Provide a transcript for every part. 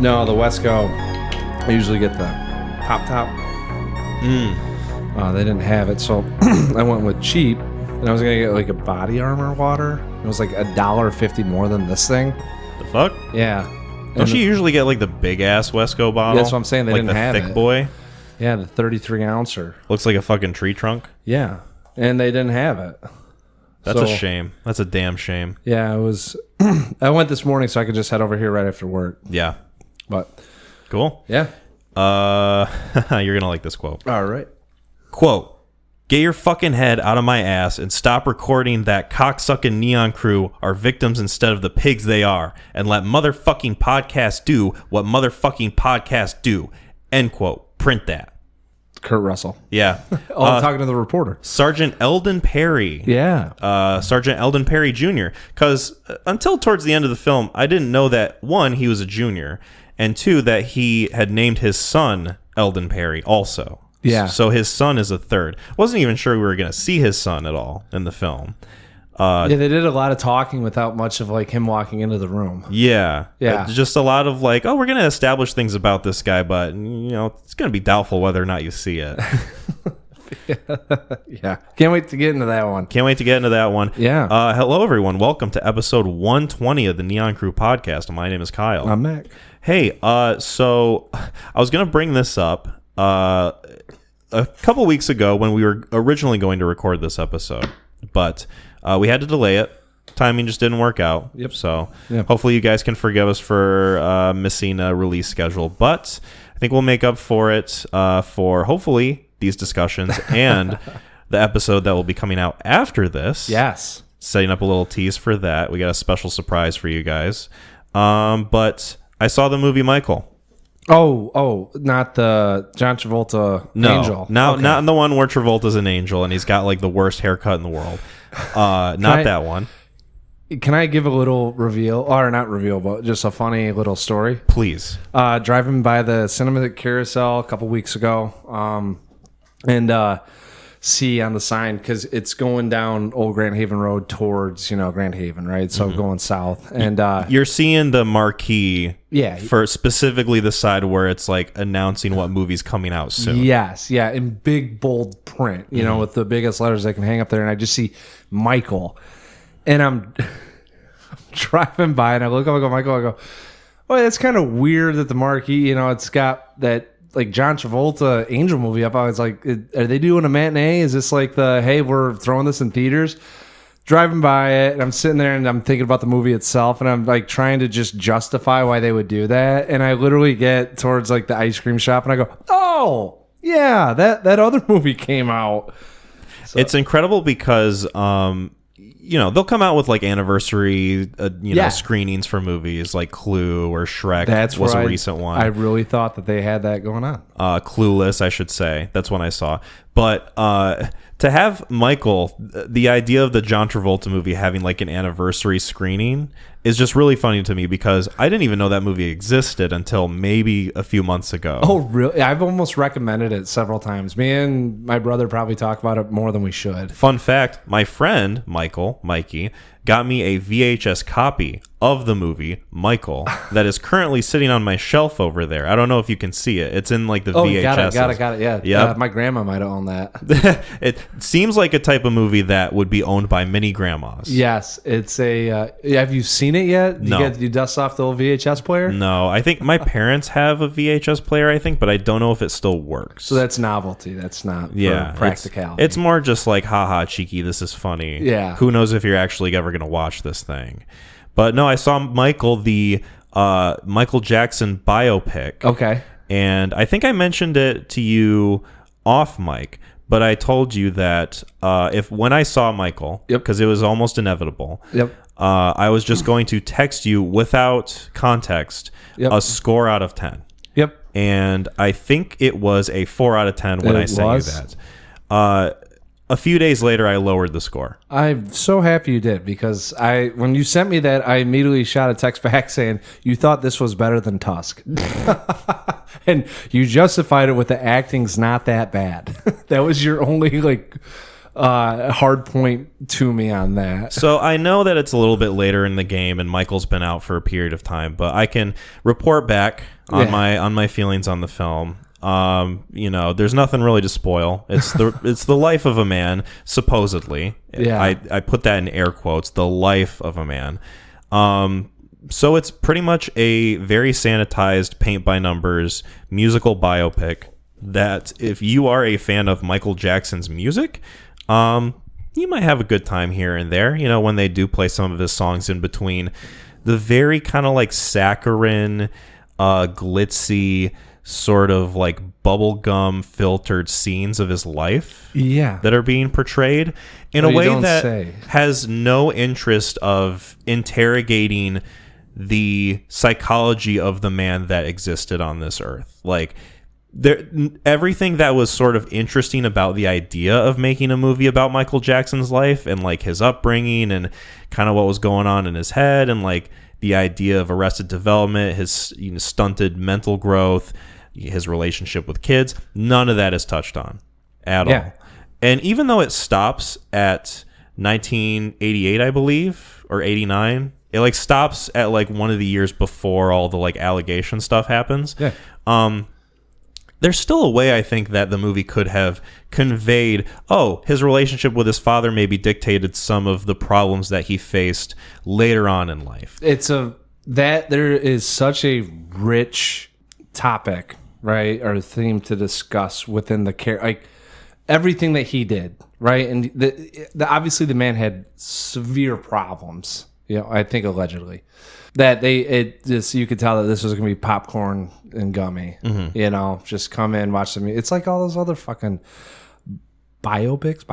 No, the Wesco. I usually get the pop top. They didn't have it, so I went with cheap, and I was gonna get like a body armor water. It was like $1.50 more than this thing. The fuck? Yeah. Don't you usually get like the big ass Wesco bottle? That's what I'm saying. They didn't have it. Like the thick boy. Yeah, the 33 ouncer. Looks like a fucking tree trunk. Yeah, and they didn't have it. That's a shame. That's a damn shame. Yeah, it was. I went this morning so I could just head over here right after work. Yeah. But cool. Yeah. You're gonna like this quote. All right. Quote: "Get your fucking head out of my ass and stop recording that cocksucking Neon crew are victims instead of the pigs they are, and let motherfucking podcasts do what motherfucking podcasts do." End quote. Print that. Kurt Russell. Yeah. I'm talking to the reporter. Sergeant Eldon Perry. Yeah. Sergeant Eldon Perry Jr. Because until towards the end of the film, I didn't know that, one, he was a junior, and two, that he had named his son Eldon Perry also. Yeah. So his son is a third. Wasn't even sure we were going to see his son at all in the film. Yeah, they did a lot of talking without much of like him walking into the room. Yeah. Yeah. Just a lot of like, oh, we're going to establish things about this guy, but, you know, it's going to be doubtful whether or not you see it. Yeah. Can't wait to get into that one. Yeah. Hello, everyone. Welcome to episode 120 of the Neon Crew podcast. My name is Kyle. I'm Mac. Hey, so I was going to bring this up a couple weeks ago when we were originally going to record this episode, but we had to delay it. Timing just didn't work out. Yep. So hopefully you guys can forgive us for missing a release schedule, but I think we'll make up for it for hopefully these discussions and the episode that will be coming out after this. Yes. Setting up a little tease for that. We got a special surprise for you guys. But I saw the movie Michael. Oh, not the John Travolta angel. No, not the one where Travolta's an angel and he's got like the worst haircut in the world. That one. Can I give a little reveal, or not reveal, but just a funny little story? Please. Driving by the Cinema Carousel a couple weeks ago, and see on the sign, because it's going down Old Grand Haven Road towards, Grand Haven, right? So going south. And you're seeing the marquee for specifically the side where it's like announcing what movie's coming out soon. Yes, yeah, in big, bold print, with the biggest letters they can hang up there. And I just see Michael. And I'm driving by and I look up, I go, Michael, I go, oh, that's kind of weird that the marquee, it's got that like John Travolta angel movie up. I was like, are they doing a matinee? Is this like hey, we're throwing this in theaters? Driving by it, and I'm sitting there and I'm thinking about the movie itself, and I'm like trying to just justify why they would do that. And I literally get towards like the ice cream shop and I go, oh, yeah, that other movie came out. So. It's incredible because they'll come out with like anniversary, screenings for movies like Clue or Shrek. Was a recent one. I really thought that they had that going on. Clueless, I should say. That's one I saw. But to have Michael, the idea of the John Travolta movie having like an anniversary screening is just really funny to me because I didn't even know that movie existed until maybe a few months ago. Oh, really? I've almost recommended it several times. Me and my brother probably talk about it more than we should. Fun fact, my friend, Mikey, got me a VHS copy of the movie Michael that is currently sitting on my shelf over there. I don't know if you can see it. It's in like the VHS. Got it. Yeah. Yep. My grandma might have owned that. It seems like a type of movie that would be owned by many grandmas. Yes. It's a... have you seen it yet? No. Did you dust off the old VHS player? No. I think my parents have a VHS player, but I don't know if it still works. So that's novelty. That's not for practicality. It's more just like, haha, cheeky, this is funny. Yeah. Who knows if you're actually ever going to watch this thing. But no, I saw Michael, the Michael Jackson biopic. Okay. And I think I mentioned it to you off mic, but I told you that when I saw Michael, because it was almost inevitable, I was just going to text you without context a score out of 10. Yep. And I think it was a 4 out of 10 when I sent you that. A few days later, I lowered the score. I'm so happy you did because when you sent me that, I immediately shot a text back saying you thought this was better than Tusk. And you justified it with the acting's not that bad. That was your only hard point to me on that. So I know that it's a little bit later in the game and Michael's been out for a period of time, but I can report back on my feelings on the film. There's nothing really to spoil. It's the life of a man, supposedly. Yeah. I put that in air quotes, the life of a man. So it's pretty much a very sanitized, paint by numbers musical biopic that if you are a fan of Michael Jackson's music, you might have a good time here and there, when they do play some of his songs in between the very kind of like saccharine, glitzy, sort of like bubblegum filtered scenes of his life that are being portrayed in a way that has no interest of interrogating the psychology of the man that existed on this earth. Like, everything that was sort of interesting about the idea of making a movie about Michael Jackson's life and like his upbringing and kind of what was going on in his head and like the idea of Arrested Development, his stunted mental growth, his relationship with kids, none of that is touched on at all. And even though it stops at 1988, I believe, or 89, it like stops at like one of the years before all the like allegation stuff happens. There's still a way I think that the movie could have conveyed, his relationship with his father maybe dictated some of the problems that he faced later on in life. There is such a rich topic, right, or theme to discuss within the like everything that he did, right? And obviously the man had severe problems, I think allegedly. That you could tell that this was going to be popcorn and gummy, just come in, watch them. It's like all those other fucking biopics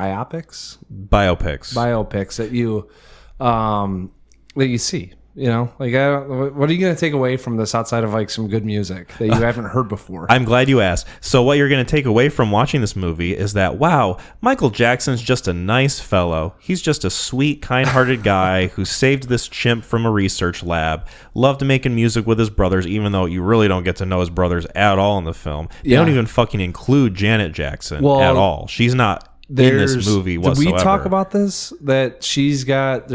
that you see, like what are you going to take away from this outside of like some good music that you haven't heard before? I'm glad you asked. So what you're going to take away from watching this movie is that, wow, Michael Jackson's just a nice fellow. He's just a sweet, kind-hearted guy who saved this chimp from a research lab, loved making music with his brothers, even though you really don't get to know his brothers at all in the film. They don't even fucking include Janet Jackson at all. She's not in this movie whatsoever. Did we talk about this? That she's got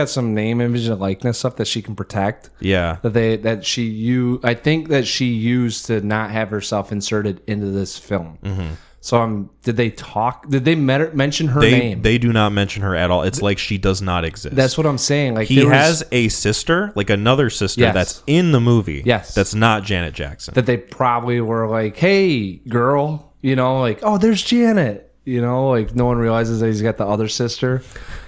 some name, image, and likeness stuff that she can protect. Yeah. I think that she used to not have herself inserted into this film. Mm-hmm. So did they mention her name? They do not mention her at all. It's like she does not exist. That's what I'm saying. Like he has a sister, like another sister that's in the movie. Yes. That's not Janet Jackson. That they probably were like, hey, girl, like, oh, there's Janet. Like no one realizes that he's got the other sister.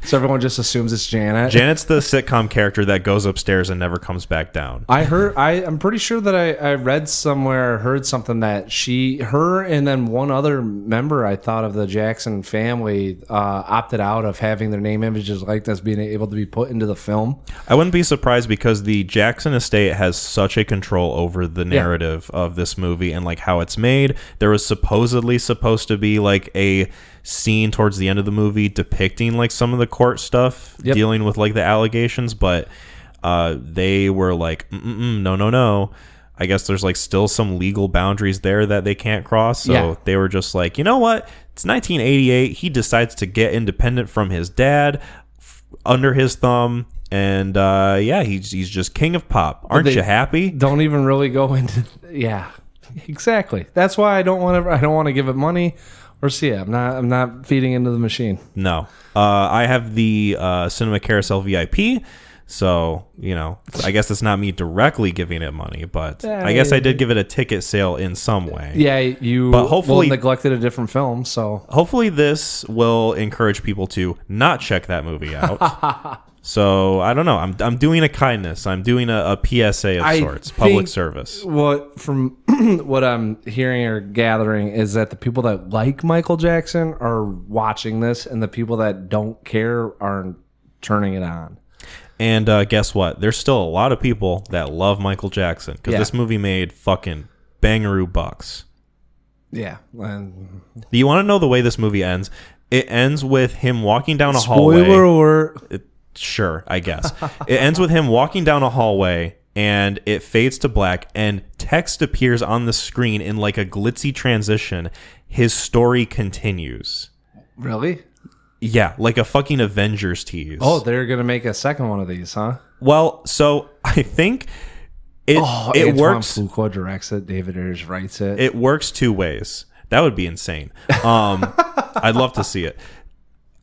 So everyone just assumes it's Janet. Janet's the sitcom character that goes upstairs and never comes back down. I'm pretty sure that I read somewhere, heard something that her and then one other member, I thought, of the Jackson family opted out of having their name, images, likeness being able to be put into the film. I wouldn't be surprised because the Jackson estate has such a control over the narrative of this movie and like how it's made. There was supposedly supposed to be like a scene towards the end of the movie depicting like some of the court stuff dealing with like the allegations, but they were like no. I guess there's like still some legal boundaries there that they can't cross, so they were just like, you know what, it's 1988, he decides to get independent from his dad under his thumb, and he's just king of pop. Aren't you happy? Don't even really go into exactly. That's why I don't want to give it money or see it. I'm not feeding into the machine. No. I have the Cinema Carousel VIP, so, I guess it's not me directly giving it money, but I guess I did give it a ticket sale in some way. Yeah, but hopefully neglected a different film, so. Hopefully this will encourage people to not check that movie out. So, I don't know. I'm doing a kindness. I'm doing a PSA of sorts, public service. From what I'm hearing or gathering is that the people that like Michael Jackson are watching this, and the people that don't care are turning it on. And guess what? There's still a lot of people that love Michael Jackson because this movie made fucking bangaroo bucks. Yeah. Do you want to know the way this movie ends? It ends with him walking down a hallway. Spoiler alert. Sure, I guess. It ends with him walking down a hallway, and it fades to black, and text appears on the screen in like a glitzy transition. His story continues. Really? Yeah, like a fucking Avengers tease. Oh, they're gonna make a second one of these, huh? Well, so I think it Antoine works. Fuqua directs it. David Ayers writes it. It works two ways. That would be insane. I'd love to see it.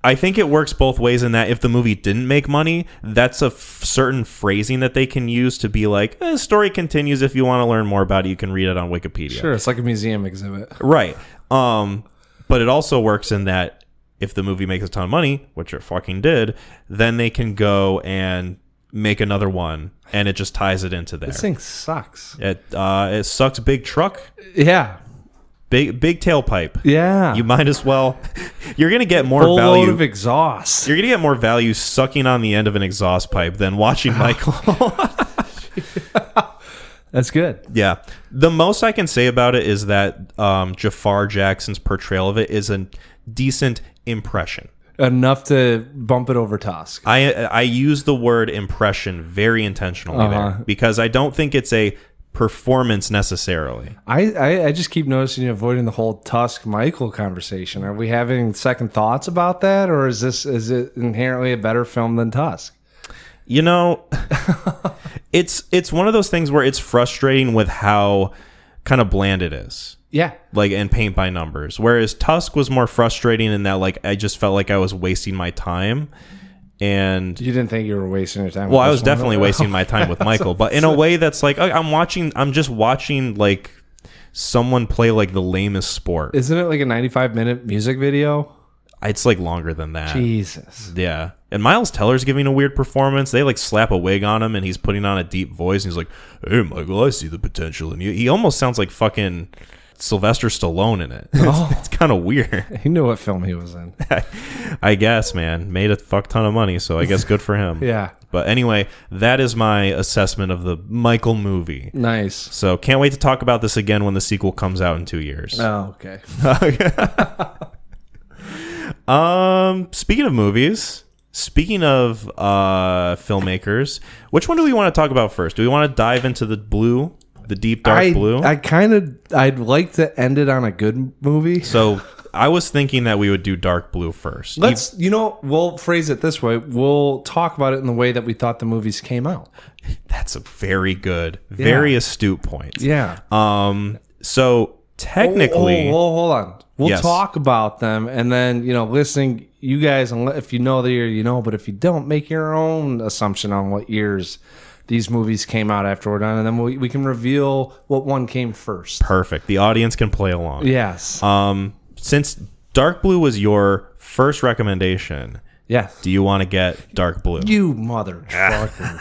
I think it works both ways in that if the movie didn't make money, that's a certain phrasing that they can use to be like, story continues. If you want to learn more about it, you can read it on Wikipedia. Sure, it's like a museum exhibit. Right. But it also works in that if the movie makes a ton of money, which it fucking did, then they can go and make another one, and it just ties it into there. This thing sucks. It sucks big truck. Yeah. Big tailpipe. Yeah. You might as well. You're gonna get more Full value. load of exhaust. You're gonna get more value sucking on the end of an exhaust pipe than watching Michael. That's good. Yeah. The most I can say about it is that Jafar Jackson's portrayal of it is a decent impression. Enough to bump it over Tusk. I use the word impression very intentionally there because I don't think it's a performance necessarily. I just keep noticing you avoiding the whole Tusk Michael conversation. Are we having second thoughts about that, or is it inherently a better film than Tusk? You know, it's one of those things where it's frustrating with how kind of bland it is. Yeah. Like, and paint by numbers. Whereas Tusk was more frustrating in that, like, I just felt like I was wasting my time. And you didn't think you were wasting your time? Well, I was definitely wasting my time with Michael, but in a way that's like, I'm just watching like someone play like the lamest sport. Isn't it like a 95-minute music video? It's like longer than that. Jesus. Yeah. And Miles Teller's giving a weird performance. They like slap a wig on him and he's putting on a deep voice. And he's like, hey, Michael, I see the potential in you. He almost sounds like fucking Sylvester Stallone in it. It's kind of weird. He knew what film he was in. I guess, man. Made a fuck ton of money, so I guess good for him. Yeah. But anyway, that is my assessment of the Michael movie. Nice. So can't wait to talk about this again when the sequel comes out in 2 years. Oh, okay. Speaking of movies, speaking of filmmakers, which one do we want to talk about first? Do we want to dive into the blue, the deep dark blue? I'd like to end it on a good movie. So I was thinking that we would do dark blue first. We'll phrase it this way. We'll talk about it in the way that we thought the movies came out. That's a very good, very astute point. Yeah. So technically, hold on. We'll Yes. talk about them, and then listening, you guys, if you know the year, you know. But if you don't, make your own assumption on what years these movies came out after we're done, and then we can reveal what one came first. perfect. The audience can play along. Yes. Since dark blue was your first recommendation, Yes. do you want to get dark blue? You mother trucker.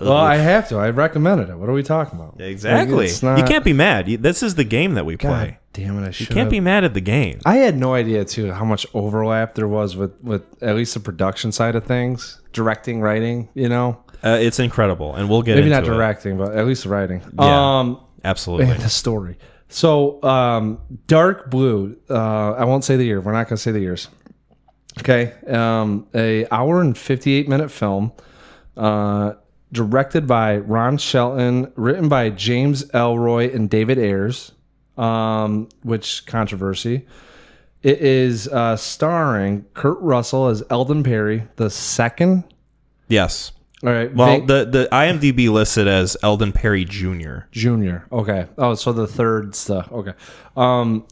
Well, I have to. I recommended it. What are we talking about? Exactly. Like, it's not- You can't be mad. This is the game that we God play. damn it! I You should. can't be mad at the game. I had no idea too how much overlap there was with at least the production side of things, directing, writing. It's incredible, and we'll get Maybe into not directing, but at least the writing. Yeah, absolutely. And the story. So, Dark Blue. I won't say the year. We're not going to say the years. Okay. A hour and 58-minute film, directed by Ron Shelton, written by James Elroy and David Ayers. Which controversy. It is starring Kurt Russell as Eldon Perry the second. Yes. All right. Well, the IMDb lists it as Eldon Perry Jr. Junior. Okay. Oh, so the third stuff. Okay. Ving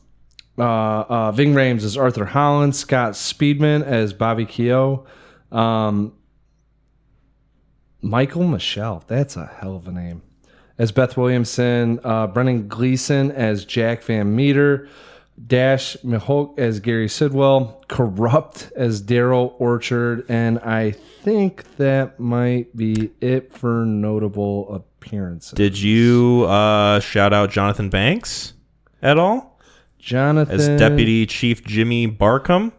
Rhames as Arthur Holland, Scott Speedman as Bobby Keogh, Michael Michelle. That's a hell of a name. As Beth Williamson, Brendan Gleeson as Jack Van Meter, Dash Mihok as Gary Sidwell, Corrupt as Daryl Orchard, and I think that might be it for notable appearances. Did you shout out Jonathan Banks at all? Jonathan As Deputy Chief Jimmy Barkham?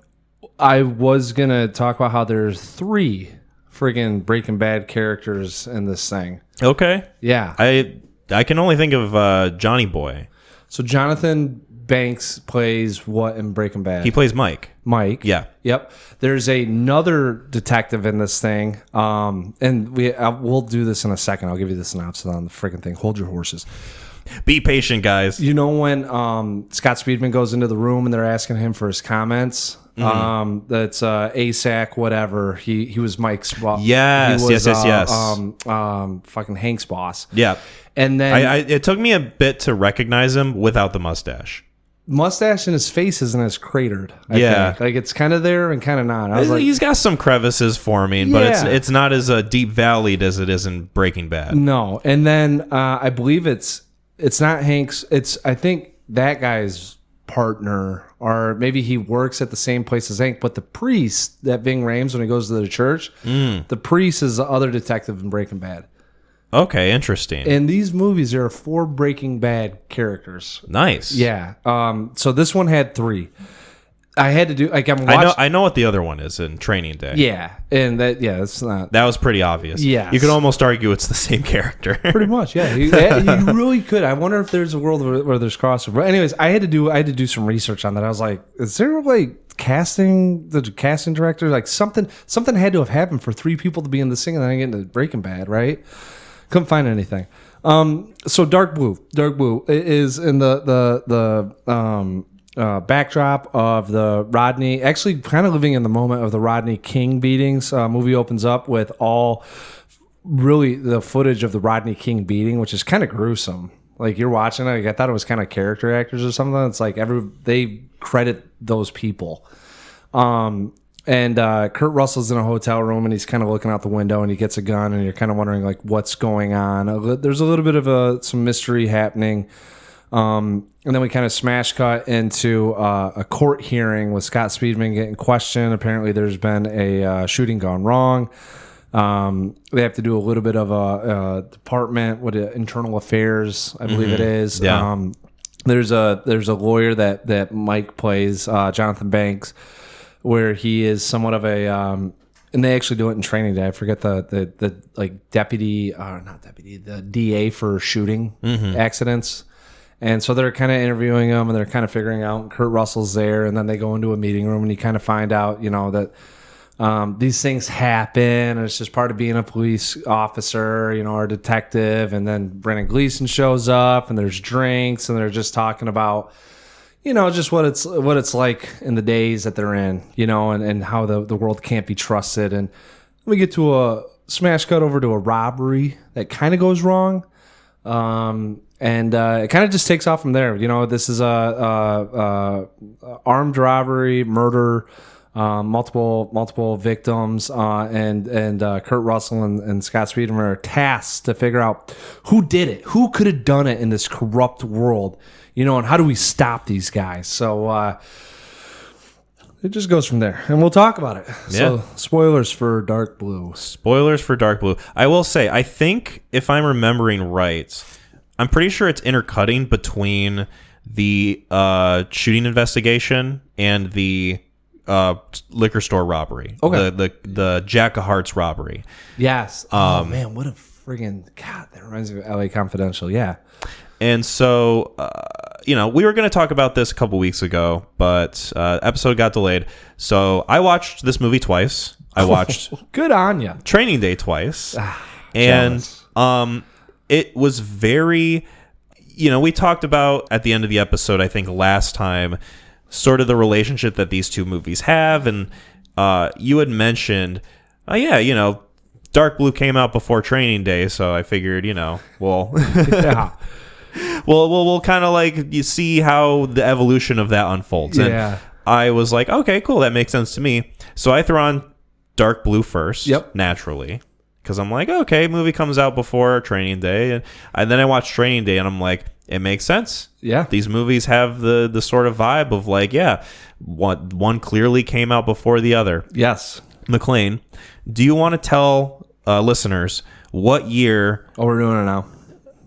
I was going to talk about how there's 3 friggin' Breaking Bad characters in this thing. Okay. Yeah. I can only think of Johnny Boy. So Jonathan Banks plays what in Breaking Bad? He plays Mike. Mike. Yeah. Yep. There's another detective in this thing, and we'll do this in a second. I'll give you the synopsis on the friggin' thing. Hold your horses. Be patient, guys. You know when Scott Speedman goes into the room and they're asking him for his comments? That's ASAC, whatever. He was Mike's boss. Yes, he was, yes. Fucking Hank's boss. Yeah. And then it took me a bit to recognize him without the mustache. Mustache in his face isn't as cratered. I think. Like it's kind of there and kind of not. I was like, he's got some crevices forming, but it's not as deep valleyed as it is in Breaking Bad. No, and then I believe it's not Hank's. I think that guy's partner, or maybe he works at the same place as Hank. But the priest that Ving Rhames when he goes to the church, the priest is the other detective in Breaking Bad. Okay, interesting. In these movies, there are 4 Breaking Bad characters. Nice. Yeah. So this one had 3. I had to do like I know what the other one is in Training Day. Yeah, and it's not. That was pretty obvious. Yeah, you could almost argue it's the same character. Pretty much. Yeah, you really could. I wonder if there's a world where there's crossover. Anyways, I had to do some research on that. I was like, is there like casting director, like something had to have happened for 3 people to be in this thing and then I get into Breaking Bad, right? Couldn't find anything. So Dark Blue is in the backdrop of the Rodney, actually kind of living in the moment of the Rodney King beatings. Movie opens up with all really the footage of the Rodney King beating, which is kind of gruesome. Like you're watching it, like I thought it was kind of character actors or something. It's like they credit those people. And Kurt Russell's in a hotel room and he's kind of looking out the window and he gets a gun and you're kind of wondering like what's going on. There's a little bit of some mystery happening. And then we kind of smash cut into a court hearing with Scott Speedman getting questioned. Apparently there's been a shooting gone wrong. They have to do a little bit of a department with internal affairs, I believe it is. Yeah. There's a lawyer that Mike plays, Jonathan Banks, where he is somewhat of a and they actually do it in Training Day. I forget the like deputy, not deputy, the DA for shooting accidents. And so they're kind of interviewing him and they're kind of figuring out Kurt Russell's there. And then they go into a meeting room and you kind of find out, that these things happen. And it's just part of being a police officer, or a detective. And then Brendan Gleeson shows up and there's drinks and they're just talking about, just what it's like in the days that they're in, and how the world can't be trusted. And we get to a smash cut over to a robbery that kind of goes wrong. And it kind of just takes off from there. This is a armed robbery, murder, multiple victims, and Kurt Russell and Scott Speedman are tasked to figure out who did it, who could have done it in this corrupt world, and how do we stop these guys? So it just goes from there, and we'll talk about it. Yeah. So spoilers for Dark Blue. I will say, I think if I'm remembering right, I'm pretty sure it's intercutting between the shooting investigation and the liquor store robbery. Okay. The Jack of Hearts robbery. Yes. Oh man, what a friggin' God! That reminds me of LA Confidential. Yeah. And so, we were going to talk about this a couple weeks ago, but episode got delayed. So I watched this movie twice. I watched Good on ya. Training Day twice. And it was very, we talked about at the end of the episode, I think last time, sort of the relationship that these two movies have. And you had mentioned, Dark Blue came out before Training Day. So I figured, well... Yeah. We'll kind of like you see how the evolution of that unfolds. Yeah. And I was like, okay, cool, that makes sense to me. So I throw on Dark Blue first, naturally, because I'm like, okay, movie comes out before Training Day, and then I watch Training Day, and I'm like, it makes sense. Yeah, these movies have the sort of vibe of like, one clearly came out before the other. Yes, McLean, do you want to tell listeners what year? Oh, we're doing it now.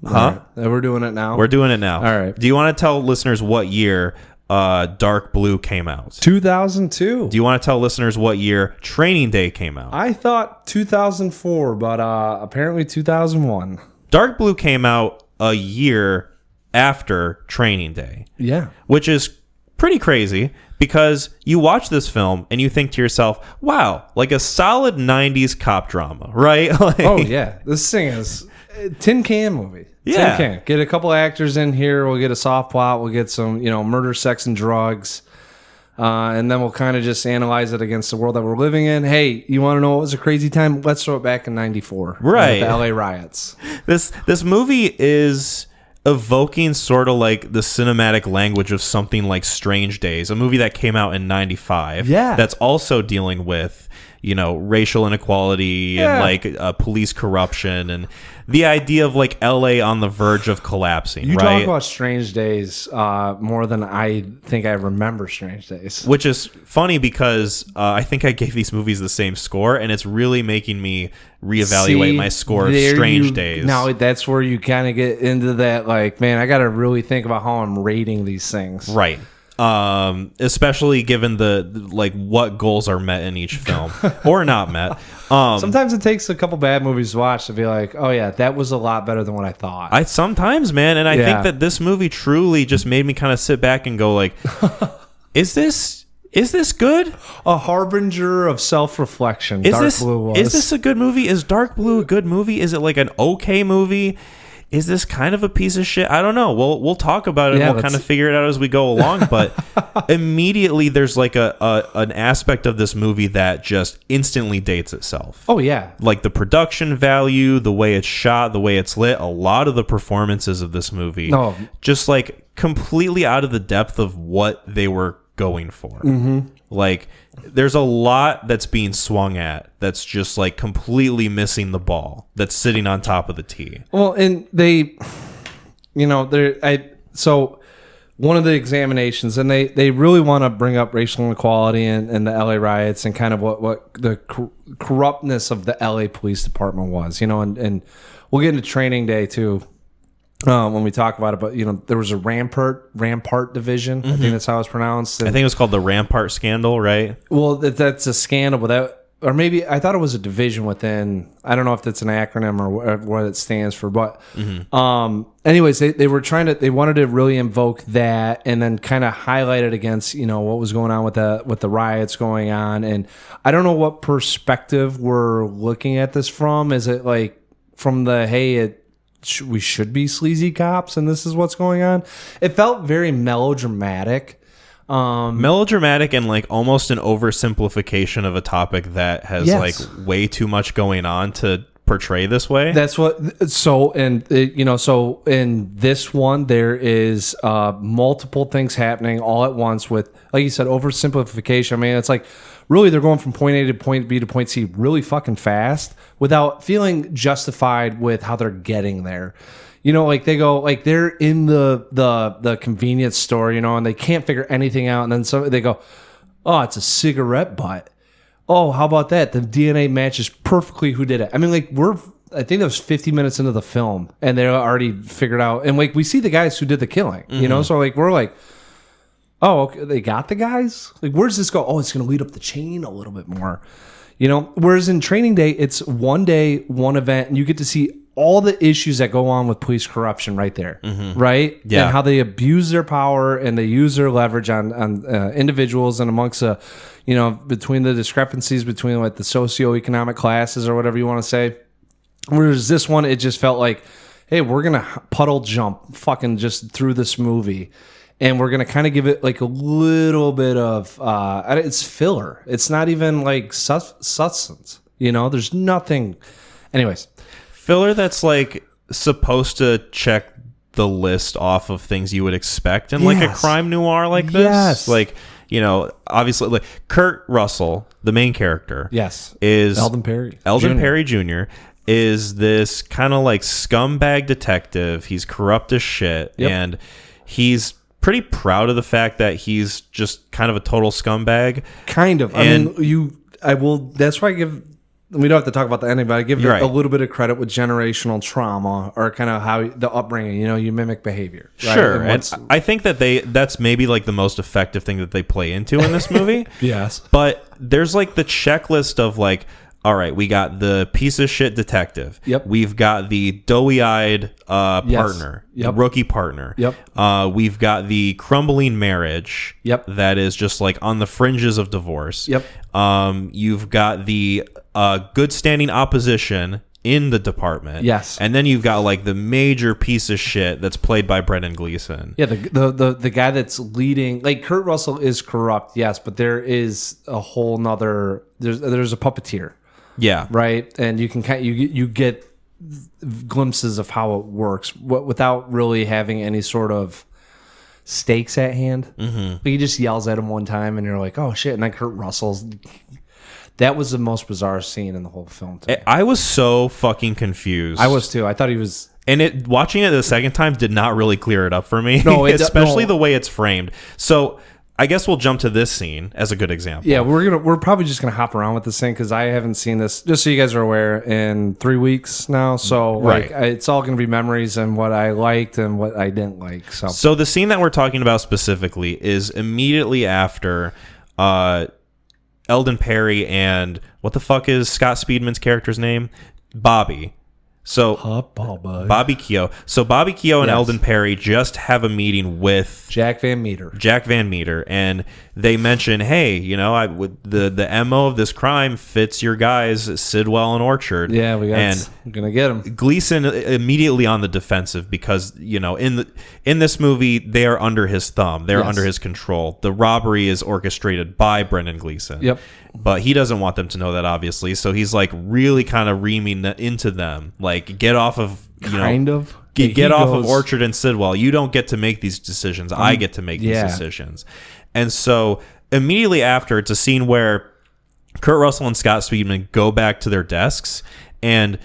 Huh? Right. We're doing it now. We're doing it now. All right. Do you want to tell listeners what year Dark Blue came out? 2002. Do you want to tell listeners what year Training Day came out? I thought 2004, but apparently 2001. Dark Blue came out a year after Training Day. Yeah. Which is pretty crazy because you watch this film and you think to yourself, wow, like a solid 90s cop drama, right? Oh, yeah. This thing is a tin can movie. Yeah. Same can. Get a couple actors in here. We'll get a soft plot. We'll get some, murder, sex, and drugs. And then we'll kind of just analyze it against the world that we're living in. Hey, you want to know what was a crazy time? Let's throw it back in 94. Right. The LA riots. This movie is evoking sort of like the cinematic language of something like Strange Days, a movie that came out in 95. Yeah. That's also dealing with, racial inequality and like police corruption and the idea of like LA on the verge of collapsing. You right? talk about Strange Days more than I think I remember Strange Days. Which is funny because I think I gave these movies the same score, and it's really making me reevaluate my score of Strange Days. Now that's where you kind of get into that, like, man, I got to really think about how I'm rating these things. Right. Especially given the like what goals are met in each film or not met. Sometimes it takes a couple bad movies to watch to be like, oh yeah, that was a lot better than what I thought. Sometimes, man, and I think that this movie truly just made me kind of sit back and go like, is this good? A harbinger of self-reflection. Dark Blue was. Is this a good movie? Is Dark Blue a good movie? Is it like an okay movie? Is this kind of a piece of shit? I don't know. We'll talk about it. Yeah, we'll kind of figure it out as we go along. But immediately there's like an aspect of this movie that just instantly dates itself. Oh, yeah. Like the production value, the way it's shot, the way it's lit, a lot of the performances of this movie. No. Just like completely out of the depth of what they were going for. Mm-hmm. Like there's a lot that's being swung at that's just like completely missing the ball that's sitting on top of the tee. Well, and they, so one of the examinations, and they really want to bring up racial inequality and the LA riots and kind of what the corruptness of the LA police department was, and we'll get into Training Day too. When we talk about it, but there was a Rampart division. Mm-hmm. I think that's how it's pronounced. And I think it was called the Rampart Scandal, right? Well, that's a scandal without, or maybe I thought it was a division within. I don't know if that's an acronym or what it stands for, but anyways, they wanted to really invoke that and then kind of highlight it against what was going on with the riots going on. And I don't know what perspective we're looking at this from. Is it like from the we should be sleazy cops and this is what's going on? It felt very melodramatic. Melodramatic and like almost an oversimplification of a topic that has like way too much going on to portray this way. That's what. So in this one there is multiple things happening all at once with, like you said, oversimplification. I mean, it's like really they're going from point A to point B to point C really fucking fast without feeling justified with how they're getting there. Like they go, like they're in the convenience store, and they can't figure anything out. And then they go, oh, it's a cigarette butt. Oh, how about that? The DNA matches perfectly who did it. I mean, like I think that was 50 minutes into the film and they already figured out. And like we see the guys who did the killing, so like we're like, oh, okay, they got the guys? Like, where's this go? Oh, it's going to lead up the chain a little bit more. Whereas in Training Day, it's one day, one event, and you get to see all the issues that go on with police corruption right there, right? Yeah. And how they abuse their power and they use their leverage on individuals and amongst, between the discrepancies between like the socioeconomic classes or whatever you want to say. Whereas this one, it just felt like, hey, we're going to puddle jump fucking just through this movie. And we're going to kind of give it like a little bit of, it's filler. It's not even like substance. There's nothing. Anyways. Filler that's like supposed to check the list off of things you would expect in like a crime noir like this. Yes. Like, obviously like Kurt Russell, the main character. Yes. Is Eldon Perry Jr. is this kind of like scumbag detective. He's corrupt as shit. Yep. And he's pretty proud of the fact that he's just kind of a total scumbag. Kind of. That's why we don't have to talk about the ending, but I give it a little bit of credit with generational trauma or kind of how the upbringing, you mimic behavior. Right? Sure. And I think that that's maybe like the most effective thing that they play into in this movie. Yes. But there's like the checklist of like, all right, we got the piece of shit detective. Yep. We've got the doughy-eyed partner, the rookie partner. Yep. We've got the crumbling marriage. Yep. That is just like on the fringes of divorce. Yep. You've got the good standing opposition in the department. Yes. And then you've got like the major piece of shit that's played by Brendan Gleeson. Yeah, the guy that's leading, like Kurt Russell is corrupt, yes, but there is a whole nother, there's a puppeteer. Yeah. Right? And you can you get glimpses of how it works without really having any sort of stakes at hand. Mm-hmm. He just yells at him one time and you're like, oh shit. And then Kurt Russell's, that was the most bizarre scene in the whole film to me. I was so fucking confused. I was too. I thought he was... And watching it the second time did not really clear it up for me. No, especially the way it's framed. So I guess we'll jump to this scene as a good example. Yeah, we're probably just gonna hop around with this thing because I haven't seen this, just so you guys are aware, in 3 weeks now. So like, it's all gonna be memories and what I liked and what I didn't like. So the scene that we're talking about specifically is immediately after Eldon Perry and what the fuck is Scott Speedman's character's name? Bobby. So Bobby Keogh. So Bobby Keogh and Eldon Perry just have a meeting with Jack Van Meter. And they mention, hey, you know, the MO of this crime fits your guys, Sidwell and Orchard. Yeah, we're gonna get him. Gleason immediately on the defensive because, you know, in this movie they are under his thumb, they're under his control. The robbery is orchestrated by Brendan Gleeson. Yep. But he doesn't want them to know that, obviously. So he's like really kind of reaming into them, like get off of get off of Orchard and Sidwell. You don't get to make these decisions. I get to make these decisions. And so immediately after, it's a scene where Kurt Russell and Scott Speedman go back to their desks, and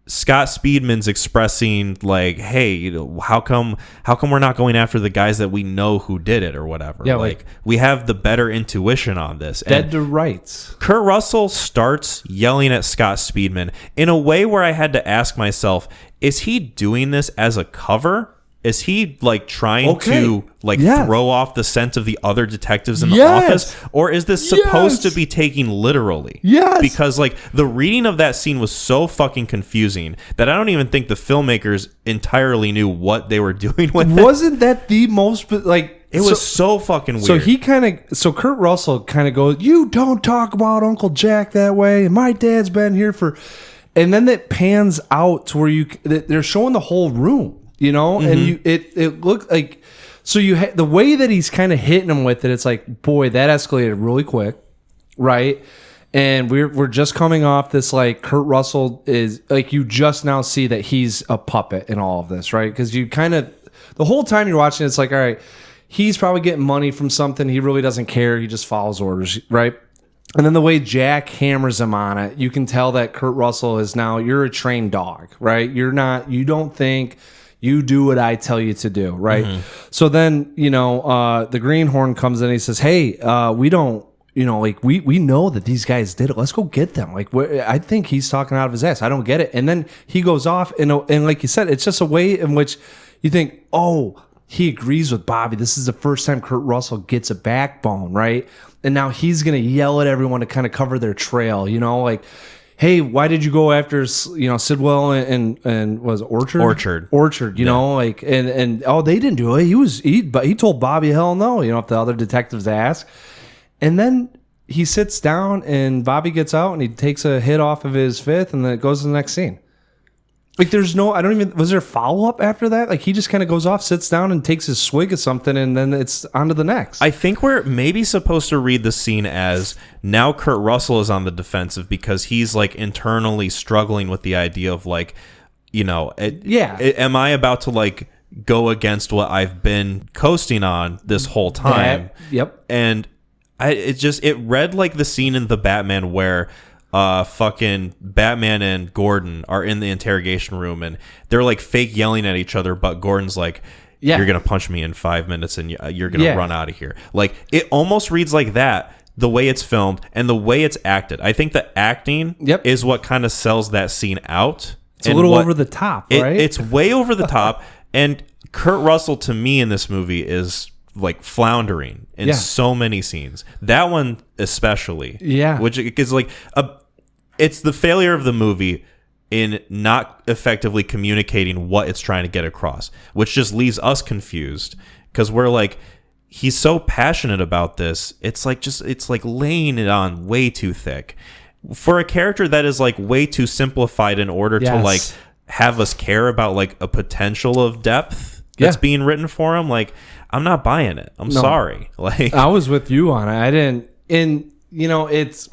Scott Speedman's expressing like, hey, you know, how come we're not going after the guys that we know who did it or whatever? Yeah, like we have the better intuition on this. Dead to rights. Kurt Russell starts yelling at Scott Speedman in a way where I had to ask myself, is he doing this as a cover? Is he like trying to like throw off the scent of the other detectives in the office? Or is this supposed to be taken literally? Yes. Because like the reading of that scene was so fucking confusing that I don't even think the filmmakers entirely knew what they were doing with it. Wasn't that the most like... It was so fucking weird. So Kurt Russell kind of goes, you don't talk about Uncle Jack that way. And my dad's been here for... And then it pans out to where they're showing the whole room. You know, and it looked like, so the way that he's kind of hitting him with it, it's like, boy, that escalated really quick, right? And we're just coming off this, like, Kurt Russell is like, you just now see that he's a puppet in all of this, right? Because you kind of, the whole time you're watching, it's like, all right, he's probably getting money from something, he really doesn't care, he just follows orders, right? And then the way Jack hammers him on it, you can tell that Kurt Russell is now, you're a trained dog, right? You don't think. You do what I tell you to do, right? Mm-hmm. So then, you know, the greenhorn comes in and he says, hey, we don't, you know, like, we know that these guys did it. Let's go get them. Like, I think he's talking out of his ass. I don't get it. And then he goes off, and like you said, it's just a way in which you think, oh, he agrees with Bobby. This is the first time Kurt Russell gets a backbone, right? And now he's going to yell at everyone to kind of cover their trail, you know, like, hey, why did you go after, you know, Sidwell and was it Orchard, you know, like, and oh, they didn't do it. But he told Bobby, hell no, you know, if the other detectives ask. And then he sits down and Bobby gets out and he takes a hit off of his fifth, and then it goes to the next scene. Like, was there a follow-up after that? Like, he just kind of goes off, sits down, and takes his swig of something, and then it's on to the next. I think we're maybe supposed to read the scene as now Kurt Russell is on the defensive because he's, like, internally struggling with the idea of, like, you know, am I about to, like, go against what I've been coasting on this whole time? Yep. And it read like the scene in The Batman where... fucking Batman and Gordon are in the interrogation room and they're like fake yelling at each other, but Gordon's like, you're gonna punch me in 5 minutes and you're gonna run out of here. Like, it almost reads like that, the way it's filmed and the way it's acted. I think the acting is what kind of sells that scene out. It's a little over the top, right? It's way over the top. And Kurt Russell, to me, in this movie is like floundering in so many scenes. That one especially, which is like it's the failure of the movie in not effectively communicating what it's trying to get across, which just leaves us confused because we're like, he's so passionate about this, it's like laying it on way too thick. for a character that is like way too simplified in order to like have us care about like a potential of depth that's being written for him, like I'm not buying it. I'm sorry. Like I was with you on it. I didn't. And it's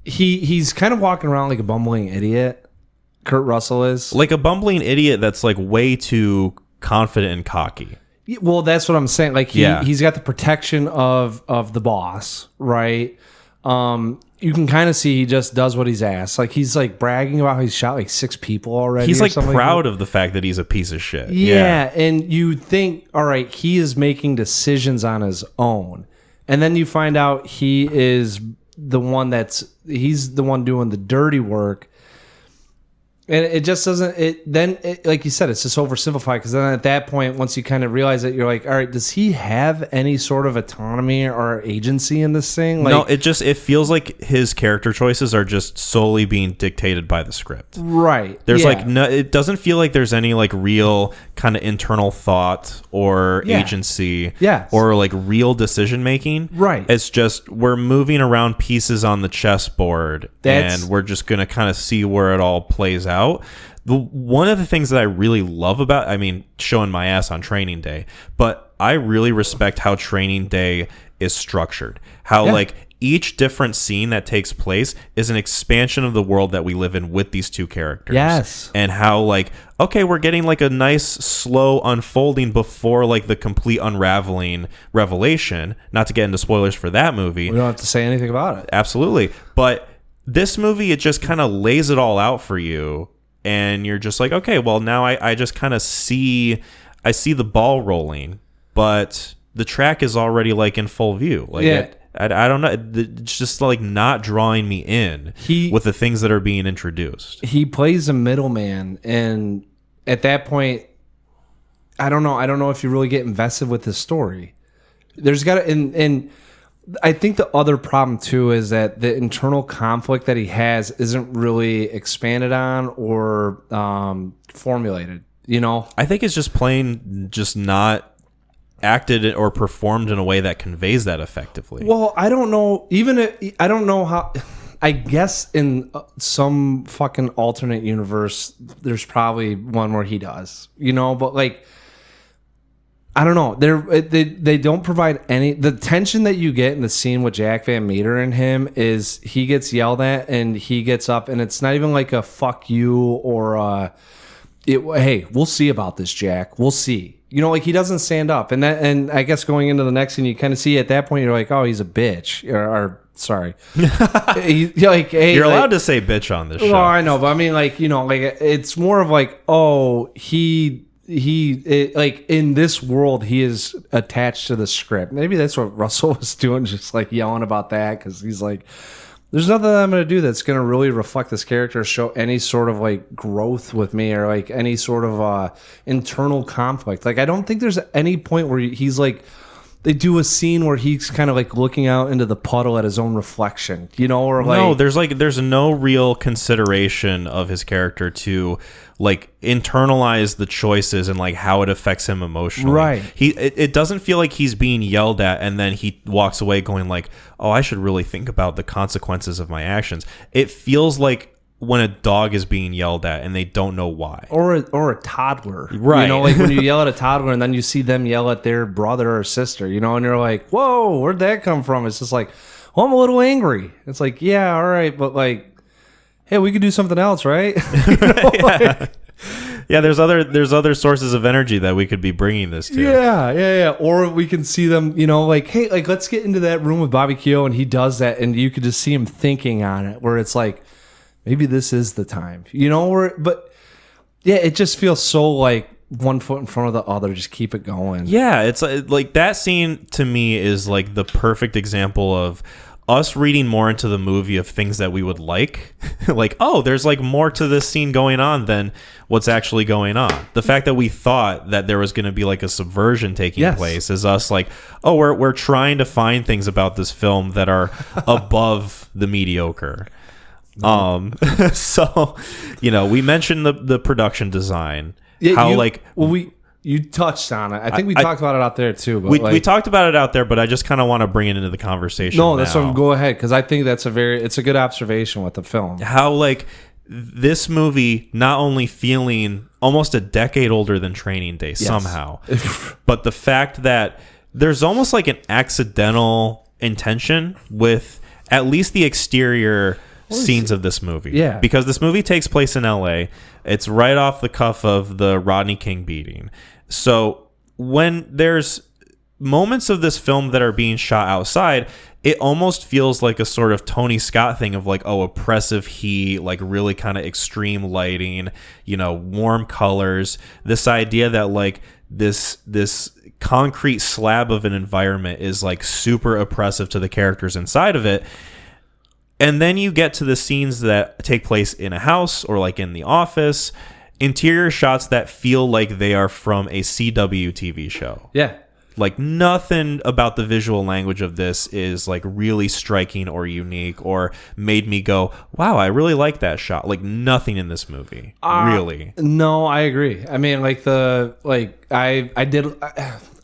he's kind of walking around like a bumbling idiot. Kurt Russell is like a bumbling idiot that's like way too confident and cocky. Well, that's what I'm saying. Like he's got the protection of the boss, right? You can kind of see he just does what he's asked. Like he's like bragging about how he's shot like 6 people already. He's like proud of the fact that he's a piece of shit. Yeah, and you think, all right, he is making decisions on his own, and then you find out he is the one he's the one doing the dirty work. And it just doesn't. Like you said, it's just oversimplified. Because then at that point, once you kind of realize it, you're like, all right, does he have any sort of autonomy or agency in this thing? Like, no, it feels like his character choices are just solely being dictated by the script. Right. There's like no. It doesn't feel like there's any like real kind of internal thought or agency. Or like real decision making. Right. It's just we're moving around pieces on the chessboard, and we're just gonna kind of see where it all plays out. One of the things that I really love about, I mean, showing my ass on Training Day, but I really respect how Training Day is structured. How like each different scene that takes place is an expansion of the world that we live in with these two characters. Yes. And how like, okay, we're getting like a nice slow unfolding before like the complete unraveling revelation. Not to get into spoilers for that movie. We don't have to say anything about it. Absolutely. But this movie, it just kind of lays it all out for you, and you're just like, okay, well, now I just kind of see the ball rolling, but the track is already like in full view. Like, I don't know, it's just like not drawing me in with the things that are being introduced. He plays a middleman, and at that point, I don't know if you really get invested with his story. There's got to and I think the other problem too is that the internal conflict that he has isn't really expanded on or formulated. I think it's just plain just not acted or performed in a way that conveys that effectively. Well, I don't know. I don't know how. I guess in some fucking alternate universe, there's probably one where he does. But like. I don't know. They don't provide any. The tension that you get in the scene with Jack Van Meter and him is he gets yelled at and he gets up, and it's not even like a fuck you or hey, we'll see about this, Jack. We'll see. Like he doesn't stand up, and I guess going into the next scene, you kind of see at that point you're like, oh, he's a bitch, or sorry, like hey, you're allowed to say bitch on this show. Well, I know, but I mean, like like it's more of like, oh, like in this world he is attached to the script. Maybe that's what Russell was doing, just like yelling about that, because he's like, there's nothing that I'm going to do that's going to really reflect this character or show any sort of like growth with me or like any sort of internal conflict. Like I don't think there's any point where he's like, they do a scene where he's kind of like looking out into the puddle at his own reflection, or like no, there's no real consideration of his character to like internalize the choices and like how it affects him emotionally. Right. It doesn't feel like he's being yelled at and then he walks away going like, oh, I should really think about the consequences of my actions. It feels like when a dog is being yelled at and they don't know why, or a toddler, right? Like when you yell at a toddler and then you see them yell at their brother or sister, and you're like, whoa, where'd that come from? It's just like, well, I'm a little angry. It's like, yeah, all right, but like, hey, we could do something else, right? Yeah, there's other sources of energy that we could be bringing this to. Yeah. Or we can see them, like, hey, like let's get into that room with Bobby Keogh, and he does that, and you could just see him thinking on it, where it's like, maybe this is the time, but yeah, it just feels so like one foot in front of the other. Just keep it going. Yeah, it's like that scene to me is like the perfect example of us reading more into the movie of things that we would like. Like, oh, there's like more to this scene going on than what's actually going on. The fact that we thought that there was going to be like a subversion taking place is us like, oh, we're trying to find things about this film that are above the mediocre. Mm-hmm. So, we mentioned the production design. Yeah, how like we You touched on it. I think we talked about it out there too. But we talked about it out there, but I just kind of want to bring it into the conversation. No, that's what I'm go ahead, because I think it's a good observation with the film. How like this movie not only feeling almost a decade older than Training Day somehow, but the fact that there's almost like an accidental intention with at least the exterior scenes of this movie. Yeah. Because this movie takes place in LA. It's right off the cuff of the Rodney King beating. So when there's moments of this film that are being shot outside, it almost feels like a sort of Tony Scott thing of like, oh, oppressive heat, like really kind of extreme lighting, you know, warm colors. This idea that like this concrete slab of an environment is like super oppressive to the characters inside of it. And then you get to the scenes that take place in a house or like in the office, interior shots that feel like they are from a CW TV show. Yeah. Like nothing about the visual language of this is like really striking or unique or made me go, wow, I really like that shot. Like nothing in this movie, really. No, I agree. I mean, like I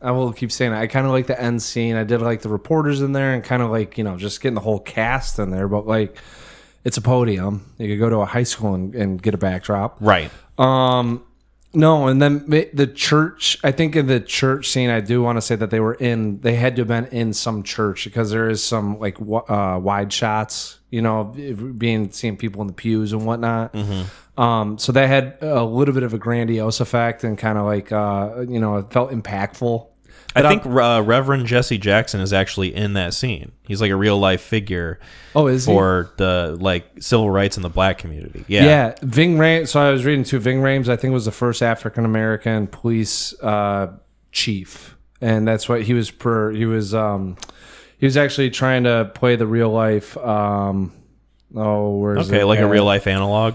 will keep saying it. I kind of like the end scene. I did like the reporters in there and kind of like, you know, just getting the whole cast in there. But like, it's a podium. You could go to a high school and get a backdrop. Right. No, and then the church, I think in the church scene, I do want to say that they had to have been in some church because there is some like wide shots, you know, seeing people in the pews and whatnot. Mm-hmm. So that had a little bit of a grandiose effect and kind of like, you know, it felt impactful. I think Reverend Jesse Jackson is actually in that scene. He's like a real life figure. Oh, is for the like civil rights in the black community? Yeah, yeah. Ving Rhames. So I was reading too. Ving Rhames, I think, was the first African American police chief, and that's what he was. He was actually trying to play the real life. Like a real life analog.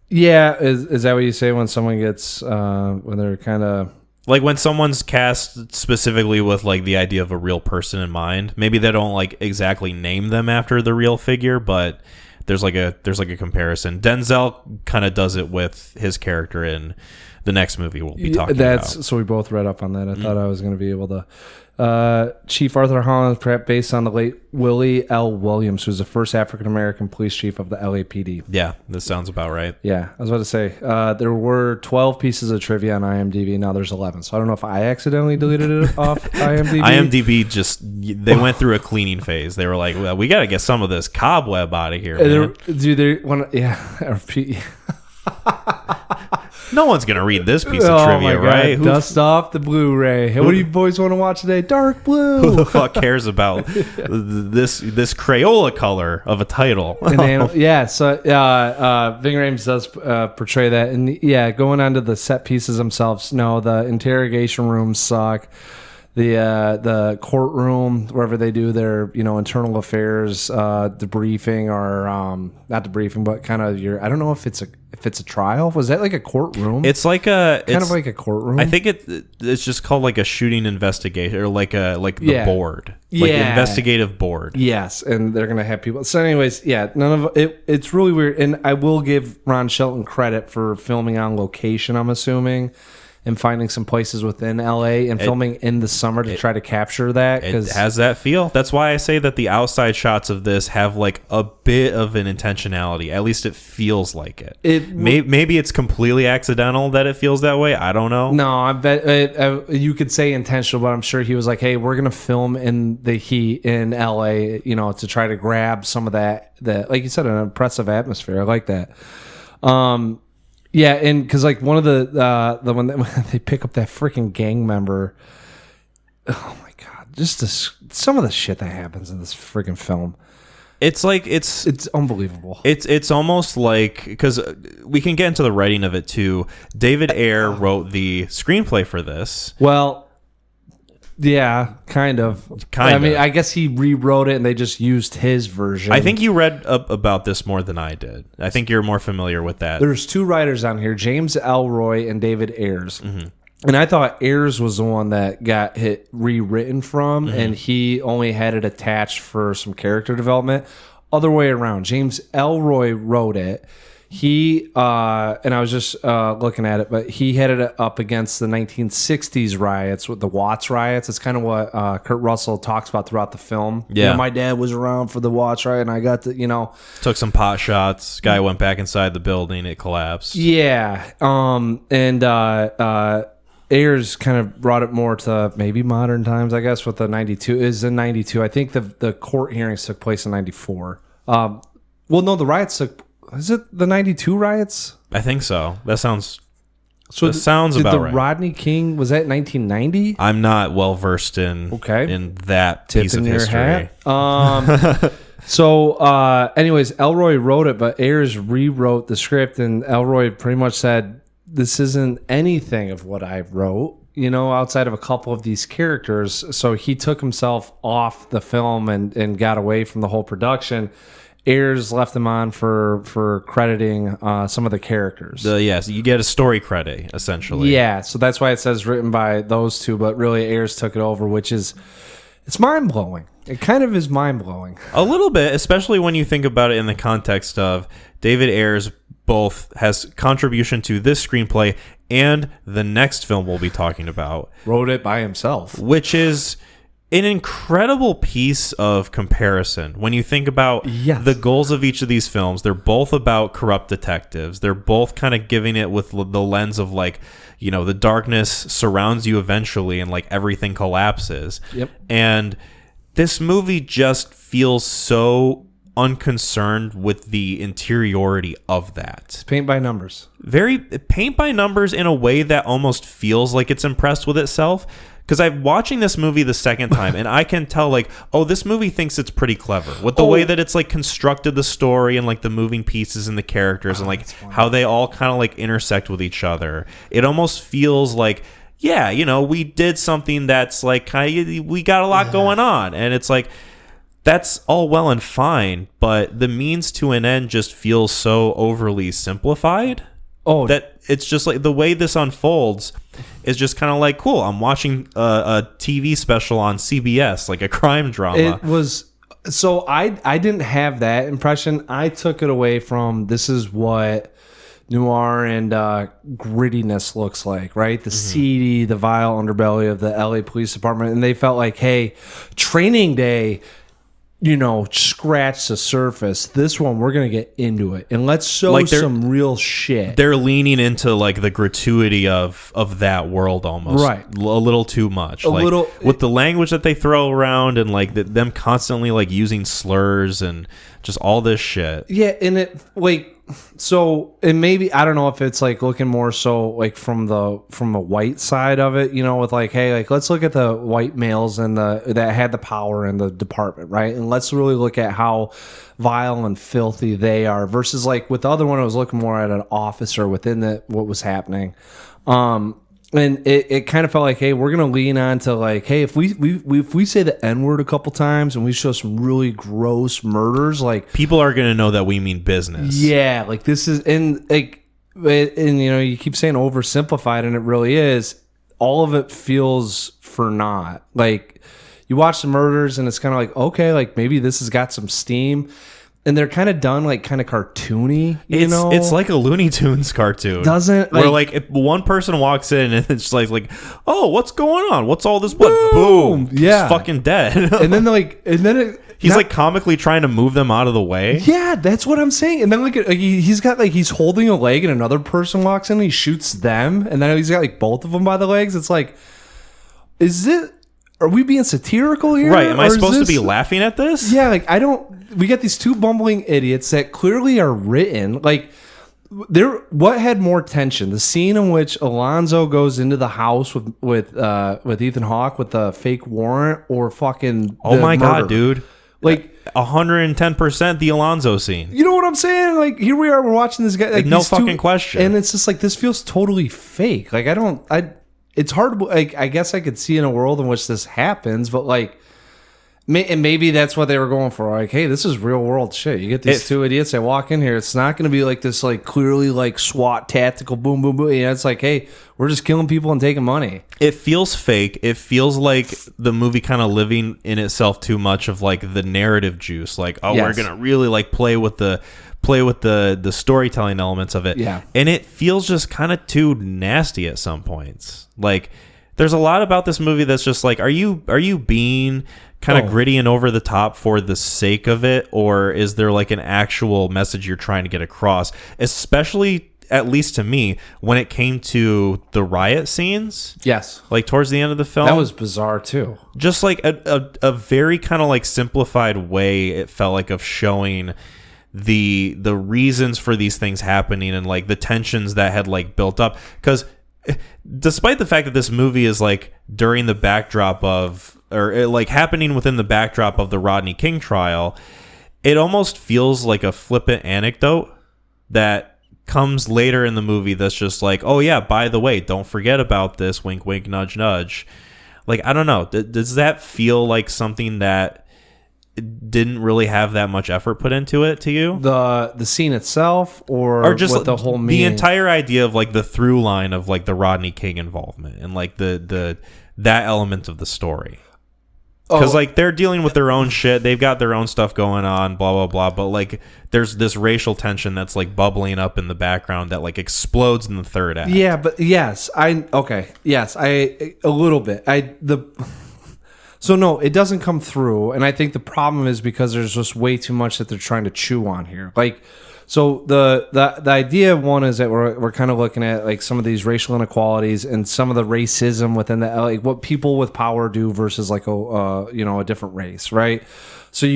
Yeah, is that what you say when someone gets when they're kind of. Like when someone's cast specifically with like the idea of a real person in mind, maybe they don't like exactly name them after the real figure, but there's like a comparison. Denzel kind of does it with his character in the next movie we'll be talking about. So we both read up on that. I thought I was going to be able to. Chief Arthur Holland, based on the late Willie L. Williams, who's the first African-American police chief of the LAPD. Yeah, this sounds about right. Yeah, I was about to say, there were 12 pieces of trivia on IMDb. Now there's 11. So I don't know if I accidentally deleted it off IMDb. IMDb they went through a cleaning phase. They were like, well, we got to get some of this cobweb out of here, man. No one's going to read this piece of trivia, right? Dust off the Blu-ray. Hey, what do you boys want to watch today? Dark blue. Who the fuck cares about this Crayola color of a title? So Ving Rhames does portray that. And yeah, going on to the set pieces themselves, no, the interrogation rooms suck. The courtroom, wherever they do their, you know, internal affairs, debriefing or not debriefing, but kind of I don't know if it's a trial. Was that like a courtroom? It's like like a courtroom. I think it's just called like a shooting investigation or like the board, like investigative board. Yes, and they're gonna have people. So, anyways, yeah, none of it. It's really weird, and I will give Ron Shelton credit for filming on location. I'm assuming. And finding some places within LA and filming in the summer to try to capture that. It has that feel. That's why I say that the outside shots of this have like a bit of an intentionality. At least it feels like it. Maybe it's completely accidental that it feels that way. I don't know. No, I bet you could say intentional, but I'm sure he was like, hey, we're going to film in the heat in LA, you know, to try to grab some of that, like you said, an oppressive atmosphere. I like that. Yeah, and because like one of the when they pick up that freaking gang member, oh my god, just some of the shit that happens in this freaking film. It's like it's unbelievable. It's almost like, because we can get into the writing of it too. David Ayer wrote the screenplay for this. Well, yeah, kind of. I mean, I guess he rewrote it and they just used his version. I think you read about this more than I did. I think you're more familiar with that. There's two writers on here, James Elroy and David Ayers. Mm-hmm. And I thought Ayers was the one that got rewritten from, and he only had it attached for some character development. Other way around. James Elroy wrote it. He and I was just looking at it, but he had it up against the 1960s riots with the Watts riots. It's kind of what Kurt Russell talks about throughout the film. Yeah, you know, my dad was around for the Watts riot, and I got to, took some pot shots. Guy went back inside the building. It collapsed. Yeah, and Ayers kind of brought it more to maybe modern times, I guess. With the 92 is in 92. I think the court hearings took place in 94. Well, no, the riots took. Is it the 92 riots? I think so. That sounds so. Sounds about right. Rodney King, was that 1990? I'm not well versed in that Tip piece in of your history. Hat. So, anyways, Elroy wrote it, but Ayers rewrote the script, and Elroy pretty much said, "This isn't anything of what I wrote, outside of a couple of these characters." So he took himself off the film and got away from the whole production. Ayers left him on for crediting some of the characters. Yes, you get a story credit, essentially. Yeah, so that's why it says written by those two, but really Ayers took it over, which is, it's mind-blowing. It kind of is mind-blowing. A little bit, especially when you think about it in the context of David Ayers both has contribution to this screenplay and the next film we'll be talking about. Wrote it by himself. Which is an incredible piece of comparison. When you think about the goals of each of these films, they're both about corrupt detectives. They're both kind of giving it with the lens of the darkness surrounds you eventually and everything collapses. Yep. And this movie just feels so unconcerned with the interiority of that. It's paint by numbers. Very paint by numbers in a way that almost feels like it's impressed with itself. Because I'm watching this movie the second time, and I can tell, this movie thinks it's pretty clever with the way that it's constructed the story and the moving pieces and the characters and how they all kind of intersect with each other. It almost feels we did something that's we got a lot going on, and it's that's all well and fine, but the means to an end just feels so overly simplified. Oh, that it's just the way this unfolds is just kind of cool. I'm watching a TV special on CBS, a crime drama. It was so I didn't have that impression. I took it away from this is what noir and grittiness looks like, right? The seedy, the vile underbelly of the LA Police Department, and they felt hey, Training Day, scratch the surface. This one, we're gonna get into it, and let's show some real shit. They're leaning into the gratuity of that world almost, right? A little too much, little with the language that they throw around and them constantly using slurs and just all this shit. Yeah, and it so, and maybe I don't know if it's looking more so from the white side of it, with hey, let's look at the white males and that had the power in the department, right? And let's really look at how vile and filthy they are versus with the other one, I was looking more at an officer within what was happening. And it kind of felt hey, we're gonna lean on to hey, if we say the N-word a couple times and we show some really gross murders, people are gonna know that we mean business. Yeah, this is and you keep saying oversimplified, and it really is. All of it feels for naught. You watch the murders and it's kind of okay, maybe this has got some steam. And they're kind of done kind of cartoony, It's like a Looney Tunes cartoon. Doesn't where if one person walks in and it's oh, what's going on? What's all this blood? Boom. Yeah. He's fucking dead. And then he's comically trying to move them out of the way. Yeah, that's what I'm saying. And then he's got he's holding a leg and another person walks in and he shoots them, and then he's got both of them by the legs. It's are we being satirical here? Right. Am I supposed to be laughing at this? Yeah, we got these two bumbling idiots that clearly are written. What had more tension? The scene in which Alonzo goes into the house with Ethan Hawke with the fake warrant, or fucking oh my murder? God, dude. 110% the Alonzo scene. You know what I'm saying? Here we are, we're watching this guy. No fucking question. And it's just this feels totally fake. It's hard to, I guess I could see in a world in which this happens, but And maybe that's what they were going for. Like, hey, this is real world shit. You get these two idiots that walk in here. It's not going to be like this, like clearly like SWAT tactical boom, boom, boom. It's like, hey, we're just killing people and taking money. It feels fake. It feels like the movie kind of living in itself too much of like the narrative juice. Like, oh, we're going to really like play with the storytelling elements of it. Yeah. And it feels just kind of too nasty at some points. Like, there's a lot about this movie that's just like, are you being kind of gritty and over the top for the sake of it, or is there like an actual message you're trying to get across? Especially, at least to me, when it came to the riot scenes. Yes. Like towards the end of the film. That was bizarre too. Just like a very kind of like simplified way it felt like of showing the reasons for these things happening and like the tensions that had like built up. Because despite the fact that this movie is like during the backdrop of, or like happening within the backdrop of the Rodney King trial, it almost feels like a flippant anecdote that comes later in the movie that's just like, oh yeah, by the way, don't forget about this, wink wink nudge nudge. Like, I don't know, does that feel like something that didn't really have that much effort put into it to you? The scene itself, or just what the whole meaning? The entire idea of like the through line of like the Rodney King involvement and like the that element of the story. Because like they're dealing with their own shit, they've got their own stuff going on, blah blah blah. But like there's this racial tension that's like bubbling up in the background that like explodes in the third act. Yeah, but a little bit. So no, it doesn't come through, and I think the problem is because there's just way too much that they're trying to chew on here. Like, so the idea of one is that we're kind of looking at like some of these racial inequalities and some of the racism within the like what people with power do versus like a different race, right? So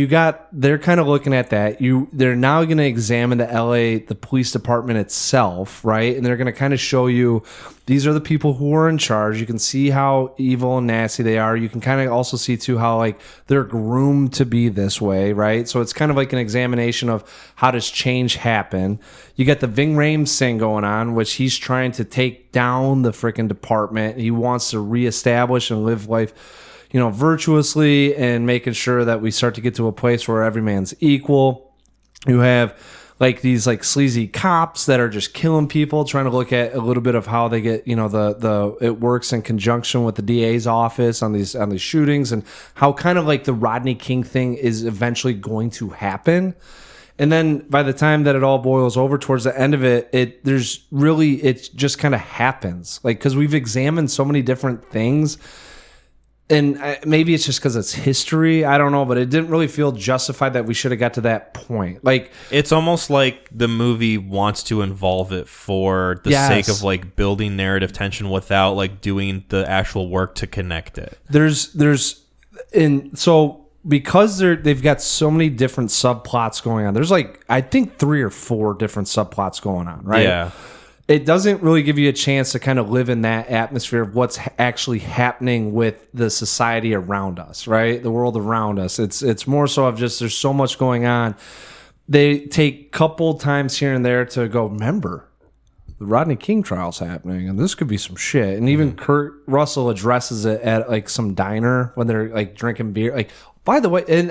they're kind of looking at that. They're now going to examine the police department itself, right? And they're going to kind of show you these are the people who are in charge. You can see how evil and nasty they are. You can kind of also see too how like they're groomed to be this way, right? So it's kind of like an examination of how does change happen. You got the Ving Rhames thing going on, which he's trying to take down the freaking department. He wants to reestablish and live life, virtuously, and making sure that we start to get to a place where every man's equal. You have like these like sleazy cops that are just killing people, trying to look at a little bit of how they get, it works in conjunction with the DA's office on these shootings, and how kind of like the Rodney King thing is eventually going to happen. And then by the time that it all boils over towards the end of it, it just kind of happens. Like, because we've examined so many different things. And maybe it's just because it's history. I don't know, but it didn't really feel justified that we should have got to that point. Like, it's almost like the movie wants to involve it for the sake of like building narrative tension without like doing the actual work to connect it. So because they've got so many different subplots going on. There's like, I think 3 or 4 different subplots going on, right? Yeah. It doesn't really give you a chance to kind of live in that atmosphere of what's actually happening with the society around us, right? The world around us. It's more so of just there's so much going on. They take couple times here and there to go, remember, the Rodney King trial's happening, and this could be some shit. And even Kurt Russell addresses it at like some diner when they're like drinking beer. Like, by the way, and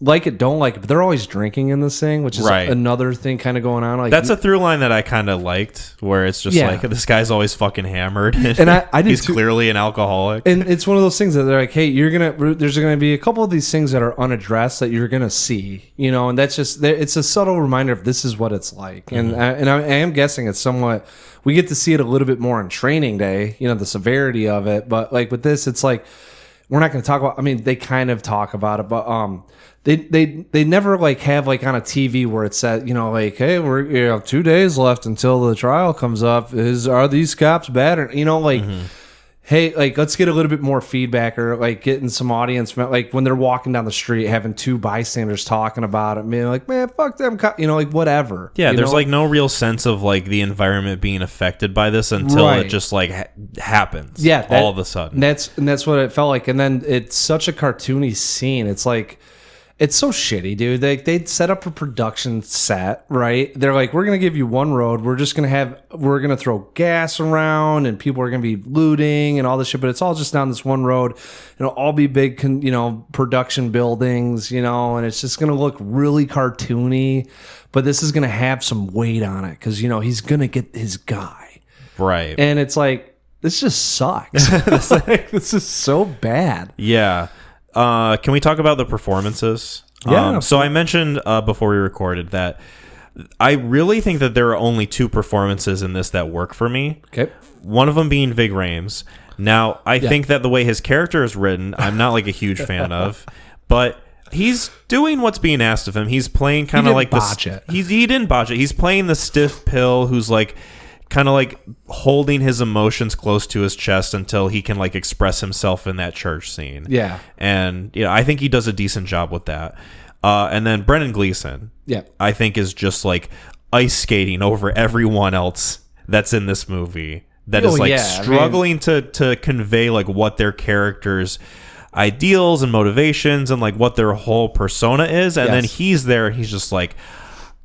like it, don't like it, but they're always drinking in this thing, which is another thing kind of going on. Like, that's a through line that I kind of liked, where it's just like this guy's always fucking hammered, and I did he's clearly an alcoholic. And it's one of those things that they're like, hey, there's gonna be a couple of these things that are unaddressed that you're gonna see, and that's just it's a subtle reminder of this is what it's like, and I am guessing it's somewhat. We get to see it a little bit more in Training Day, the severity of it, but like with this, it's like we're not going to talk about. I mean, they kind of talk about it, but they never like have like on a TV where it says, like, hey, we're 2 days left until the trial comes up. Are these cops bad? Or hey, like, let's get a little bit more feedback, or like getting some audience, like when they're walking down the street, having 2 bystanders talking about it, being like, man, fuck them, like whatever. Yeah, there's like no real sense of like the environment being affected by this until it just like happens. Yeah, all of a sudden. That's what it felt like, and then it's such a cartoony scene. It's like. It's so shitty, dude. They'd set up a production set, right? They're like, we're going to give you one road. We're going to throw gas around and people are going to be looting and all this shit, but it's all just down this one road. It'll all be big, production buildings, and it's just going to look really cartoony, but this is going to have some weight on it because, he's going to get his guy. Right. And it's like, this just sucks. This is so bad. Yeah. Can we talk about the performances? Yeah. So I mentioned before we recorded that I really think that there are only 2 performances in this that work for me. Okay. One of them being Vig Rhames. Now, I think that the way his character is written, I'm not like a huge fan of, but he's doing what's being asked of him. He's playing kind of like this. He didn't botch it. He's playing the stiff pill who's like kind of like holding his emotions close to his chest until he can like express himself in that church scene. Yeah. And I think he does a decent job with that. And then Brendan Gleeson, I think is just like ice skating over everyone else that's in this movie that is like struggling to convey like what their characters' ideals and motivations and like what their whole persona is. And then he's there and he's just like,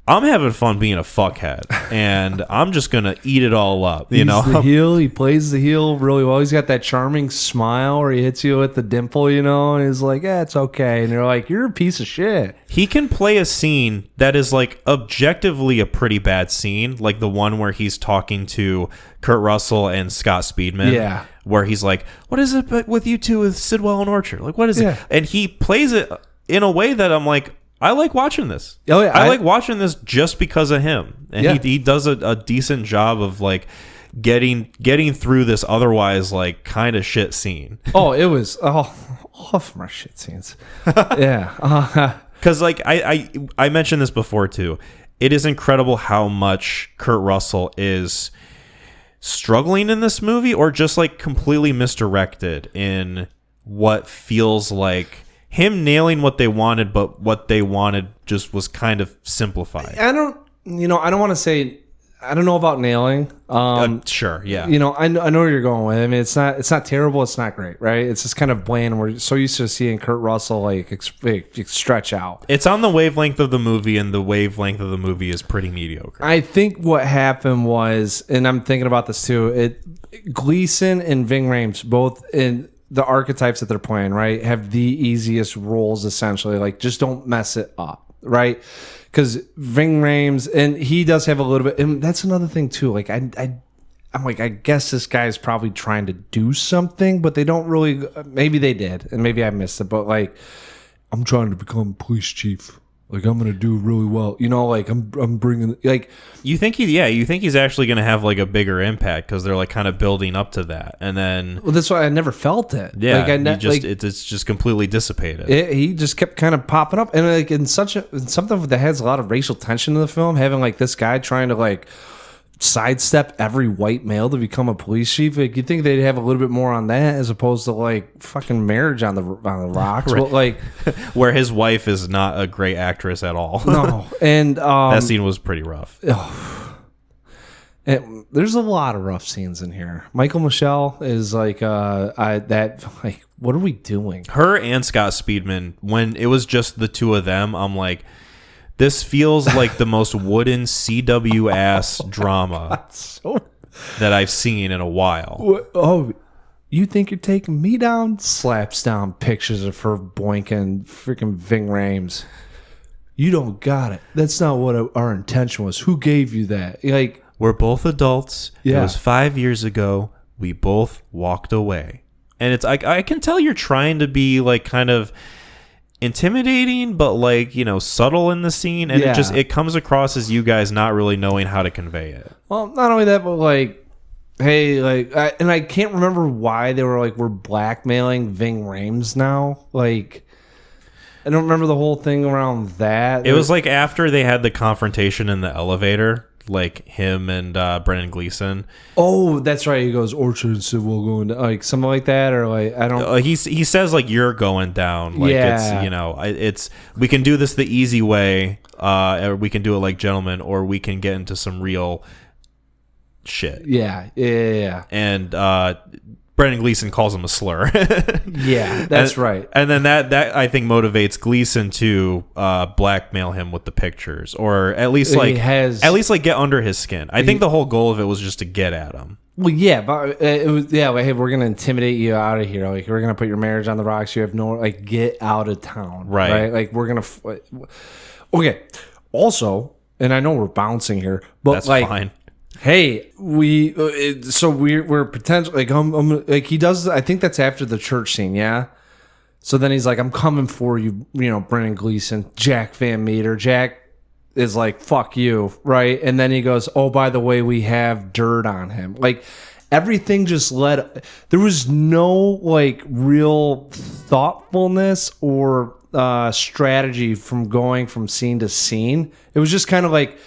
I'm having fun being a fuckhead, and I'm just gonna eat it all up. He's the heel. He plays the heel really well. He's got that charming smile where he hits you with the dimple, and he's like, "Yeah, it's okay." And you're like, "You're a piece of shit." He can play a scene that is like objectively a pretty bad scene, like the one where he's talking to Kurt Russell and Scott Speedman. Yeah. Where he's like, "What is it with you two with Sidwell and Orchard? Like, what is it?" And he plays it in a way that I'm like, I like watching this. Oh, yeah, I like watching this just because of him. And he does a decent job of like getting through this otherwise like kind of shit scene. Oh, it was all of my shit scenes. Yeah. Because like I mentioned this before too. It is incredible how much Kurt Russell is struggling in this movie or just like completely misdirected in what feels like him nailing what they wanted, but what they wanted just was kind of simplified. I don't want to say, I don't know about nailing. Sure, yeah. I know where you're going with it. I mean, it's not terrible. It's not great, right? It's just kind of bland. We're so used to seeing Kurt Russell like stretch out. It's on the wavelength of the movie, and the wavelength of the movie is pretty mediocre. I think what happened was, and I'm thinking about this too. Gleason and Ving Rhames both in the archetypes that they're playing, right, have the easiest roles essentially. Like, just don't mess it up, right? Because Ving Rhames, and he does have a little bit, and that's another thing too. Like, I'm like, I guess this guy's probably trying to do something, but they don't really. Maybe they did, and maybe I missed it. But like, I'm trying to become police chief. Like, I'm gonna do really well. Like I'm bringing like. You think he's actually gonna have like a bigger impact because they're like kind of building up to that, and then. Well, that's why I never felt it. Yeah, it's just completely dissipated. He just kept kind of popping up, and like in something that has a lot of racial tension in the film, having like this guy trying to like sidestep every white male to become a police chief. Like, you'd think they'd have a little bit more on that as opposed to like fucking Marriage on the Rocks. Right. Well, like where his wife is not a great actress at all. No, and that scene was pretty rough. And there's a lot of rough scenes in here. Michael Michelle is like what are we doing? Her and Scott Speedman, when it was just the two of them, I'm like, this feels like the most wooden CW ass drama that I've seen in a while. Oh, you think you're taking me down? Slaps down pictures of her boinking freaking Ving Rhames. You don't got it. That's not what our intention was. Who gave you that? Like, we're both adults. Yeah. It was 5 years ago. We both walked away. And it's I can tell you're trying to be like kind of intimidating, but like, subtle in the scene, and it comes across as you guys not really knowing how to convey it. Well, not only that, but like, hey, like, I can't remember why they were like, we're blackmailing Ving Rhames now. Like, I don't remember the whole thing around that. It was like after they had the confrontation in the elevator, like him and Brendan Gleeson. Oh, that's right. He goes, Orchard and Sidwell going down, like something like that, or like I don't. He says like, you're going down. Like, it's we can do this the easy way, or we can do it like gentlemen, or we can get into some real shit. Yeah. And Brendan Gleeson calls him a slur. Yeah, that's right. And then that I think motivates Gleeson to blackmail him with the pictures, or at least get under his skin. I think the whole goal of it was just to get at him. Well, yeah, but it was like, hey, we're gonna intimidate you out of here. Like, we're gonna put your marriage on the rocks. You have no, like, get out of town, right? Like, we're gonna. Okay. Also, and I know we're bouncing here, but that's like, fine. Hey, we're potentially like, like, he does. I think that's after the church scene, yeah. So then he's like, I'm coming for you, Brendan Gleeson, Jack Van Meter. Jack is like, fuck you, right? And then he goes, oh, by the way, we have dirt on him. Like, everything just there was no, like, real thoughtfulness or strategy from going from scene to scene. It was just kind of like,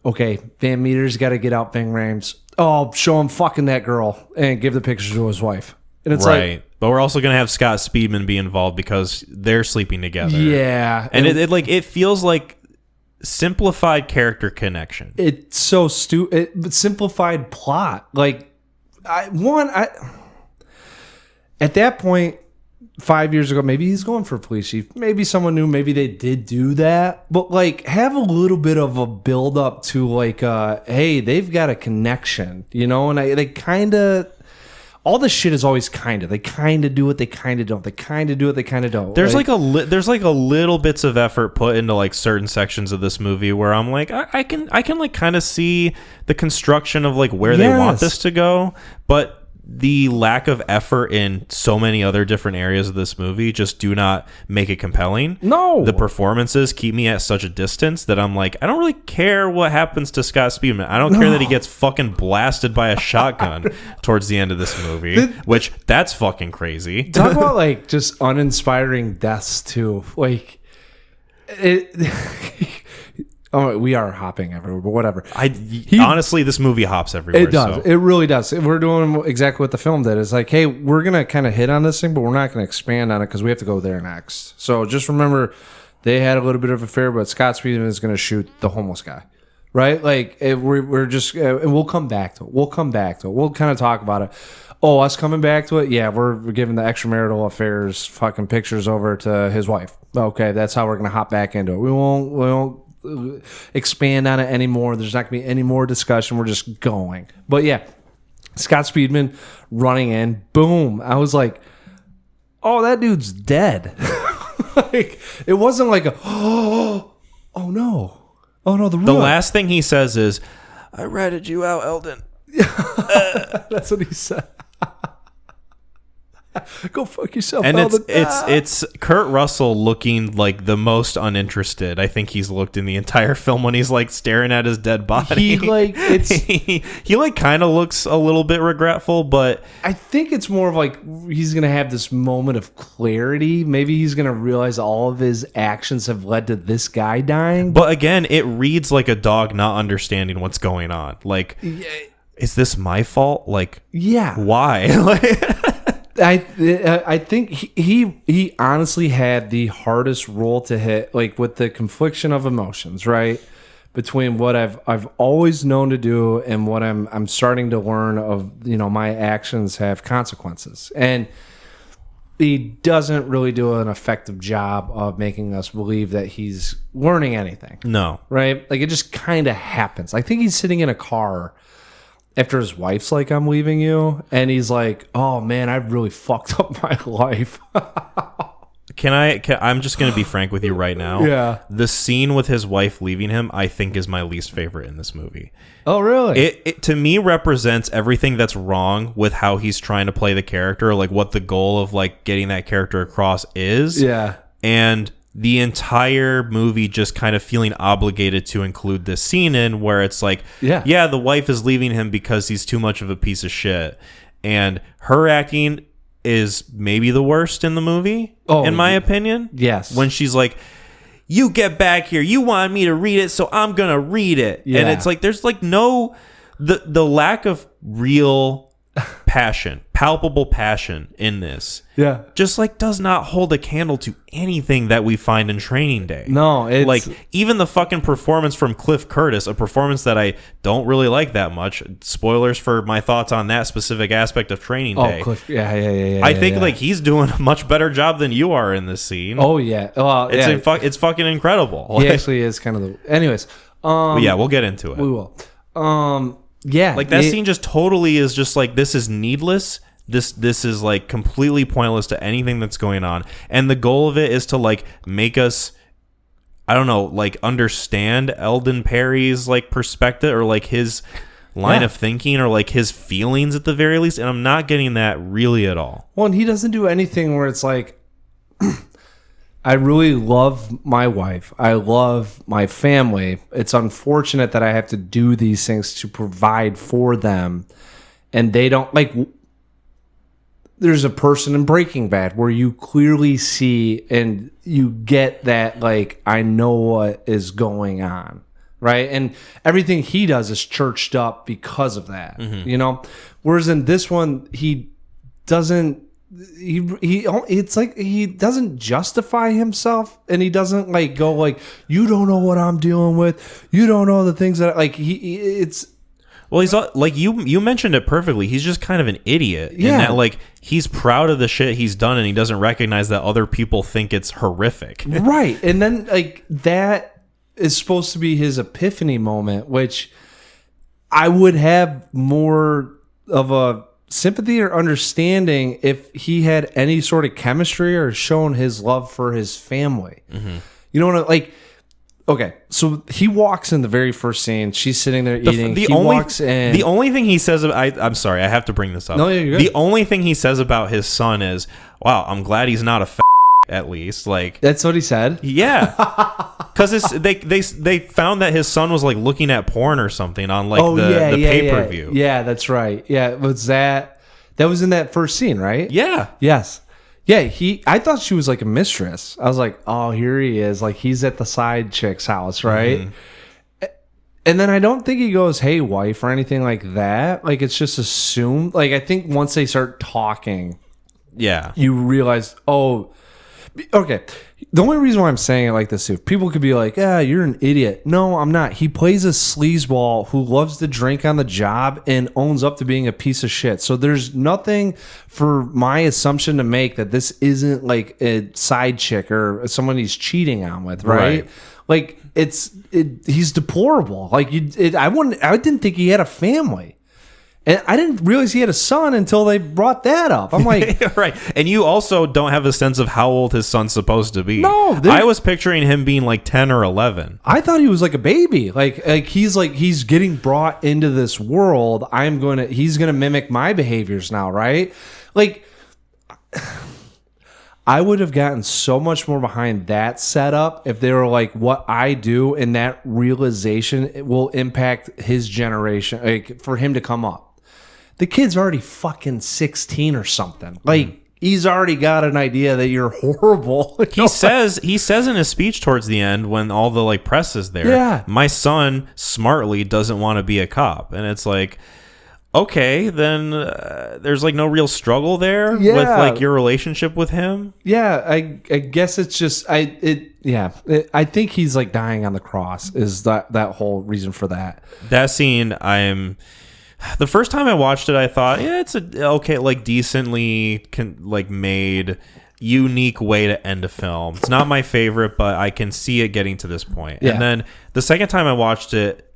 okay, Van Meter's got to get out Ving Rhames. Oh, show him fucking that girl and give the pictures to his wife. And it's right. But we're also going to have Scott Speedman be involved because they're sleeping together. Yeah. And it feels like simplified character connection. It's so stupid. Simplified plot. Like, at that point, 5 years ago, maybe he's going for a police chief. Maybe someone knew. Maybe they did do that. But, like, have a little bit of a build up to, like, hey, they've got a connection, And they kind of. All this shit is always kind of. They kind of do it. They kind of don't. They kind of do it. They kind of don't. There's like a little bits of effort put into like certain sections of this movie where I'm like, I can like kind of see the construction of like where they want this to go, but the lack of effort in so many other different areas of this movie just do not make it compelling. No. The performances keep me at such a distance that I'm like, I don't really care what happens to Scott Speedman. I don't care that he gets fucking blasted by a shotgun towards the end of this movie, which that's fucking crazy. Talk about like just uninspiring deaths too. Like it Oh, we are hopping everywhere, but whatever. Honestly, this movie hops everywhere. It does. So. It really does. We're doing exactly what the film did. It's like, hey, we're going to kind of hit on this thing, but we're not going to expand on it because we have to go there next. So just remember, they had a little bit of a affair, but Scott Speedman is going to shoot the homeless guy. Right? Like, we're just, and we'll come back to it. We'll come back to it. We'll kind of talk about it. Oh, us coming back to it? Yeah, we're giving the extramarital affairs fucking pictures over to his wife. Okay, that's how we're going to hop back into it. We won't expand on it anymore. There's not gonna be any more discussion. We're just going. But yeah, Scott Speedman running in, boom. I was like, oh, that dude's dead. Like, it wasn't like oh no, the last thing he says is, I ratted you out, Eldon. That's what he said. Go fuck yourself. And it's Kurt Russell looking like the most uninterested I think he's looked in the entire film when he's like staring at his dead body. He like kind of looks a little bit regretful, but I think it's more of like he's gonna have this moment of clarity. Maybe he's gonna realize all of his actions have led to this guy dying. But again, it reads like a dog not understanding what's going on. Like, is this my fault? Like, yeah, why? I think he honestly had the hardest role to hit, like with the confliction of emotions, right? Between what I've always known to do and what I'm starting to learn of, my actions have consequences. And he doesn't really do an effective job of making us believe that he's learning anything. No. Right? Like, it just kind of happens. I think he's sitting in a car after his wife's like, I'm leaving you. And he's like, oh, man, I really fucked up my life. I'm just going to be frank with you right now. Yeah. The scene with his wife leaving him, I think, is my least favorite in this movie. Oh, really? It to me represents everything that's wrong with how he's trying to play the character, like what the goal of like getting that character across is. Yeah. And the entire movie just kind of feeling obligated to include this scene in where it's like, yeah, the wife is leaving him because he's too much of a piece of shit. And her acting is maybe the worst in the movie, in my opinion. Yes. When she's like, you get back here. You wanted me to read it, so I'm going to read it. Yeah. And it's like, there's like the lack of real passion palpable passion in this. Yeah. Just like does not hold a candle to anything that we find in Training Day. No, it's like even the fucking performance from Cliff Curtis, a performance that I don't really like that much. Spoilers for my thoughts on that specific aspect of Training Day. Oh, Cliff. Yeah. I think like he's doing a much better job than you are in this scene. Oh yeah. Well, it's fucking incredible. He actually is kind of the. Anyways. Yeah, we'll get into it. We will. Yeah. Like that scene just totally is just like, this is needless. This is like completely pointless to anything that's going on. And the goal of it is to like make us, I don't know, like understand Eldon Perry's like perspective or like his line of thinking or like his feelings at the very least. And I'm not getting that really at all. Well, and he doesn't do anything where it's like, I really love my wife. I love my family. It's unfortunate that I have to do these things to provide for them. And they don't like. There's a person in Breaking Bad where you clearly see and you get that, like, I know what is going on, right? And everything he does is churched up because of that, you know? Whereas in this one, he doesn't, it's like he doesn't justify himself, and he doesn't like go like, you don't know what I'm dealing with. You don't know the things that like it's. Well, he's like you mentioned it perfectly. He's just kind of an idiot. Yeah. In that, like, he's proud of the shit he's done, and he doesn't recognize that other people think it's horrific. Right. And then, like, that is supposed to be his epiphany moment, which I would have more of a sympathy or understanding if he had any sort of chemistry or shown his love for his family. You know what I like? Okay, so he walks in the very first scene. She's sitting there eating. He walks in. The only thing he says, I'm sorry, I have to bring this up. No, you're good. The only thing he says about his son is, "Wow, I'm glad he's not a at least." Like that's what he said. Yeah, because they found that his son was like looking at porn or something on like the pay-per-view. Yeah, that's right. Yeah, was that was in that first scene, right? Yeah. Yes. Yeah, I thought she was like a mistress. I was like, oh, here he is. Like, he's at the side chick's house, right? And then I don't think he goes, hey, wife, or anything like that. Like, it's just assumed. Like, I think once they start talking, you realize, oh, okay. The only reason why I'm saying it like this, too, people could be like, yeah, you're an idiot. No, I'm not. He plays a sleazeball who loves to drink on the job and owns up to being a piece of shit. So there's nothing for my assumption to make that this isn't like a side chick or someone he's cheating on with, right? Like, he's deplorable. Like, I didn't think he had a family. And I didn't realize he had a son until they brought that up. I'm like... Right. And you also don't have a sense of how old his son's supposed to be. No. I was picturing him being like 10 or 11. I thought he was like a baby. Like he's getting brought into this world. He's going to mimic my behaviors now, right? Like... I would have gotten so much more behind that setup if they were like, what I do and that realization it will impact his generation, like for him to come up. The kid's already fucking 16 or something. Like, he's already got an idea that you're horrible. He says in his speech towards the end when all the like press is there, my son smartly doesn't want to be a cop. And it's like, okay, then there's like no real struggle there with like your relationship with him. Yeah, I guess it's just I think he's like dying on the cross is that whole reason for that. That scene, the first time I watched it, I thought, it's a okay, like decently made, unique way to end a film. It's not my favorite, but I can see it getting to this point. Yeah. And then the second time I watched it,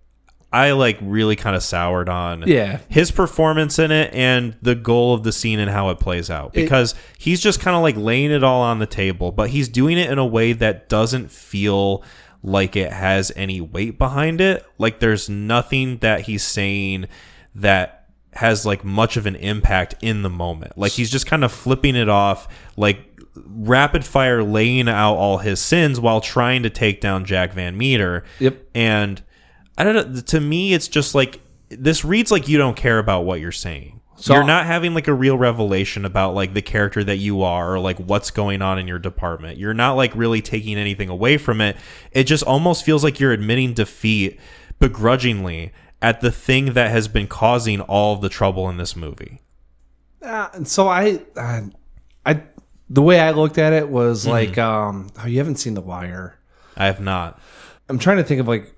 I like really kind of soured on his performance in it and the goal of the scene and how it plays out, because he's just kind of like laying it all on the table, but he's doing it in a way that doesn't feel like it has any weight behind it. Like there's nothing that he's saying that has like much of an impact in the moment. Like he's just kind of flipping it off, like rapid fire laying out all his sins while trying to take down Jack Van Meter. And I don't know. To me, it's just like this reads like you don't care about what you're saying. So you're not having like a real revelation about like the character that you are or like what's going on in your department. You're not like really taking anything away from it. It just almost feels like you're admitting defeat begrudgingly at the thing that has been causing all of the trouble in this movie. So the way I looked at it was like, you haven't seen The Wire. I have not. I'm trying to think of like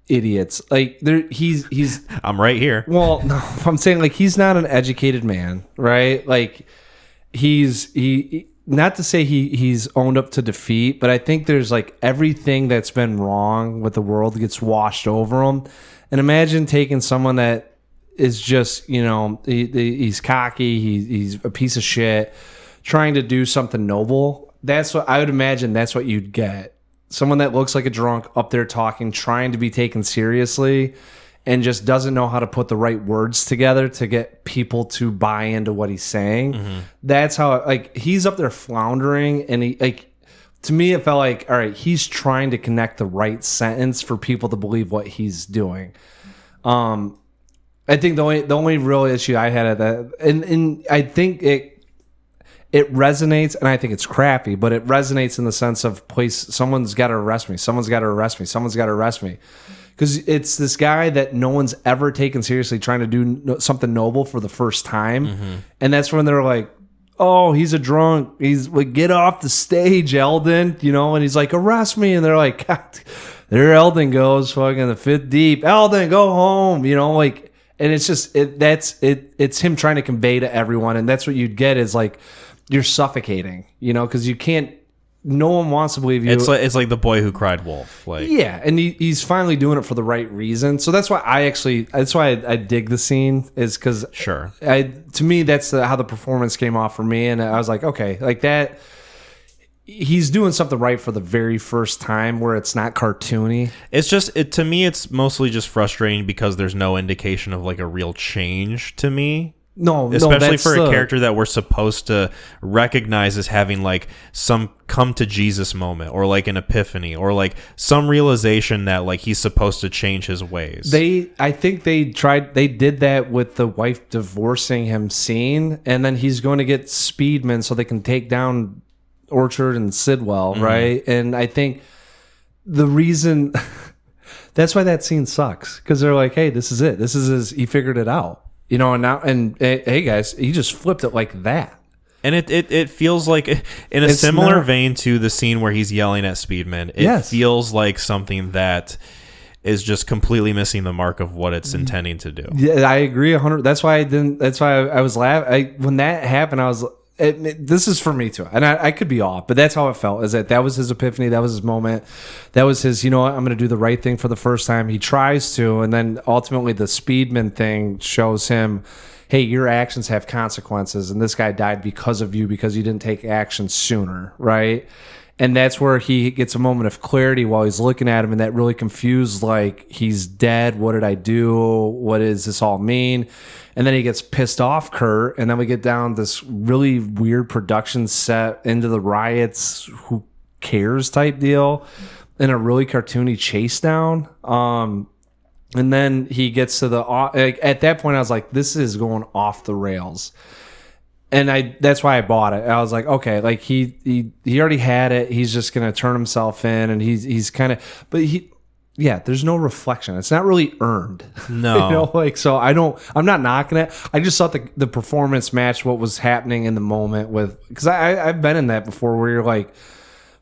idiots. Like he's I'm right here. Well, no, I'm saying like he's not an educated man, right? Like he not to say he's owned up to defeat, but I think there's like everything that's been wrong with the world gets washed over him. And imagine taking someone that is just, he's cocky, he's a piece of shit, trying to do something noble. That's what I would imagine. That's what you'd get. Someone that looks like a drunk up there talking, trying to be taken seriously, and just doesn't know how to put the right words together to get people to buy into what he's saying. Mm-hmm. That's how, like, he's up there floundering, and he, like, to me, it felt like, all right, he's trying to connect the right sentence for people to believe what he's doing. I think the only real issue I had at that, and I think it resonates, and I think it's crappy, but it resonates in the sense of, someone's got to arrest me. Someone's got to arrest me. Someone's got to arrest me. Because it's this guy that no one's ever taken seriously trying to do something noble for the first time. Mm-hmm. And that's when they're like, oh, he's a drunk. He's like, get off the stage, Eldon. And he's like, arrest me. And they're like, God, there Eldon goes, fucking the fifth deep. Eldon, go home. And it's just, it's him trying to convey to everyone. And that's what you'd get is like, you're suffocating, because you can't. No one wants to believe you. It's like the boy who cried wolf. Like, yeah, and he's finally doing it for the right reason. So that's why I dig the scene, is because sure. To me, that's how the performance came off for me, and I was like, okay, like that. He's doing something right for the very first time, where it's not cartoony. It's just to me, it's mostly just frustrating because there's no indication of like a real change to me. No, especially for a character that we're supposed to recognize as having like some come to Jesus moment, or like an epiphany, or like some realization that like he's supposed to change his ways. I think they did that with the wife divorcing him scene, and then he's going to get Speedman so they can take down Orchard and Sidwell, right? And I think the reason that's why that scene sucks, because they're like, hey, this is it. This is he figured it out. And hey guys, he just flipped it like that. And it feels like, in a similar vein to the scene where he's yelling at Speedman, it feels like something that is just completely missing the mark of what it's intending to do. Yeah, I agree 100. That's why I was laughing. When that happened, I was, this is for me too. And I could be off, but that's how it felt, is that was his epiphany. That was his moment. That was his, I'm going to do the right thing for the first time. He tries to, and then ultimately the Speedman thing shows him, hey, your actions have consequences, and this guy died because of you, because you didn't take action sooner, right? And that's where he gets a moment of clarity while he's looking at him, and that really confused, like, he's dead. What did I do? What does this all mean? And then he gets pissed off, Kurt, and then we get down this really weird production set into the riots, who cares type deal, and a really cartoony chase down. And then he gets to at that point I was like, this is going off the rails. And that's why I bought it. I was like, okay, like he already had it. He's just going to turn himself in, and he's kind of, but there's no reflection. It's not really earned. No. So I'm not knocking it. I just thought the performance matched what was happening in the moment because I've been in that before, where you're like,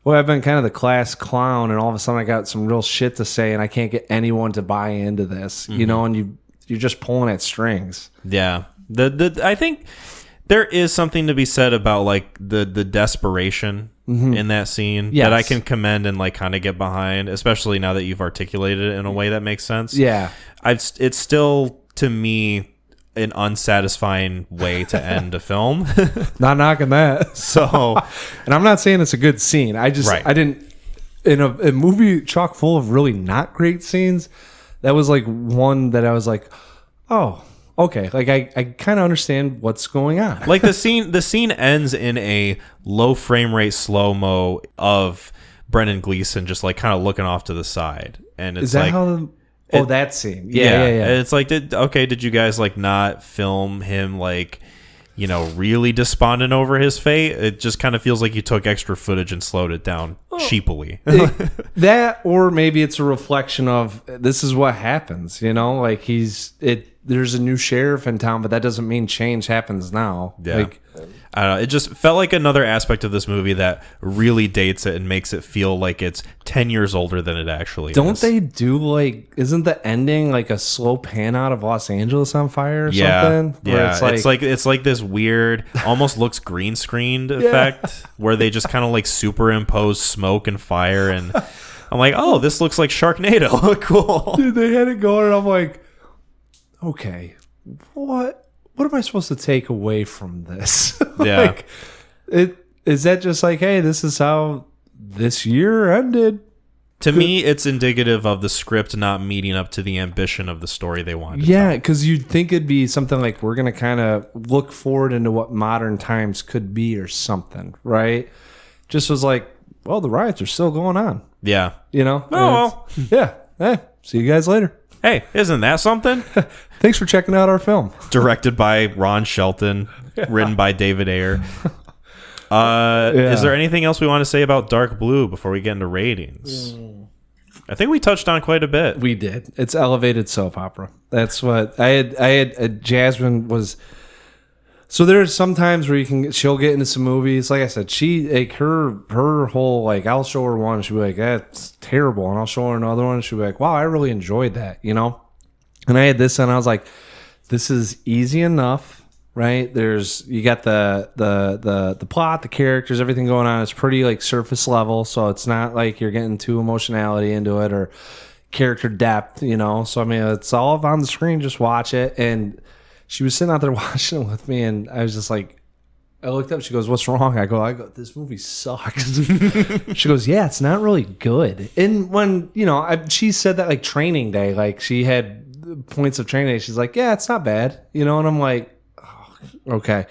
well, I've been kind of the class clown, and all of a sudden I got some real shit to say, and I can't get anyone to buy into this, and you're just pulling at strings. Yeah. I think there is something to be said about like the desperation in that scene that I can commend and like kind of get behind, especially now that you've articulated it in a way that makes sense. Yeah. It's still, to me, an unsatisfying way to end a film. Not knocking that. So, and I'm not saying it's a good scene. I didn't, in a movie chock full of really not great scenes, that was like one that I was like, oh, okay, like I kind of understand what's going on. Like the scene ends in a low frame rate slow-mo of Brendan Gleeson just like kind of looking off to the side, and it's like, that scene. Yeah. It's like, did you guys like not film him like, really despondent over his fate? It just kind of feels like you took extra footage and slowed it down cheaply. That, or maybe it's a reflection of this is what happens, like there's a new sheriff in town, but that doesn't mean change happens now. Yeah. Like, I don't know. It just felt like another aspect of this movie that really dates it and makes it feel like it's 10 years older than it actually is. Don't they do like, isn't the ending like a slow pan out of Los Angeles on fire or something? Yeah, it's like this weird, almost looks green screened effect where they just kind of like superimpose smoke and fire, and I'm like, oh, this looks like Sharknado. Cool. Dude, they had it going, and I'm like, okay, what am I supposed to take away from this? Yeah. Is that just like, hey, this is how this year ended? To me, it's indicative of the script not meeting up to the ambition of the story they wanted. Yeah, because you'd think it'd be something like, we're going to kind of look forward into what modern times could be or something, right? Just was like, well, the riots are still going on. Yeah. You know? Oh, well. Yeah. Hey, see you guys later. Hey, isn't that something? Thanks for checking out our film. Directed by Ron Shelton, written by David Ayer. Is there anything else we want to say about Dark Blue before we get into ratings? I think we touched on quite a bit. We did. It's elevated soap opera. That's what I had. Jasmine was. So there's some times where she'll get into some movies. Like I said, she like her whole like, I'll show her one, she'll be like, that's terrible, and I'll show her another one, she'll be like, wow, I really enjoyed that, you know. And I had this, and I was like, this is easy enough, right? You got the plot, the characters, everything going on. It's pretty like surface level, so it's not like you're getting too emotionality into it or character depth, you know. So I mean, it's all on the screen. Just watch it. And she was sitting out there watching it with me, and I was just like, I looked up, she goes, what's wrong? I go, this movie sucks. She goes, yeah, it's not really good. And when, you know, she said that like training day, like she had points of training day, she's like, yeah, it's not bad, you know. And I'm like, oh, okay.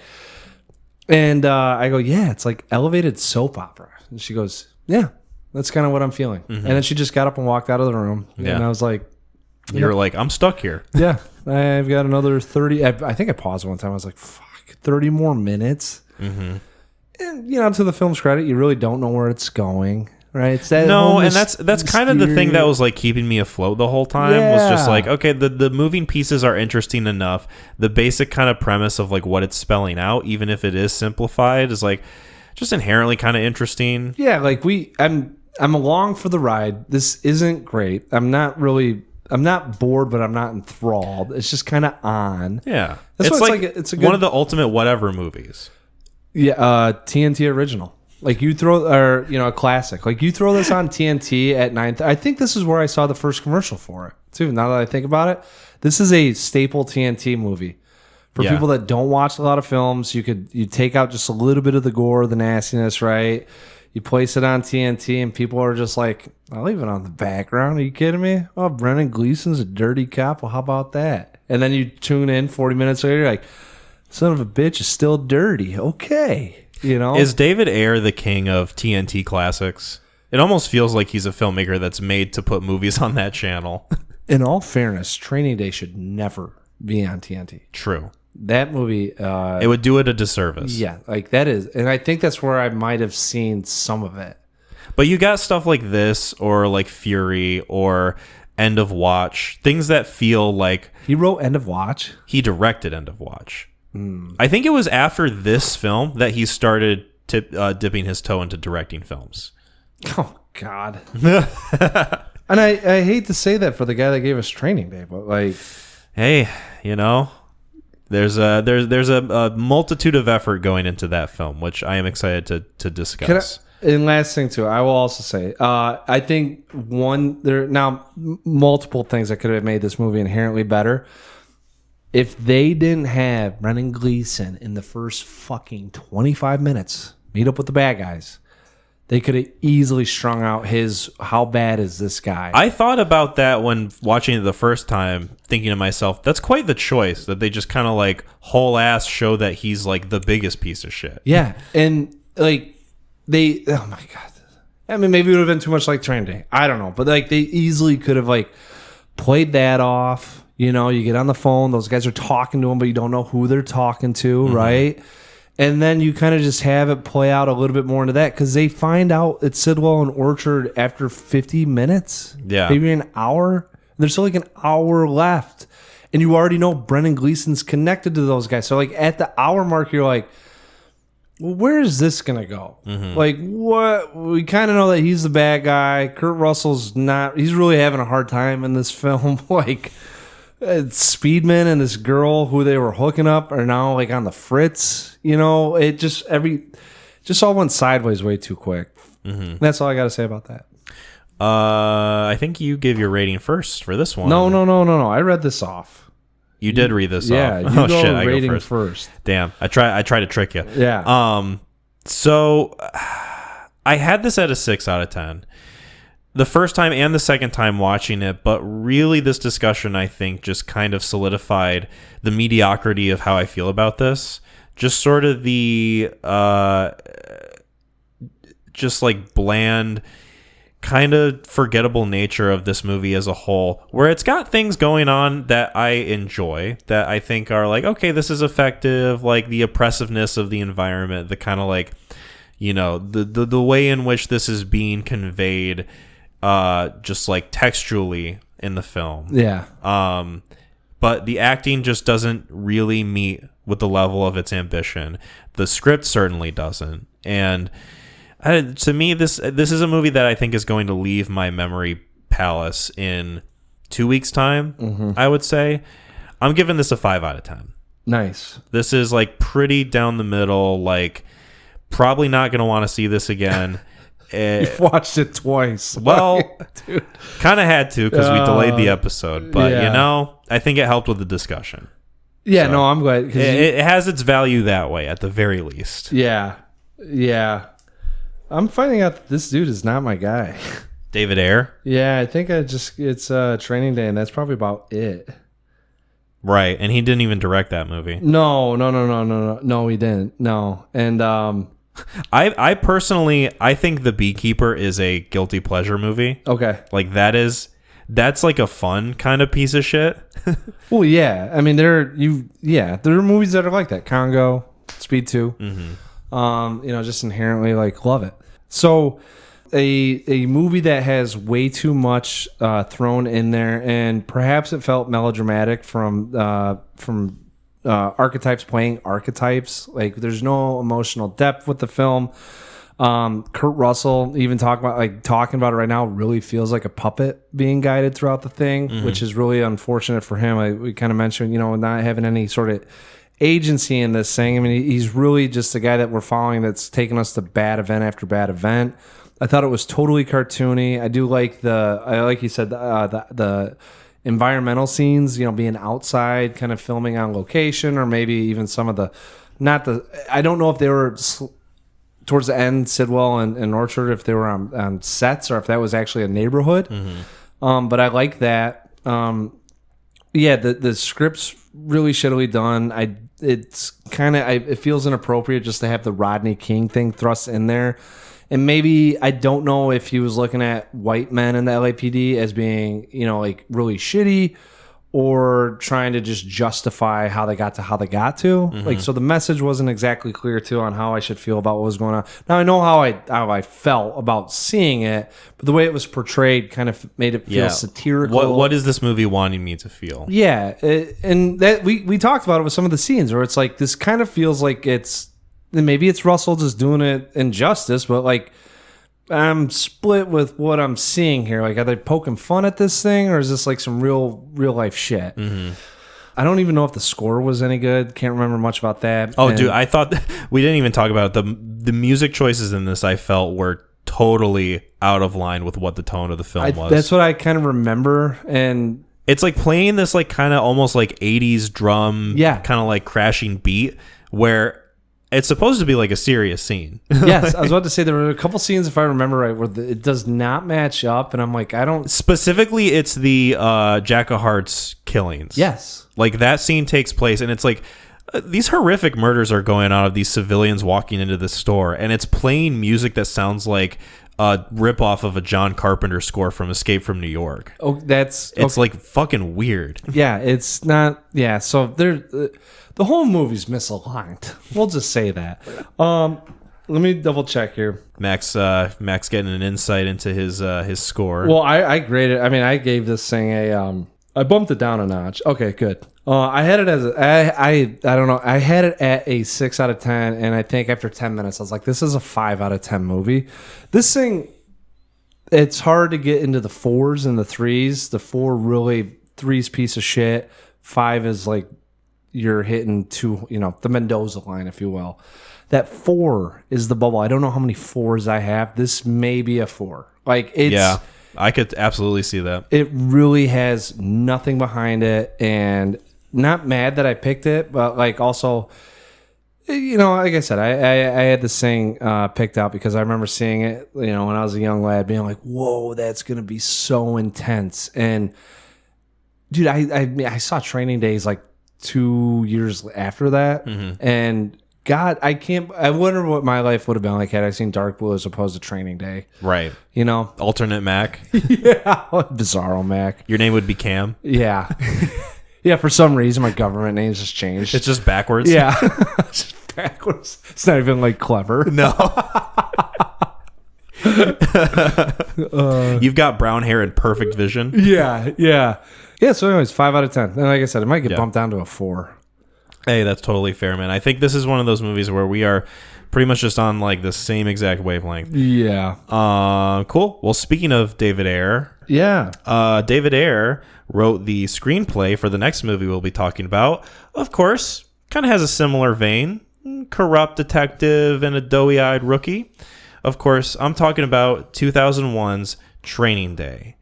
And I go, yeah, it's like elevated soap opera. And she goes, yeah, that's kind of what I'm feeling. Mm-hmm. And then she just got up and walked out of the room. Yeah. And I was like, you were like, I'm stuck here. Yeah. I've got another 30. I think I paused one time. I was like, fuck, 30 more minutes. Mm-hmm. And, you know, to the film's credit, you really don't know where it's going, right? It's that and that's kind of the thing that was like keeping me afloat the whole time. Was just like, okay, the moving pieces are interesting enough. The basic kind of premise of like what it's spelling out, even if it is simplified, is like just inherently kind of interesting. Yeah, like I'm along for the ride. This isn't great. I'm not bored, but I'm not enthralled. It's just kind of on. Yeah. That's it's like it's a good, one of the ultimate whatever movies. Yeah, TNT original. Like you throw, or you know, a classic. Like you throw this on TNT at 9. I think this is where I saw the first commercial for it too. Now that I think about it, this is a staple TNT movie for people that don't watch a lot of films. You take out just a little bit of the gore, the nastiness, right? You place it on TNT, and people are just like, I'll leave it on the background. Are you kidding me? Oh, Brendan Gleeson's a dirty cop. Well, how about that? And then you tune in 40 minutes later, you're like, son of a bitch is still dirty. Okay. You know? Is David Ayer the king of TNT classics? It almost feels like he's a filmmaker that's made to put movies on that channel. In all fairness, Training Day should never be on TNT. True. That movie... it would do it a disservice. Yeah, like that is... And I think that's where I might have seen some of it. But you got stuff like this, or like Fury, or End of Watch. Things that feel like... He wrote End of Watch? He directed End of Watch. I think it was after this film that he started dipping his toe into directing films. Oh, God. And I hate to say that for the guy that gave us Training Day, but like... Hey, you know... There's a multitude of effort going into that film, which I am excited to discuss. And last thing too, I will also say, I think multiple things that could have made this movie inherently better. If they didn't have Brendan Gleeson in the first fucking 25 minutes meet up with the bad guys, they could have easily strung out how bad is this guy. I thought about that when watching it the first time, thinking to myself, that's quite the choice that they just kind of like whole ass show that he's like the biggest piece of shit. Yeah. And like oh my God. I mean, maybe it would have been too much like Training Day. I don't know. But like they easily could have like played that off. You know, you get on the phone, those guys are talking to him, but you don't know who they're talking to, right? And then you kind of just have it play out a little bit more into that because they find out it's Sidwell and Orchard after 50 minutes. Yeah. Maybe an hour. There's still like an hour left. and you already know Brendan Gleeson's connected to those guys. So like at the hour mark, you're like, well, where is this gonna go? Like, what? We kind of know that he's the bad guy. Kurt Russell's not. He's really having a hard time in this film. Like, Speedman and this girl who they were hooking up are now like on the fritz. You know, it just all went sideways way too quick. That's all I got to say about that. I think you gave your rating first for this one. No. I read this off. You did read this off. Yeah, you oh go shit, rating I go first. Damn, I try to trick you. Yeah. So I had this at a 6 out of 10. The first time and the second time watching it, but really this discussion, I think, just kind of solidified the mediocrity of how I feel about this. Just sort of the just like bland, kind of forgettable nature of this movie as a whole, where it's got things going on that I enjoy, that I think are like, okay, this is effective, like the oppressiveness of the environment, the kind of like, you know, the way in which this is being conveyed, just like textually in the film. Yeah. But the acting just doesn't really meet with the level of its ambition. The script certainly doesn't. And to me, this is a movie that I think is going to leave my memory palace in 2 weeks' time, I would say. I'm giving this a 5 out of 10. Nice. This is like pretty down the middle, like probably not going to want to see this again. You've watched it twice. Well, kind of had to because we delayed the episode. But, you know, I think it helped with the discussion. Yeah, so, no, I'm glad. It has its value that way, at the very least. Yeah. Yeah. I'm finding out that this dude is not my guy. David Ayer? Yeah, I think it's Training Day, and that's probably about it. Right, and he didn't even direct that movie. No, he didn't. No, and I personally, I think The Beekeeper is a guilty pleasure movie. Okay, like that's like a fun kind of piece of shit. Well, yeah, I mean there are movies that are like that. Congo, Speed 2. You know, just inherently like love it. So a movie that has way too much thrown in there, and perhaps it felt melodramatic from archetypes playing archetypes. Like there's no emotional depth with the film. Kurt Russell, even talking about it right now, really feels like a puppet being guided throughout the thing, which is really unfortunate for him. We kind of mentioned, you know, not having any sort of agency in this thing. I mean, he's really just the guy that we're following that's taking us to bad event after bad event. I thought it was totally cartoony. I do like like you said, the environmental scenes, you know, being outside, kind of filming on location, or maybe even some of I don't know if they were towards the end, Sidwell and Orchard, if they were on sets or if that was actually a neighborhood. But I like that. Yeah, the script's really shittily done. It feels inappropriate just to have the Rodney King thing thrust in there. And maybe, I don't know if he was looking at white men in the LAPD as being, you know, like really shitty, or trying to just justify how they got to. Like, so the message wasn't exactly clear too on how I should feel about what was going on. Now I know how I felt about seeing it, but the way it was portrayed kind of made it feel satirical. What is this movie wanting me to feel? Yeah, and that we talked about it with some of the scenes where it's like, this kind of feels like maybe it's Russell just doing it in justice, but like, I'm split with what I'm seeing here. Like, are they poking fun at this thing, or is this like some real life shit? I don't even know if the score was any good. Can't remember much about that. Dude, I thought we didn't even talk about it. The music choices in this, I felt, were totally out of line with what the tone of the film was. That's what I kind of remember, and it's like playing this like kind of almost like 80s drum, kind of like crashing beat where it's supposed to be like a serious scene. Yes, I was about to say there were a couple scenes, if I remember right, where it does not match up, and I'm like, I don't... Specifically, it's the Jack of Hearts killings. Yes. Like, that scene takes place, and it's like, these horrific murders are going on of these civilians walking into the store, and it's playing music that sounds like a ripoff of a John Carpenter score from Escape from New York. Oh, it's like fucking weird. Yeah, it's not... Yeah, so the whole movie's misaligned. We'll just say that. Let me double check here. Max getting an insight into his score. Well, I graded. I mean, I gave this thing a I bumped it down a notch. Okay, good. I had it as I don't know. I had it at a 6 out of 10, and I think after 10 minutes, I was like, this is a 5 out of 10 movie. This thing, it's hard to get into the 4s and the 3s. The 4 really, 3's piece of shit. 5 is like you're hitting the Mendoza line, if you will. That 4 is the bubble. I don't know how many 4s I have. This may be a 4. Like it's yeah. I could absolutely see that. It really has nothing behind it, and not mad that I picked it, but like also, like I said, I had this thing picked out because I remember seeing it, when I was a young lad, being like, "Whoa, that's gonna be so intense!" And dude, I saw Training Days like 2 years after that, and God, I wonder what my life would have been like had I seen Dark Blue as opposed to Training Day. Right. Alternate Mac. Yeah. Bizarro Mac. Your name would be Cam. Yeah. Yeah, for some reason my government name's just changed. It's just backwards. Yeah. It's just backwards. It's not even like clever. No. You've got brown hair and perfect vision. Yeah. Yeah, so anyways, 5 out of 10. And like I said, it might get bumped down to a 4. Hey, that's totally fair, man. I think this is one of those movies where we are pretty much just on like the same exact wavelength. Yeah. Cool. Well, speaking of David Ayer. Yeah. David Ayer wrote the screenplay for the next movie we'll be talking about. Of course, kind of has a similar vein. Corrupt detective and a doughy-eyed rookie. Of course, I'm talking about 2001's Training Day.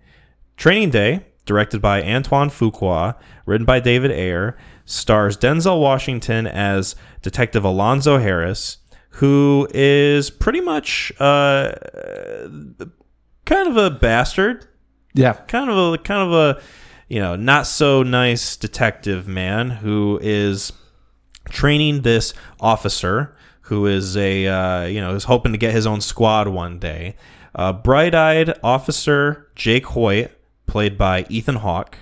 Training Day, directed by Antoine Fuqua, written by David Ayer, stars Denzel Washington as Detective Alonzo Harris, who is pretty much kind of a bastard. Yeah. Kind of a not so nice detective man who is training this officer who is is hoping to get his own squad one day. Bright-eyed officer Jake Hoyt, played by Ethan Hawke.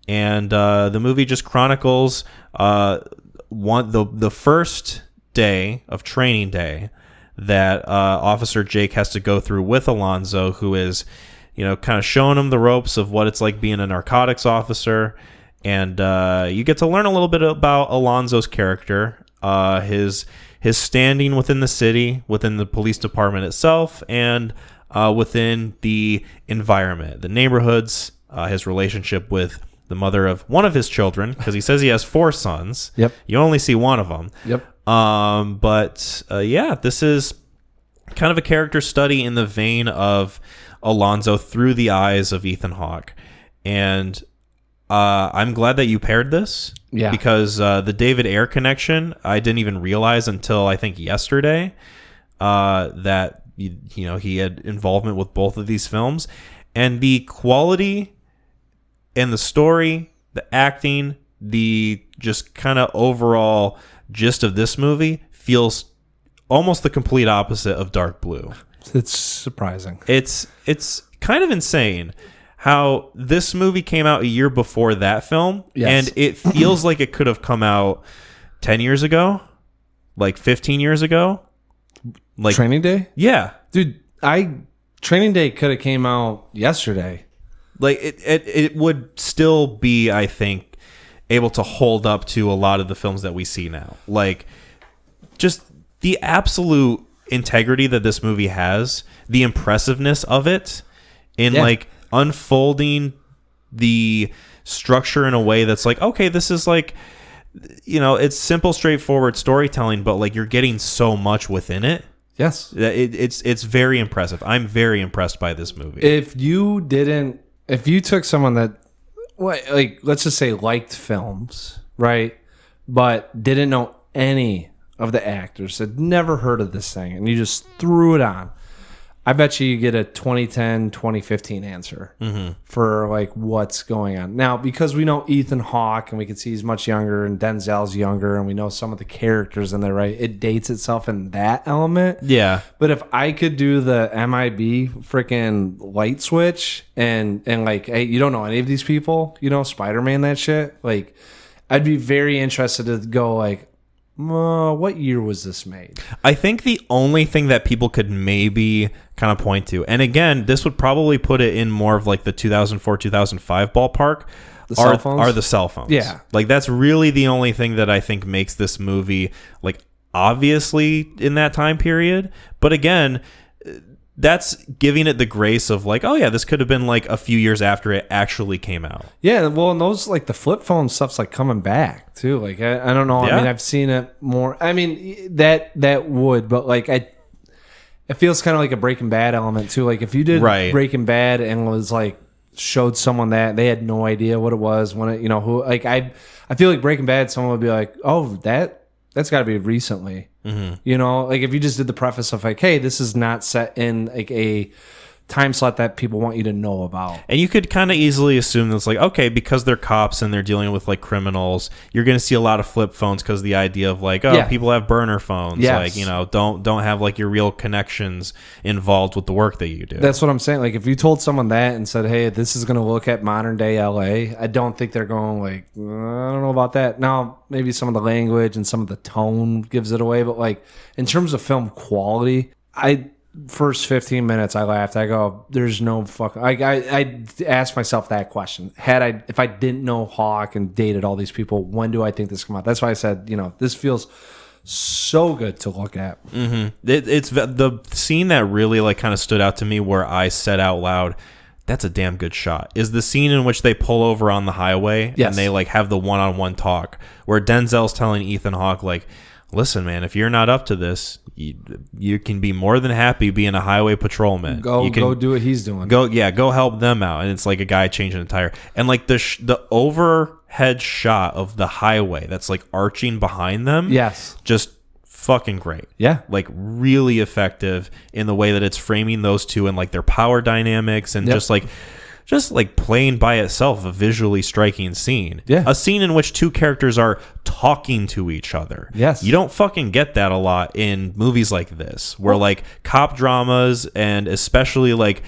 And the movie just chronicles the first day of Training Day that Officer Jake has to go through with Alonzo, who is, kind of showing him the ropes of what it's like being a narcotics officer. And you get to learn a little bit about Alonzo's character, his standing within the city, within the police department itself, and within the environment, the neighborhoods, his relationship with the mother of one of his children, because he says he has 4 sons. Yep. You only see one of them. Yep. This is kind of a character study in the vein of Alonzo through the eyes of Ethan Hawke. And I'm glad that you paired this. Yeah. Because the David Ayer connection, I didn't even realize until I think yesterday that he had involvement with both of these films. And the quality and the story, the acting, the just kind of overall gist of this movie feels almost the complete opposite of Dark Blue. It's surprising. It's kind of insane how this movie came out a year before that film, yes. And it feels like it could have come out 10 years ago, like 15 years ago. Like Training Day? Yeah. Dude, Training Day could have came out yesterday. Like it would still be, I think, able to hold up to a lot of the films that we see now. Like just the absolute integrity that this movie has, the impressiveness of it in like unfolding the structure in a way that's like, okay, this is like, it's simple, straightforward storytelling, but like you're getting so much within it. Yes. It's very impressive. I'm very impressed by this movie. If you took someone that, let's just say liked films, right, but didn't know any of the actors, had never heard of this thing, and you just threw it on, I bet you get a 2010, 2015 answer for like what's going on. Now, because we know Ethan Hawke and we can see he's much younger and Denzel's younger and we know some of the characters in there, right? It dates itself in that element. Yeah. But if I could do the MIB freaking light switch and like, hey, you don't know any of these people, Spider-Man, that shit, like I'd be very interested to go like, what year was this made? I think the only thing that people could maybe kind of point to, and again, this would probably put it in more of like the 2004, 2005 ballpark. cell phones are the cell phones. Yeah. Like that's really the only thing that I think makes this movie like obviously in that time period. But again, that's giving it the grace of like, oh yeah, this could have been like a few years after it actually came out. Yeah, well, and those like the flip phone stuff's like coming back too. Like I don't know. Yeah. I mean, I've seen it more. I mean, that would, but like it feels kind of like a Breaking Bad element too. Like if you did Breaking Bad and was like showed someone that they had no idea what it was when it, you know, who like I feel like Breaking Bad, someone would be like, oh, that's got to be recently. Mm-hmm. You know, like if you just did the preface of like, hey, this is not set in like a time slot that people want you to know about. And you could kind of easily assume that's like, okay, because they're cops and they're dealing with like criminals, you're going to see a lot of flip phones because the idea of like, oh, people have burner phones. Yes. Like, you know, don't have like your real connections involved with the work that you do. That's what I'm saying. Like if you told someone that and said, hey, this is going to look at modern day LA, I don't think they're going like, I don't know about that. Now, maybe some of the language and some of the tone gives it away. But like in terms of film quality, first 15 minutes I laughed. I go, there's no fucking I asked myself that question. If I didn't know Hawk and dated all these people, when do I think this come out? That's why I said, you know, this feels so good to look at. Mm-hmm. It's the scene that really like kind of stood out to me where I said out loud, that's a damn good shot, is the scene in which they pull over on the highway and they like have the one-on-one talk where Denzel's telling Ethan Hawke like, listen, man, if you're not up to this, you can be more than happy being a highway patrolman. Go do what he's doing. Go help them out. And it's like a guy changing a tire. And like the overhead shot of the highway that's like arching behind them. Yes. Just fucking great. Yeah. Like really effective in the way that it's framing those two and like their power dynamics and just like playing by itself a visually striking scene. Yeah. A scene in which two characters are talking to each other. Yes. You don't fucking get that a lot in movies like this, where like cop dramas and especially like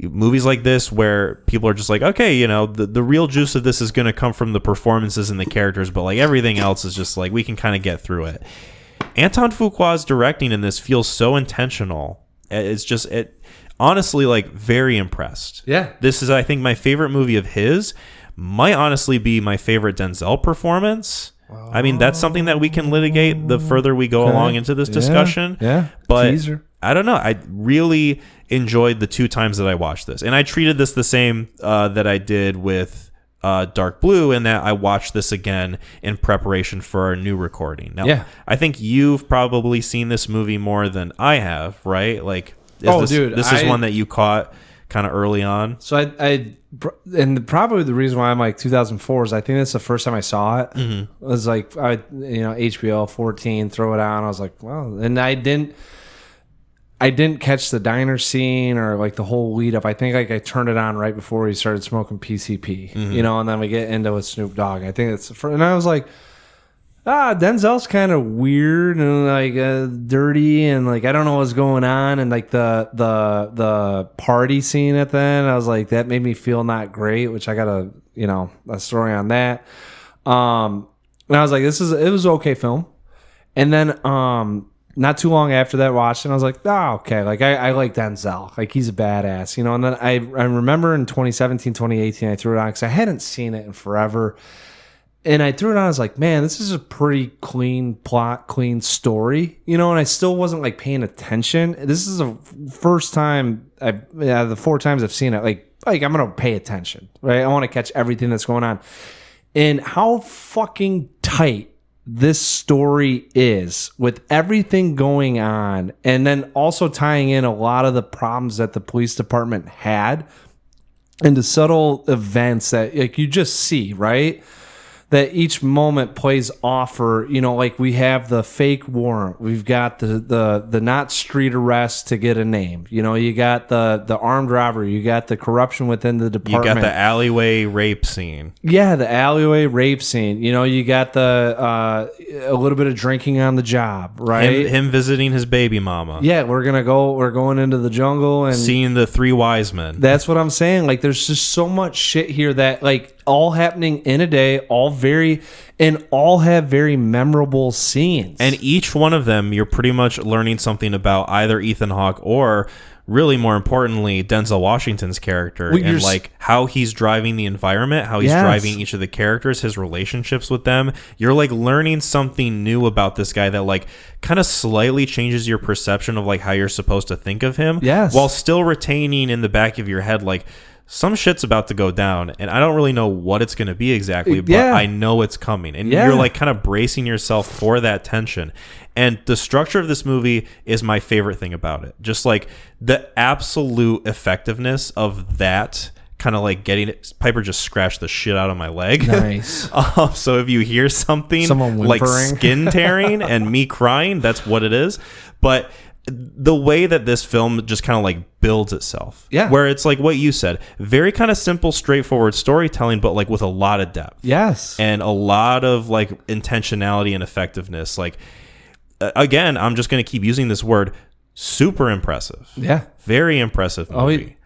movies like this where people are just like, okay, you know, the real juice of this is going to come from the performances and the characters, but like everything else is just like we can kind of get through it. Anton Fuqua's directing in this feels so intentional. It's just honestly, like, very impressed. Yeah. This is, I think, my favorite movie of his. Might honestly be my favorite Denzel performance. I mean, that's something that we can litigate the further we go along into this discussion. Yeah. But teaser. I don't know. I really enjoyed the two times that I watched this. And I treated this the same that I did with Dark Blue, in that I watched this again in preparation for our new recording. Now, I think you've probably seen this movie more than I have, right? Like, this is one that you caught kind of early on. So and probably the reason why I'm like 2004 is I think that's the first time I saw it. Mm-hmm. It was like, HBO 14, throw it on. I was like, well, and I didn't catch the diner scene or like the whole lead up. I think like I turned it on right before he started smoking PCP, and then we get into with Snoop Dogg. I think it's and I was like, Denzel's kind of weird and like dirty and like I don't know what's going on, and like the party scene at the end, I was like, that made me feel not great, which I got a story on that. And I was like, it was an okay film. And then not too long after that, watched it, and I was like, okay, like I like Denzel, like he's a badass, and then I remember in 2017, 2018, I threw it on because I hadn't seen it in forever. And I threw it on. I was like, man, this is a pretty clean plot, clean story, and I still wasn't like paying attention. This is the first time the 4 times I've seen it, like I'm going to pay attention, right? I want to catch everything that's going on. And how fucking tight this story is with everything going on. And then also tying in a lot of the problems that the police department had and the subtle events that like you just see, right? That each moment plays off for, like we have the fake warrant. We've got the not street arrest to get a name. You got the armed robbery. You got the corruption within the department. You got the alleyway rape scene. Yeah, the alleyway rape scene. You got a little bit of drinking on the job, right? Him visiting his baby mama. Yeah, we're going into the jungle and seeing the 3 wise men. That's what I'm saying. Like, there's just so much shit here that like all happening in a day, all have very memorable scenes. And each one of them, you're pretty much learning something about either Ethan Hawke or, really more importantly, Denzel Washington's character, and like how he's driving the environment, how he's driving each of the characters, his relationships with them. You're like learning something new about this guy that like kind of slightly changes your perception of like how you're supposed to think of him, while still retaining in the back of your head like some shit's about to go down, and I don't really know what it's going to be exactly, but I know it's coming, and you're like kind of bracing yourself for that tension. And the structure of this movie is my favorite thing about it. Just like the absolute effectiveness of that kind of like getting it. Piper just scratched the shit out of my leg. Nice. So if you hear something like skin tearing and me crying, that's what it is. But the way that this film just kind of like builds itself, where it's like what you said, very kind of simple, straightforward storytelling, but like with a lot of depth, and a lot of like intentionality and effectiveness. Like, again, I'm just going to keep using this word, super impressive. Very impressive movie.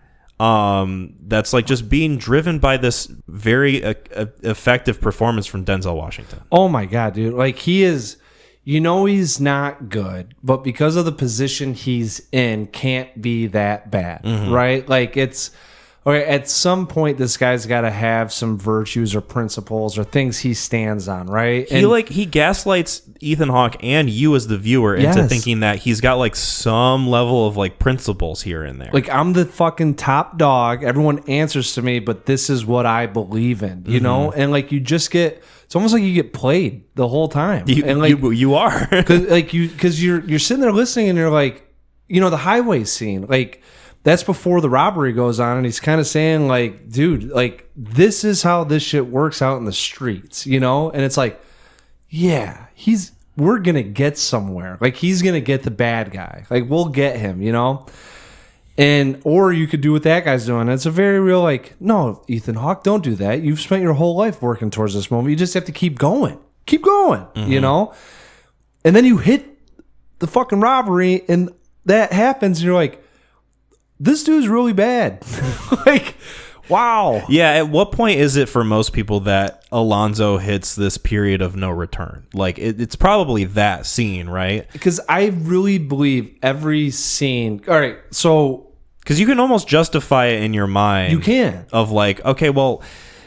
That's like just being driven by this very effective performance from Denzel Washington. Oh my God, dude. Like he is, he's not good, but because of the position he's in, can't be that bad, right? Like it's, okay, at some point, this guy's got to have some virtues or principles or things he stands on, right? He gaslights Ethan Hawke and you as the viewer into thinking that he's got like some level of like principles here and there. Like, I'm the fucking top dog. Everyone answers to me, but this is what I believe in, you know? And like, you just get, it's almost like you get played the whole time. You are. Because you're sitting there listening and you're like, the highway scene, like, that's before the robbery goes on, and he's kind of saying, like, dude, like, this is how this shit works out in the streets, And it's like, we're going to get somewhere. Like, he's going to get the bad guy. Like, we'll get him, or you could do what that guy's doing. It's a very real, like, no, Ethan Hawke, don't do that. You've spent your whole life working towards this moment. You just have to keep going. Keep going, And then you hit the fucking robbery, and that happens, and you're like, this dude's really bad. Like, wow. Yeah, at what point is it for most people that Alonzo hits this period of no return? Like, it's probably that scene, right? Because I really believe every scene... All right, so... Because you can almost justify it in your mind. You can. Of like, okay, well,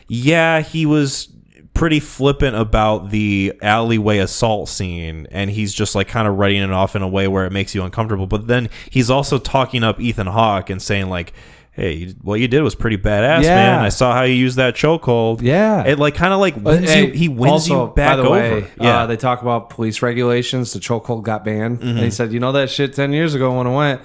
yeah, he was pretty flippant about the alleyway assault scene, and he's just like kind of writing it off in a way where it makes you uncomfortable, but then he's also talking up Ethan Hawke and saying like, hey, what you did was pretty badass, man. I saw how you used that chokehold. It like kind of like wins he wins you back over. They talk about police regulations. The chokehold got banned, and he said, that shit 10 years ago when it went,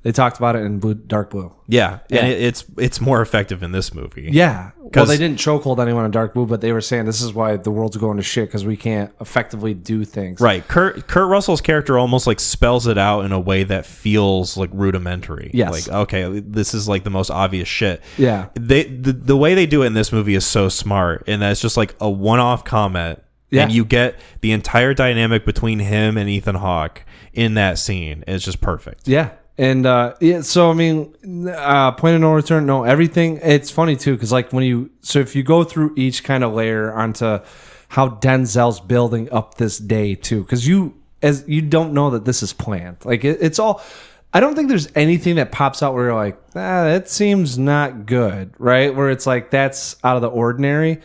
they talked about it in dark blue. And it's more effective in this movie. Well, they didn't chokehold anyone in dark blue, but they were saying this is why the world's going to shit, because we can't effectively do things. Right. Kurt Russell's character almost like spells it out in a way that feels like rudimentary. Like, okay, this is like the most obvious shit. The way they do it in this movie is so smart, and that it's just like a one-off comment. And you get the entire dynamic between him and Ethan Hawke in that scene. It's just perfect. And so I mean, point of no return. No, everything. It's funny too, because like if you go through each kind of layer onto how Denzel's building up this day too, because you don't know that this is planned. Like it's all. I don't think there's anything that pops out where you're like, that seems not good, right? Where it's like that's out of the ordinary.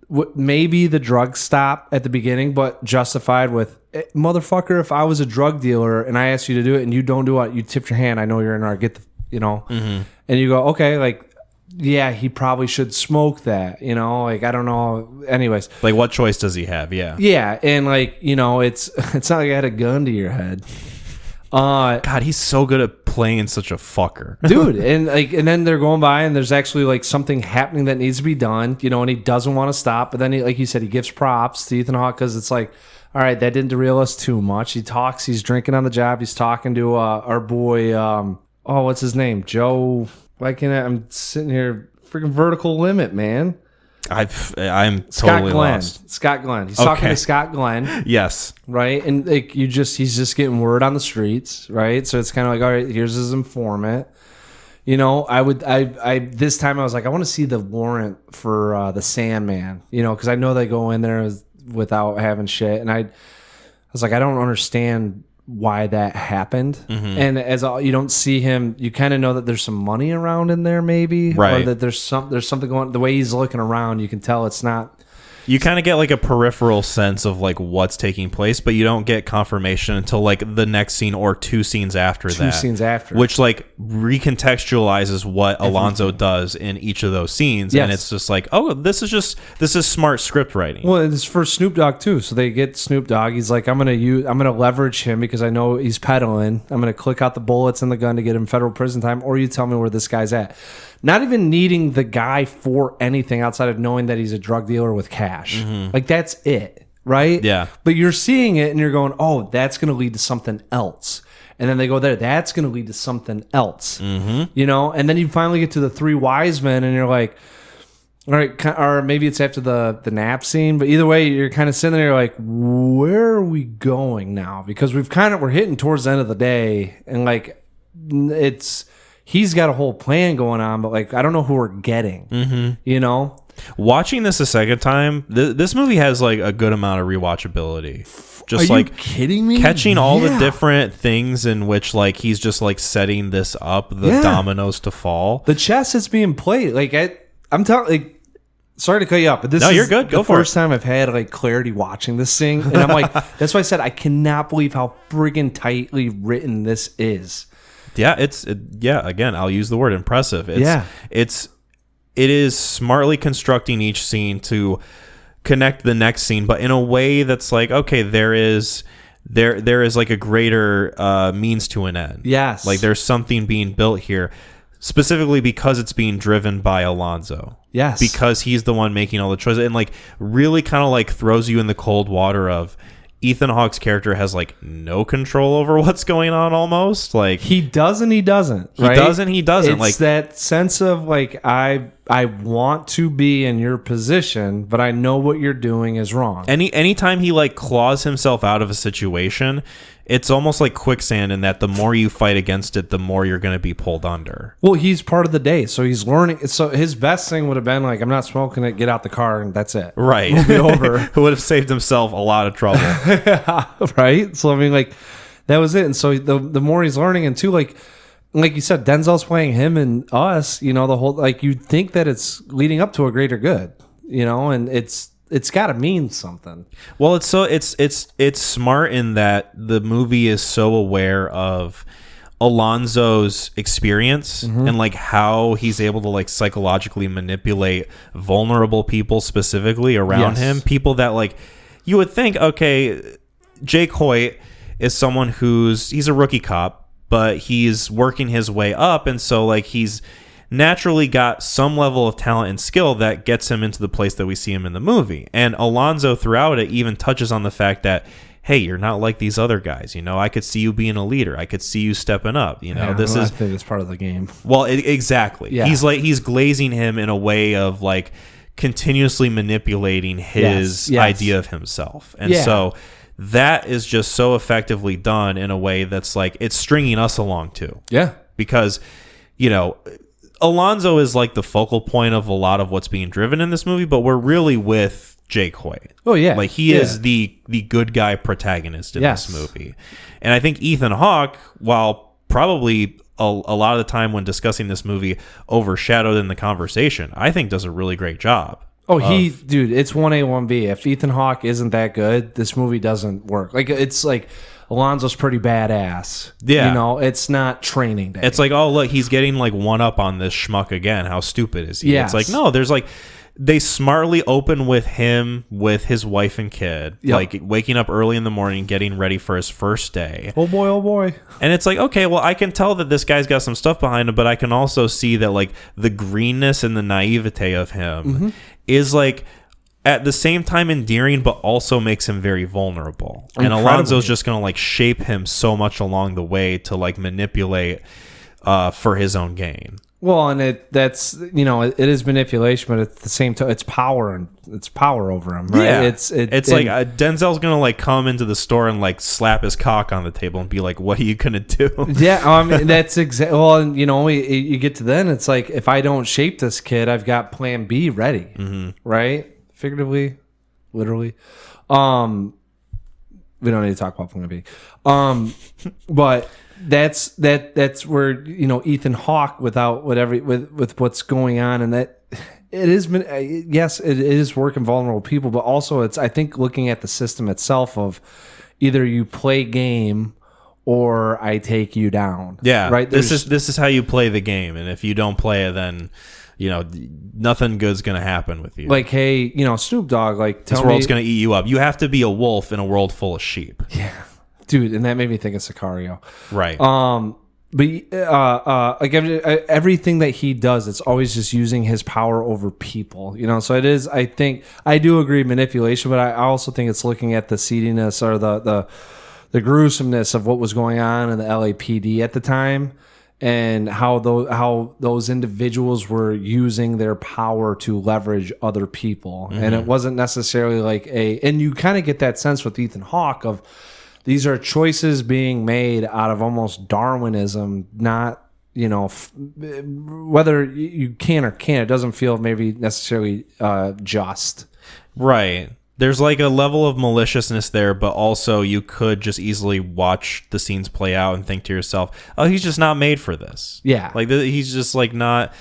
Maybe the drug stop at the beginning, but justified with, motherfucker, if I was a drug dealer and I asked you to do it and you don't do it, you tip your hand, I know you're in our, and you go, okay, like, yeah, he probably should smoke that, like, I don't know. Anyways. Like, what choice does he have? Yeah. And like, it's not like I had a gun to your head. God, he's so good at playing such a fucker, dude. And then they're going by, and there's actually like something happening that needs to be done, and he doesn't want to stop. But then, like you said, he gives props to Ethan Hawke because it's like, all right, that didn't derail us too much. He talks, he's drinking on the job, he's talking to our boy. What's his name? Joe. I'm sitting here, freaking Vertical Limit, man. I'm totally lost. Scott Glenn. He's talking to Scott Glenn. Yes. Right? And like he's just getting word on the streets, right? So it's kind of like, all right, here's his informant. I this time I was like, I want to see the warrant for the Sandman, because I know they go in there without having shit. And I was like, I don't understand why that happened. And you don't see him, you kind of know that there's some money around in there maybe. Right. Or that there's something going, the way he's looking around, you can tell it's not. You kind of get like a peripheral sense of like what's taking place, but you don't get confirmation until like the next scene or 2 scenes after that. 2 scenes after. Which like recontextualizes what Alonzo does in each of those scenes. Yes. And it's just like, oh, this is smart script writing. Well, it's for Snoop Dogg too. So they get Snoop Dogg. He's like, I'm gonna leverage him because I know he's peddling. I'm gonna click out the bullets in the gun to get him federal prison time, or you tell me where this guy's at. Not even needing the guy for anything outside of knowing that he's a drug dealer with cash. Like, that's it, right? Yeah. But you're seeing it and you're going, oh, that's going to lead to something else. And then they go there, that's going to lead to something else. And then you finally get to the 3 wise men and you're like, all right, or maybe it's after the nap scene, but either way, you're kind of sitting there like, where are we going now? Because we're hitting towards the end of the day, and like, he's got a whole plan going on, but like, I don't know who we're getting, Watching this a second time, this movie has like a good amount of rewatchability. Just Are you kidding me? Catching all the different things in which like he's just like setting this up, the dominoes to fall. The chess is being played. Like I'm telling, like, sorry to cut you off, but you're good. Go for it. First time I've had like clarity watching this thing, and I'm like, that's why I said I cannot believe how friggin' tightly written this is. Yeah, again, I'll use the word impressive. It is smartly constructing each scene to connect the next scene, but in a way that's like, okay, there is like a greater means to an end. Yes. Like there's something being built here, specifically because it's being driven by Alonzo. Yes. Because he's the one making all the choices, and like really kind of like throws you in the cold water of Ethan Hawke's character has like no control over what's going on almost. Like he does and he doesn't. He does and he doesn't. It's like that sense of like, I want to be in your position, but I know what you're doing is wrong. Anytime he like claws himself out of a situation, it's almost like quicksand in that the more you fight against it, the more you're going to be pulled under. Well, he's part of the day, so he's learning. So his best thing would have been like, I'm not smoking it, get out the car, and that's it. Right. It'll be over. Who would have saved himself a lot of trouble. Right? So, I mean, like, that was it. And so the more he's learning, and too, like you said, Denzel's playing him and us, the whole, like, you'd think that it's leading up to a greater good, and it's got to mean something. Well, it's smart in that the movie is so aware of Alonzo's experience and like how he's able to like psychologically manipulate vulnerable people specifically around him. People that like you would think, okay, Jake Hoyt is someone he's a rookie cop, but he's working his way up, and so like he's naturally got some level of talent and skill that gets him into the place that we see him in the movie. And Alonzo throughout it even touches on the fact that, hey, you're not like these other guys. I could see you being a leader. I could see you stepping up. I think it's part of the game. Well, exactly. Yeah. He's glazing him in a way of like continuously manipulating his idea of himself. And so that is just so effectively done in a way that's like it's stringing us along too. Yeah. Because, Alonzo is like the focal point of a lot of what's being driven in this movie, but we're really with Jake Hoyt. Oh yeah, like he is the good guy protagonist in this movie, and I think Ethan Hawke, while probably a lot of the time when discussing this movie overshadowed in the conversation, I think does a really great job. Oh, dude, it's 1A, 1B. If Ethan Hawke isn't that good, this movie doesn't work. Like it's like Alonzo's pretty badass. Yeah. It's not training day. It's like, oh, look, he's getting like one up on this schmuck again. How stupid is he? Yes. It's like, no, there's like, they smartly open with him with his wife and kid, like waking up early in the morning, getting ready for his first day. Oh boy, oh boy. And it's like, okay, well, I can tell that this guy's got some stuff behind him, but I can also see that like the greenness and the naivete of him is like, at the same time endearing, but also makes him very vulnerable. And Alonzo's just going to like shape him so much along the way to like manipulate for his own gain. Well, and that's it is manipulation, but at the same time, it's power and it's power over him, right? Yeah, it's like Denzel's gonna like come into the store and like slap his cock on the table and be like, "What are you gonna do?" Yeah, I mean that's exactly. Well, and you get to then, it's like if I don't shape this kid, I've got Plan B ready, right? Figuratively, literally. We don't need to talk about Plan B, but. That's where Ethan Hawke with what's going on, and that it is yes, it is working vulnerable people, but also it's I think looking at the system itself of either you play game or I take you down. Yeah, right. This is how you play the game, and if you don't play it, then nothing good's gonna happen with you. Like, hey, Snoop Dogg, like this world's gonna eat you up. You have to be a wolf in a world full of sheep. Yeah. Dude, and that made me think of Sicario. Right. But like everything that he does, it's always just using his power over people. So it is. I think I do agree manipulation, but I also think it's looking at the seediness or the gruesomeness of what was going on in the LAPD at the time, and how those individuals were using their power to leverage other people, and it wasn't necessarily like and you kind of get that sense with Ethan Hawke of. These are choices being made out of almost Darwinism, not, whether you can or can't. It doesn't feel maybe necessarily just. Right. There's like a level of maliciousness there, but also you could just easily watch the scenes play out and think to yourself, oh, he's just not made for this. Yeah. Like he's just like not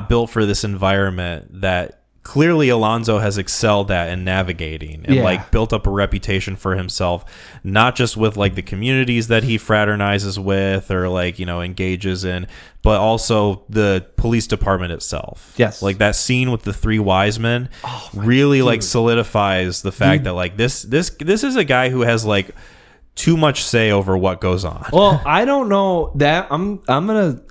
built for this environment that clearly Alonzo has excelled at in navigating and like built up a reputation for himself, not just with like the communities that he fraternizes with or like, engages in, but also the police department itself. Yes. Like that scene with the three wise men really like solidifies the fact that like this is a guy who has like too much say over what goes on. Well, I don't know that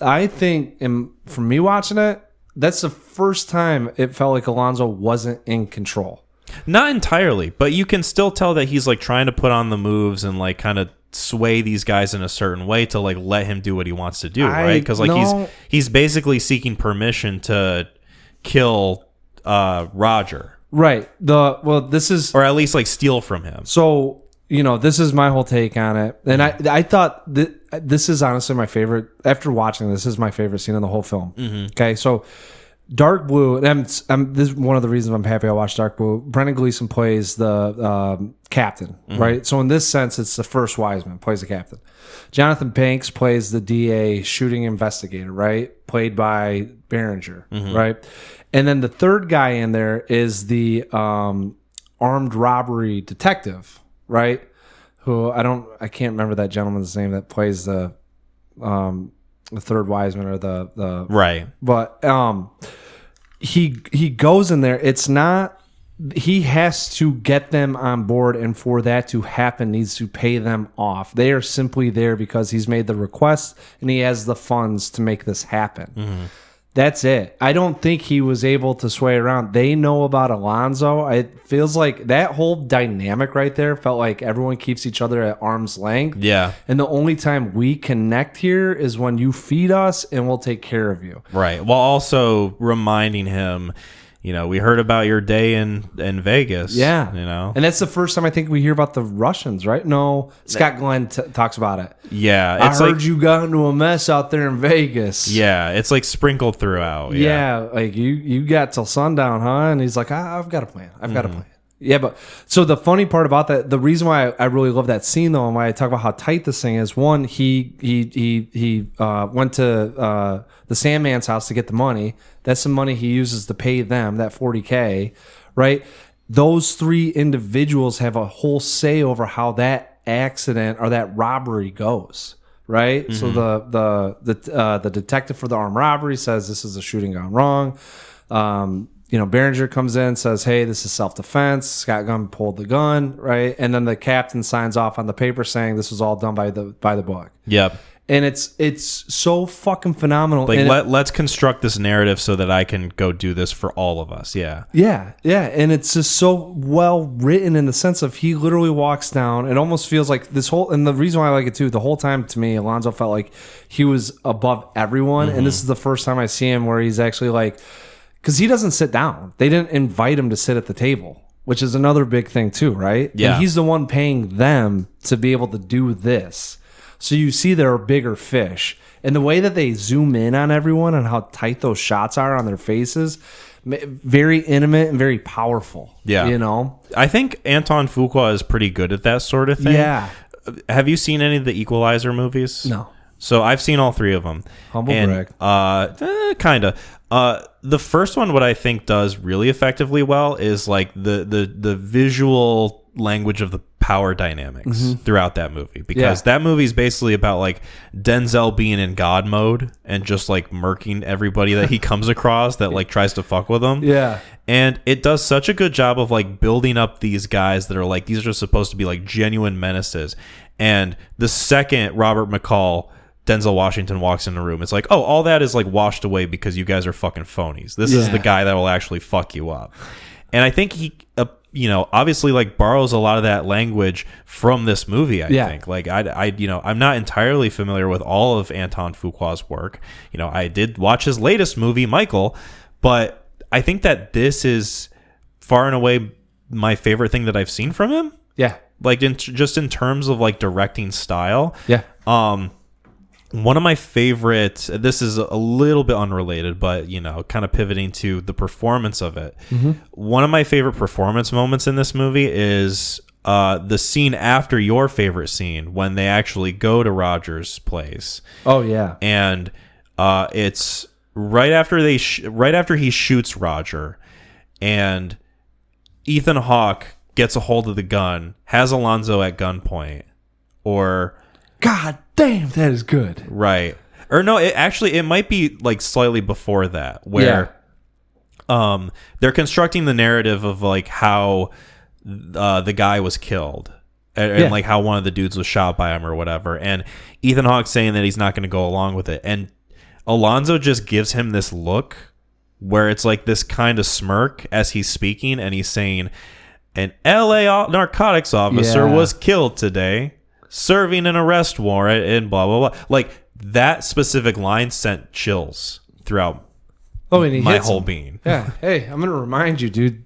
I think for me watching it, that's the first time it felt like Alonzo wasn't in control. Not entirely, but you can still tell that he's like trying to put on the moves and like kind of sway these guys in a certain way to like let him do what he wants to do, right? Because like he's basically seeking permission to kill Roger, right? This is, or at least like steal from him. So this is my whole take on it, and I thought that this is honestly my favorite. After watching this is my favorite scene in the whole film. Okay, so Dark Blue, and this is one of the reasons I'm happy I watched Dark Blue. Brendan Gleeson plays the captain, right? So in this sense, it's the first Wiseman plays the captain. Jonathan Banks plays the DA shooting investigator, right? Played by Berenger, right? And then the third guy in there is the armed robbery detective, right? Who I can't remember that gentleman's name that plays the third Wiseman or the right. But he goes in there. It's not. He has to get them on board, and for that to happen, needs to pay them off. They are simply there because he's made the request and he has the funds to make this happen. That's it. I don't think he was able to sway around. They know about Alonzo. It feels like that whole dynamic right there felt like everyone keeps each other at arm's length. Yeah. And the only time we connect here is when you feed us and we'll take care of you. Right. While also reminding him, we heard about your day in Vegas. Yeah. And that's the first time I think we hear about the Russians, right? No, Scott Glenn talks about it. Yeah. I heard you got into a mess out there in Vegas. Yeah. It's like sprinkled throughout. Yeah. Like you got till sundown, huh? And he's like, I've got a plan. I've got a plan. Yeah, but so the funny part about that, the reason why I really love that scene though, and why I talk about how tight this thing is, one, he went to the Sandman's house to get the money. That's the money he uses to pay them, that $40K, right? Those three individuals have a whole say over how that accident or that robbery goes, right? So the detective for the armed robbery says this is a shooting gone wrong. Berenger comes in, says, hey, this is self-defense. Scott Gunn pulled the gun, right? And then the captain signs off on the paper saying this was all done by the book. Yep. And it's so fucking phenomenal. Like, let's construct this narrative so that I can go do this for all of us. Yeah. Yeah. And it's just so well written in the sense of he literally walks down. It almost feels like this whole, and the reason why I like it too, the whole time to me, Alonzo felt like he was above everyone. And this is the first time I see him where he's actually like, because he doesn't sit down. They didn't invite him to sit at the table, which is another big thing too, right? Yeah. And he's the one paying them to be able to do this. So you see there are bigger fish. And the way that they zoom in on everyone and how tight those shots are on their faces, very intimate and very powerful. Yeah. You know? I think Anton Fuqua is pretty good at that sort of thing. Yeah. Have you seen any of the Equalizer movies? No. So I've seen all 3 of them. Humble brag. Kind of. The first one, what I think does really effectively well is like the visual language of the power dynamics throughout that movie, because that movie is basically about like Denzel being in God mode and just like murking everybody that he comes across that like tries to fuck with him. Yeah. And it does such a good job of like building up these guys that are like, these are supposed to be like genuine menaces. And the second Robert McCall, Denzel Washington walks in the room, it's like, oh, all that is like washed away because you guys are fucking phonies. This is the guy that will actually fuck you up. And I think he, obviously like borrows a lot of that language from this movie. I think like I'm not entirely familiar with all of Anton Fuqua's work. I did watch his latest movie, Michael, but I think that this is far and away my favorite thing that I've seen from him. Yeah. Like just in terms of like directing style. Yeah. One of my favorite, this is a little bit unrelated, but, kind of pivoting to the performance of it. One of my favorite performance moments in this movie is the scene after your favorite scene when they actually go to Roger's place. Oh, yeah. And it's right after he shoots Roger, and Ethan Hawke gets a hold of the gun, has Alonzo at gunpoint, or... God damn, that is good. Right. Or no, it might be like slightly before that, where they're constructing the narrative of like how the guy was killed and like how one of the dudes was shot by him or whatever. And Ethan Hawke saying that he's not going to go along with it. And Alonzo just gives him this look where it's like this kind of smirk as he's speaking, and he's saying, an LA narcotics officer was killed today, serving an arrest warrant, and blah, blah, blah. Like, that specific line sent chills throughout my whole being. Yeah. Hey, I'm going to remind you, dude,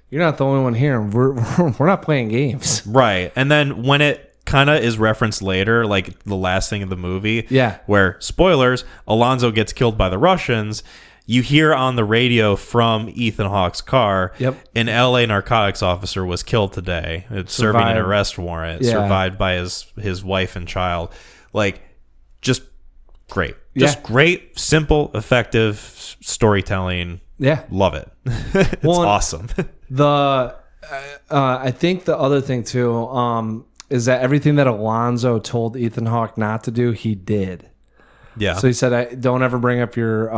you're not the only one here. We're not playing games. Right. And then when it kind of is referenced later, like the last thing of the movie, where, spoilers, Alonzo gets killed by the Russians, you hear on the radio from Ethan Hawke's car, an LA narcotics officer was killed today. It's serving an arrest warrant, survived by his wife and child. Like, just great. Just great, simple, effective storytelling. Yeah. Love it. It's awesome. I think the other thing, too, is that everything that Alonzo told Ethan Hawke not to do, he did. Yeah. So he said, "Don't ever bring up your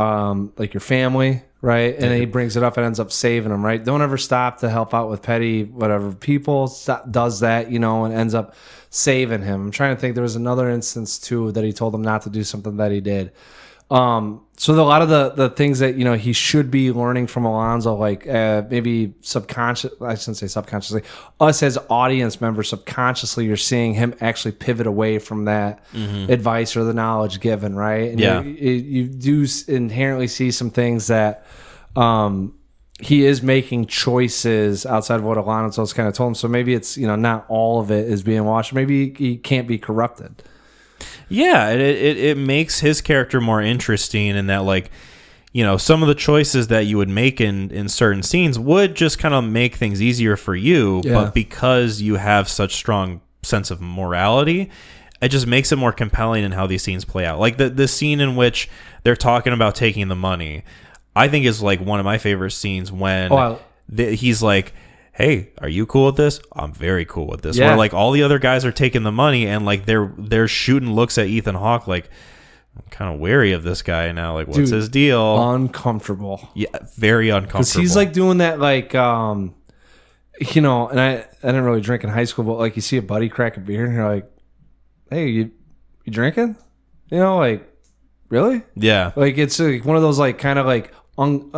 your family, right?" And then he brings it up and ends up saving them, right? Don't ever stop to help out with petty whatever people. Does that, and ends up saving him. I'm trying to think. There was another instance too that he told him not to do something that he did. So a lot of the things that he should be learning from Alonzo, like maybe subconscious, I shouldn't say subconsciously, us as audience members subconsciously, you're seeing him actually pivot away from that advice or the knowledge given, right? And you do inherently see some things that he is making choices outside of what Alonzo's kind of told him. So maybe it's not all of it is being watched. Maybe he can't be corrupted. Yeah, it makes his character more interesting in that, like, some of the choices that you would make in certain scenes would just kind of make things easier for you. Yeah. But because you have such strong sense of morality, it just makes it more compelling in how these scenes play out. Like the scene in which they're talking about taking the money, I think is like one of my favorite scenes when he's like, hey, are you cool with this? I'm very cool with this. Yeah. Where like all the other guys are taking the money and like they're shooting looks at Ethan Hawke like, I'm kind of wary of this guy now. Like, what's his deal? Uncomfortable. Yeah, very uncomfortable. Because he's like doing that like, and I didn't really drink in high school, but like you see a buddy crack a beer and you're like, hey, you drinking? You know, like, really? Yeah. Like, it's like one of those, like, kind of like, what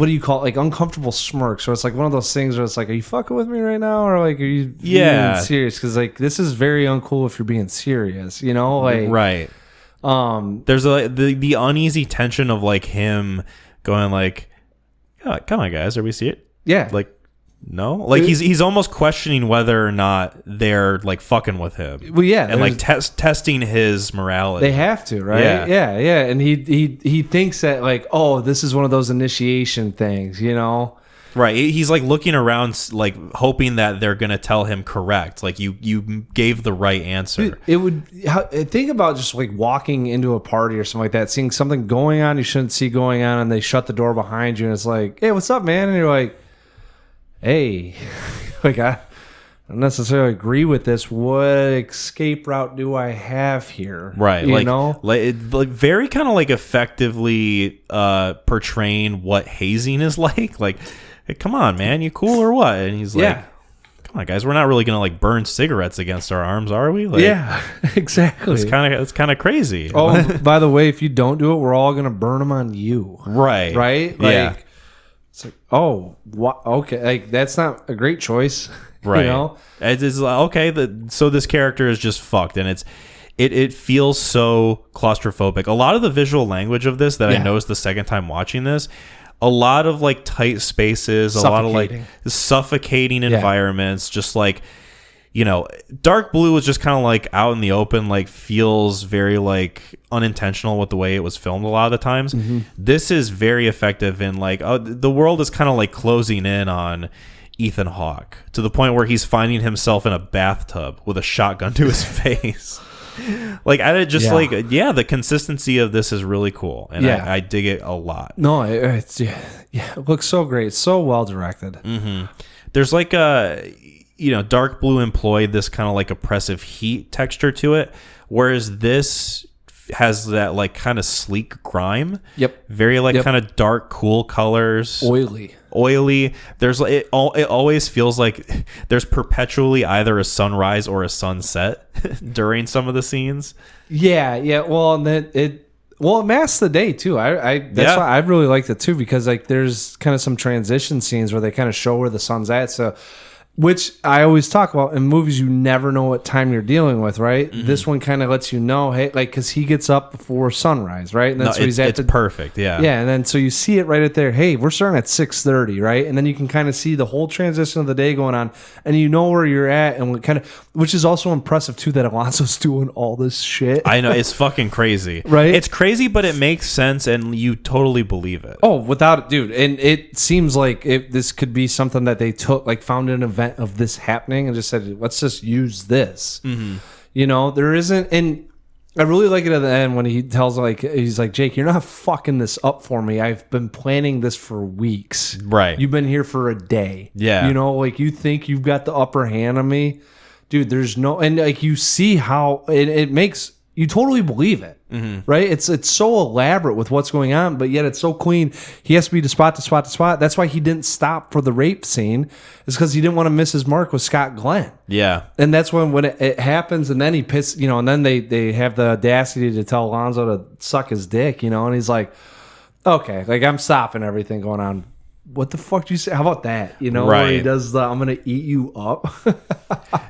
do you call it? Like, uncomfortable smirks. Or it's like one of those things where it's like, are you fucking with me right now? Or like, are you being serious? Because, like, this is very uncool if you're being serious, you know? Like, right. There's the uneasy tension of, like, him going, like, oh, come on, guys, are we see it? Yeah. Like, no, like he's almost questioning whether or not they're like fucking with him. Well, yeah, and like testing his morality. They have to, right? Yeah. And he thinks that, like, oh, this is one of those initiation things, you know? Right. He's like looking around, like hoping that they're gonna tell him correct. Like you gave the right answer. It would think about just like walking into a party or something like that, seeing something going on you shouldn't see going on, and they shut the door behind you, and it's like, hey, what's up, man? And you're like, hey, like, I don't necessarily agree with this. What escape route do I have here? Right. You like, know? like very kind of like effectively portraying what hazing is like. Like, hey, come on, man, you cool or what? And he's like, come on, guys, we're not really going to like burn cigarettes against our arms, are we? Like, yeah, exactly. It's kind of crazy. Oh, by the way, if you don't do it, we're all going to burn them on you. Right. Right? Like, yeah. It's like, oh, okay, like that's not a great choice, right? You know, it's like, okay. So this character is just fucked, and it feels so claustrophobic. A lot of the visual language of this that I noticed the second time watching this, a lot of like tight spaces, a lot of like suffocating environments, just like, you know, dark blue was just kind of like out in the open, like feels very like unintentional with the way it was filmed a lot of the times. Mm-hmm. This is very effective in like, the world is kind of like closing in on Ethan Hawke to the point where he's finding himself in a bathtub with a shotgun to his face. Like, the consistency of this is really cool, and I dig it a lot. No, it looks so great, so well directed. Mm-hmm. There's like dark blue employed this kind of like oppressive heat texture to it, whereas this has that like kind of sleek grime. Yep. Very like kind of dark, cool colors. Oily. There's it always feels like there's perpetually either a sunrise or a sunset during some of the scenes. Yeah. Well, and it masks the day too. That's why I really liked it too, because like there's kind of some transition scenes where they kind of show where the sun's at. So, which I always talk about in movies, you never know what time you're dealing with, right? Mm-hmm. This one kind of lets you know, hey, like, because he gets up before sunrise, right? And that's it's perfect, yeah. Yeah, and then so you see it right at there. Hey, we're starting at 6:30, right? And then you can kind of see the whole transition of the day going on, and you know where you're at, and which is also impressive too, that Alonso's doing all this shit. I know, it's fucking crazy, right? It's crazy, but it makes sense, and you totally believe it. Oh, without it, dude. And it seems like this could be something that they found an event of this happening and just said, let's just use this. Mm-hmm. You know, there isn't, and I really like it at the end when he tells, like, he's like, Jake, you're not fucking this up for me. I've been planning this for weeks. Right. You've been here for a day. Yeah. You know, like, you think you've got the upper hand on me, dude. There's no, and like, you see how it makes you totally believe it. Mm-hmm. Right? It's so elaborate with what's going on, but yet it's so clean. He has to be to spot to spot to spot. That's why he didn't stop for the rape scene, is because he didn't want to miss his mark with Scott Glenn. Yeah. And that's when it happens, and then he pisses, you know, and then they have the audacity to tell Alonso to suck his dick, you know, and he's like, okay, like, I'm stopping everything going on. What the fuck do you say? How about that? You know, where he does the, I'm going to eat you up.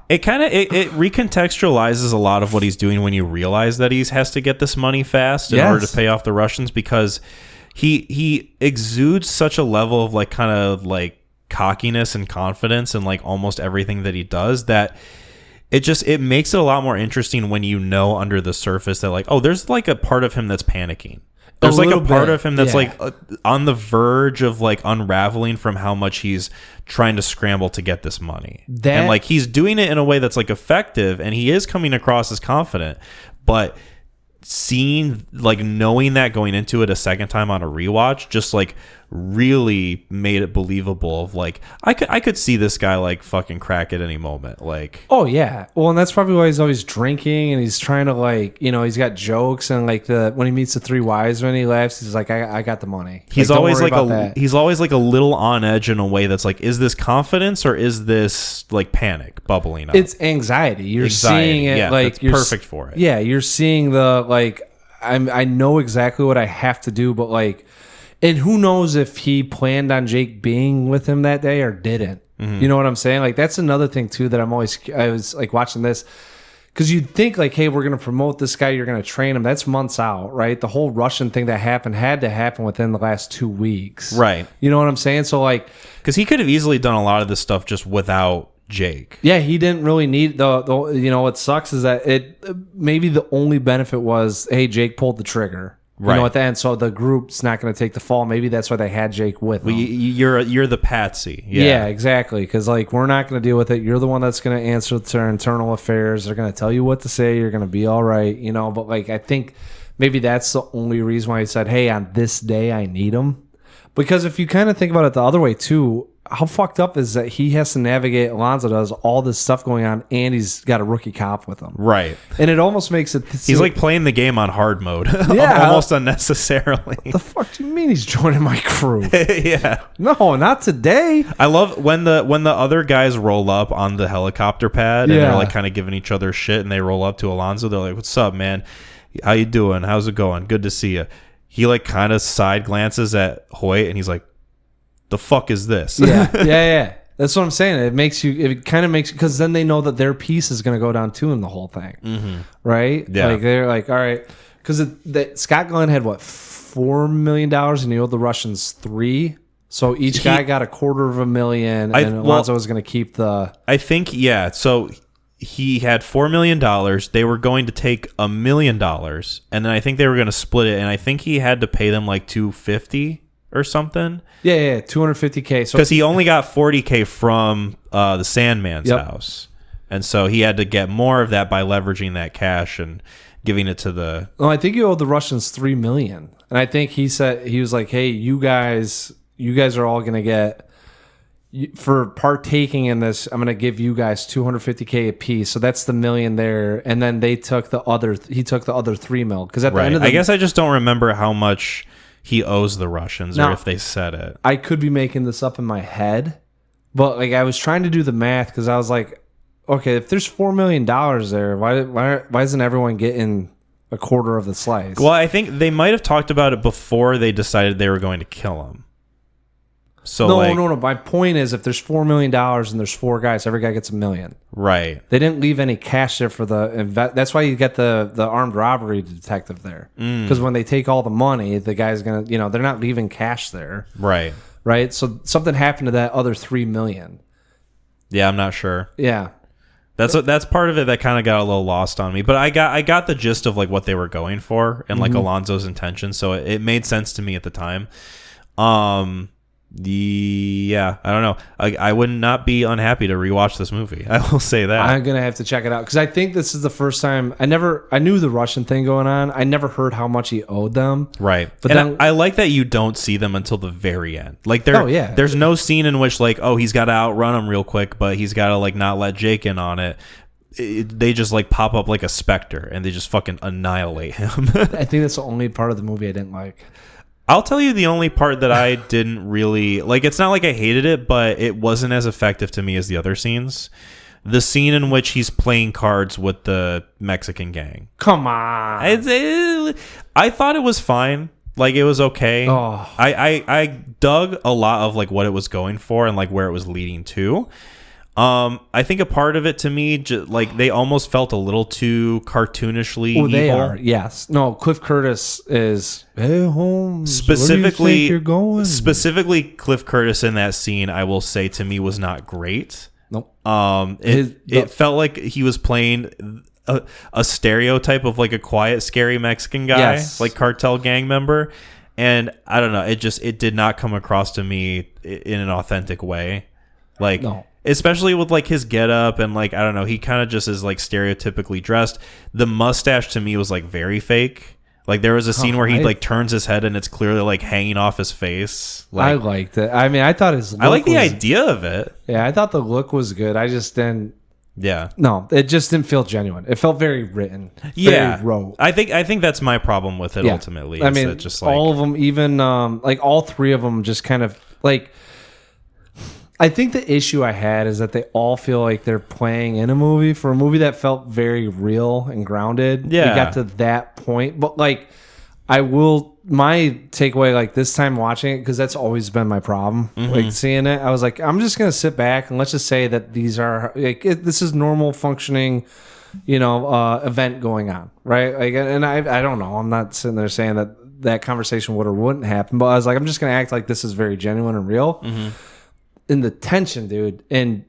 It kind of, it recontextualizes a lot of what he's doing when you realize that he has to get this money fast in order to pay off the Russians, because he exudes such a level of like kind of like cockiness and confidence in like almost everything that he does, that it makes it a lot more interesting when you know under the surface that like, oh, there's like a part of him that's panicking. There's like a part of him that's like on the verge of like unraveling from how much he's trying to scramble to get this money. And like he's doing it in a way that's like effective, and he is coming across as confident, but knowing that going into it a second time on a rewatch just like really made it believable of like I could see this guy like fucking crack at any moment. Like, oh yeah, well, and that's probably why he's always drinking and he's trying to like, you know, he's got jokes and like when he meets the three wise men, he laughs. He's like, I got the money. He's like, always like he's always like a little on edge in a way that's like, is this confidence or is this like panic bubbling up? It's anxiety. You're seeing it, like that's perfect for it. Yeah, you're seeing the like. I know exactly what I have to do, but like. And who knows if he planned on Jake being with him that day or didn't. Mm-hmm. You know what I'm saying? Like, that's another thing, too, that I was, like, watching this. Because you'd think, like, hey, we're going to promote this guy. You're going to train him. That's months out, right? The whole Russian thing that happened had to happen within the last 2 weeks. Right. You know what I'm saying? So, like... Because he could have easily done a lot of this stuff just without Jake. Yeah, he didn't really need... the you know, what sucks is that maybe the only benefit was, hey, Jake pulled the trigger. You know, at the end, so the group's not going to take the fall. Maybe that's why they had Jake with them. You're the patsy. Yeah, exactly. Because like we're not going to deal with it. You're the one that's going to answer to our internal affairs. They're going to tell you what to say. You're going to be all right. You know, but like I think maybe that's the only reason why he said, "Hey, on this day I need him." Because if you kind of think about it the other way too, how fucked up is that he has to navigate, Alonzo does, all this stuff going on, and he's got a rookie cop with him. Right. And it almost makes it... He's like playing the game on hard mode. Yeah. Almost unnecessarily. What the fuck do you mean he's joining my crew? Yeah. No, not today. I love when the other guys roll up on the helicopter pad and they're like kind of giving each other shit, and they roll up to Alonzo. They're like, "What's up, man? How you doing? How's it going? Good to see you." He like kind of side glances at Hoyt, and he's like, "The fuck is this?" Yeah. That's what I'm saying. It kind of makes, because then they know that their piece is going to go down too in the whole thing. Mm-hmm. Right? Yeah. Like they're like, all right. Because Scott Glenn had what, $4 million and he owed the Russians $3 million. So each guy got $250,000 and Alonzo was going to keep the... I think, yeah. So he had $4 million. They were going to take $1 million, and then I think they were going to split it, and I think he had to pay them like $250,000 or something. Yeah, $250,000. So because he only got $40,000 from the Sandman's house, and so he had to get more of that by leveraging that cash and giving it to the... Well, I think he owed the Russians $3 million, and I think he said, he was like, "Hey, you guys are all gonna get, for partaking in this, I'm gonna give you guys $250,000 a piece." So that's the $1 million there, and then he took the other $3 million, because at the end of the... I guess I just don't remember how much he owes the Russians, now, or if they said it. I could be making this up in my head, but like I was trying to do the math, because I was like, okay, if there's $4 million there, why isn't everyone getting a quarter of the slice? Well, I think they might have talked about it before they decided they were going to kill him. So no. My point is, if there's $4 million and there's 4 guys, every guy gets $1 million. Right. They didn't leave any cash there for the... That's why you get the armed robbery detective there. Because when they take all the money, the guy's going to... they're not leaving cash there. Right. Right? So something happened to that other $3 million. Yeah, I'm not sure. Yeah. That's part of it that kind of got a little lost on me. But I got the gist of like what they were going for and like Alonzo's intentions. So it made sense to me at the time. Yeah, I don't know. I would not be unhappy to rewatch this movie. I will say that. I'm gonna have to check it out, because I think this is the first time I knew the Russian thing going on. I never heard how much he owed them. Right, but and then I like that you don't see them until the very end. Like there's no scene in which like, oh, he's got to outrun him real quick, but he's got to like not let Jake in on it. They just like pop up like a specter and they just fucking annihilate him. I think that's the only part of the movie I didn't like. I'll tell you the only part that I didn't really like. It's not like I hated it, but it wasn't as effective to me as the other scenes. The scene in which he's playing cards with the Mexican gang. Come on. I thought it was fine. Like, it was okay. Oh. I dug a lot of like what it was going for and like where it was leading to. I think a part of it to me, like they almost felt a little too cartoonishly evil. They are, yes. No, Cliff Curtis is, "Hey, Holmes, specifically, where do you think you're going?" Specifically, Cliff Curtis in that scene, I will say to me was not great. Nope. It felt like he was playing a stereotype of like a quiet, scary Mexican guy, like cartel gang member. And I don't know, it did not come across to me in an authentic way. Like, no. Especially with like his getup and like, I don't know, he kind of just is like stereotypically dressed. The mustache to me was like very fake. Like there was a scene where he like turns his head and it's clearly like hanging off his face. Like, I liked it. I mean, I thought his look I like the idea of it. Yeah, I thought the look was good. I just didn't. Yeah. No, it just didn't feel genuine. It felt very written. Yeah. Very rote. I think that's my problem with it ultimately. I mean, just like, all of them, even like all three of them, just kind of like. I think the issue I had is that they all feel like they're playing in a movie for a movie that felt very real and grounded. Yeah. We got to that point, but like, my takeaway, like this time watching it, because that's always been my problem, like seeing it, I was like, I'm just gonna sit back and let's just say that these are like this is normal functioning, event going on, right? Like, and I don't know, I'm not sitting there saying that conversation would or wouldn't happen, but I was like, I'm just gonna act like this is very genuine and real. And the tension, dude, and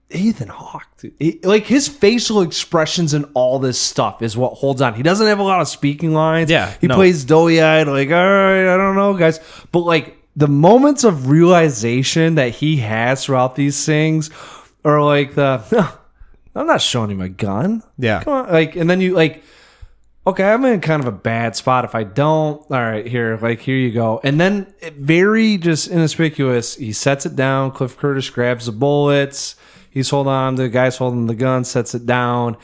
Ethan Hawke, dude, like his facial expressions and all this stuff is what holds on. He doesn't have a lot of speaking lines. Yeah, he plays doughy-eyed, like, all right, I don't know, guys. But like the moments of realization that he has throughout these things are like I'm not showing you my gun. Yeah. Come on. Like, and then you like, okay, I'm in kind of a bad spot if I don't. All right, here you go. And then very just inconspicuous, he sets it down. Cliff Curtis grabs the bullets. He's holding on. The guy's holding the gun, sets it down.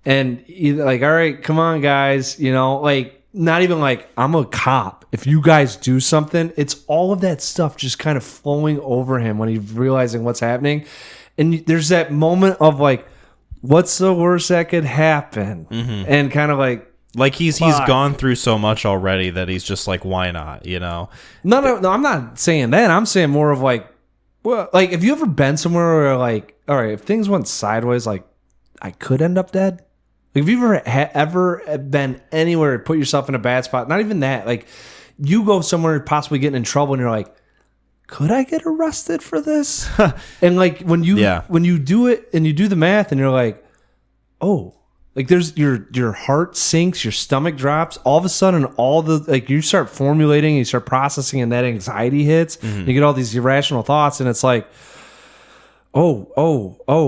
And he's like, all right, come on, guys. Like not even like, I'm a cop. If you guys do something, it's all of that stuff just kind of flowing over him when he's realizing what's happening. And there's that moment of like, what's the worst that could happen? And kind of like he's gone through so much already that he's just like, why not? No, I'm not saying that. I'm saying more of like, well, like if you ever been somewhere where like, all right, if things went sideways, like I could end up dead. Like if you've ever been anywhere, put yourself in a bad spot, not even that, like you go somewhere possibly getting in trouble and you're like, could I get arrested for this? And like when you do it and you do the math and you're like, oh, like there's your heart sinks, your stomach drops. All of a sudden, all the like you start formulating, you start processing, and that anxiety hits. You get all these irrational thoughts, and it's like, oh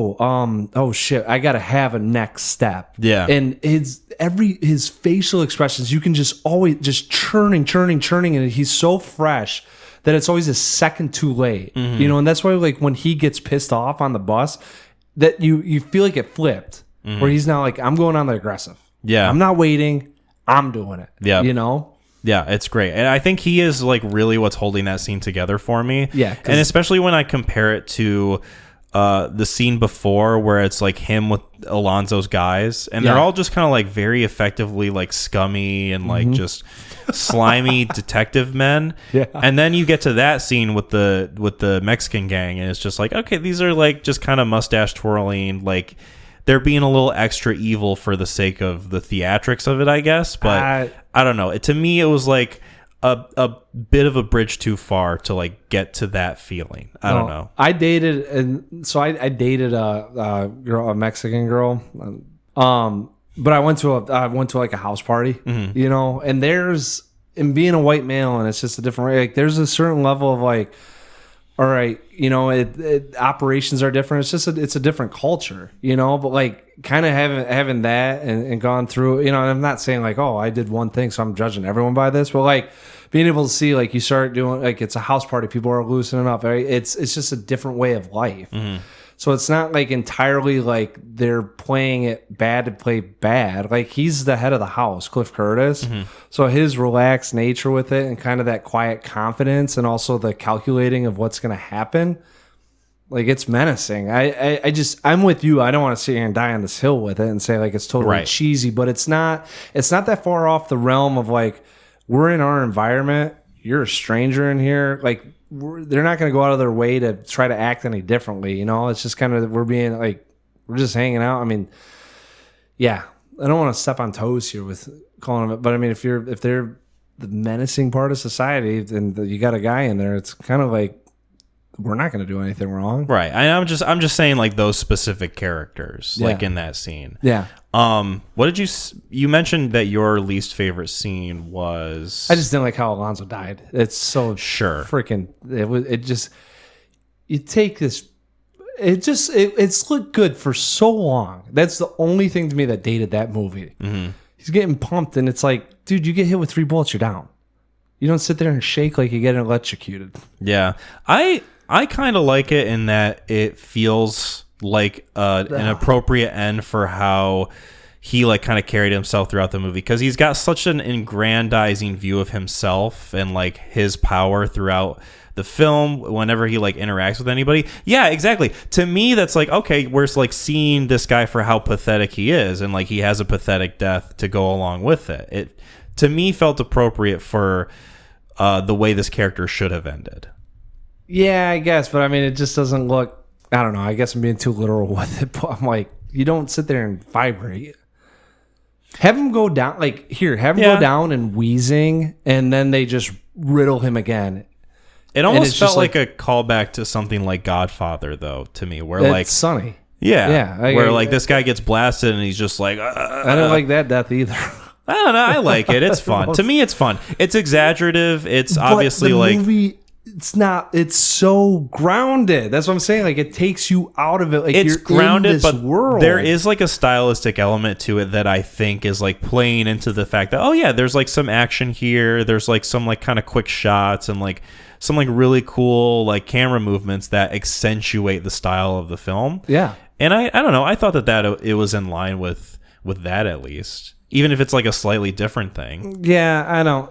shit, I gotta have a next step. Yeah. And his facial expressions, you can just always just churning, and he's so fresh that it's always a second too late. And that's why like when he gets pissed off on the bus, that you feel like it flipped. Where he's now like, I'm going on the aggressive. Yeah. I'm not waiting. I'm doing it. Yeah. Yeah, it's great. And I think he is like really what's holding that scene together for me. Yeah. And especially when I compare it to the scene before where it's like him with Alonzo's guys and they're all just kind of like very effectively like scummy and like just slimy detective men. Yeah. And then you get to that scene with the Mexican gang and it's just like, okay, these are like just kind of mustache twirling, like they're being a little extra evil for the sake of the theatrics of it, I guess. But I don't know. To me, it was like a bit of a bridge too far to like get to that feeling. I don't know. I dated, and so I dated a girl, a Mexican girl. But I went to like a house party, and and being a white male, and it's just a different way. Like there's a certain level of like, all right, operations are different. It's just it's a different culture, but like kind of having that and gone through, and I'm not saying like, oh, I did one thing, so I'm judging everyone by this, but like being able to see like you start doing like it's a house party, people are loosening up, right? It's just a different way of life. So it's not like entirely like they're playing it bad to play bad. Like he's the head of the house, Cliff Curtis. So his relaxed nature with it and kind of that quiet confidence and also the calculating of what's going to happen, like it's menacing. I'm with you. I don't want to sit here and die on this hill with it and say like it's totally cheesy, but it's not that far off the realm of like we're in our environment. You're a stranger in here. Like they're not going to go out of their way to try to act any differently. It's just kind of, we're just hanging out. I mean, yeah, I don't want to step on toes here with calling them, but I mean, if they're the menacing part of society, then you got a guy in there. It's kind of like, we're not going to do anything wrong. Right. I'm just saying like those specific characters, like in that scene. Yeah. What did you mentioned that your least favorite scene was? I just didn't like how Alonzo died. It's so freaking, you take this, it's looked good for so long. That's the only thing to me that dated that movie. he's getting pumped, and it's like, dude, you get hit with 3 bullets, you're down. You don't sit there and shake like you get electrocuted. Yeah, I kind of like it in that it feels like an appropriate end for how he like kind of carried himself throughout the movie, because he's got such an aggrandizing view of himself and like his power throughout the film whenever he like interacts with anybody. Yeah, exactly. To me, that's like, okay, we're like seeing this guy for how pathetic he is, and like he has a pathetic death to go along with it. It to me felt appropriate for the way this character should have ended. Yeah, I guess, but I mean, it just doesn't look, I don't know, I guess I'm being too literal with it, but I'm like, you don't sit there and vibrate. Have him go down, like, have him go down and wheezing, and then they just riddle him again. It almost felt like a callback to something like Godfather, though, to me, where like Sonny. Yeah. Where like this guy gets blasted and he's just like, I don't like that death either. I don't know. I like it. It's fun. To me, it's fun. It's exaggerative. It's obviously the like movie, it's not. It's so grounded. That's what I'm saying. Like, it takes you out of it. Like, it's you're grounded, in this but world. There is like a stylistic element to it that I think is like playing into the fact that, oh yeah, there's like some action here. There's like some like kind of quick shots and like some like really cool like camera movements that accentuate the style of the film. Yeah. And I don't know. I thought that it was in line with that, at least, even if it's like a slightly different thing. Yeah, I know.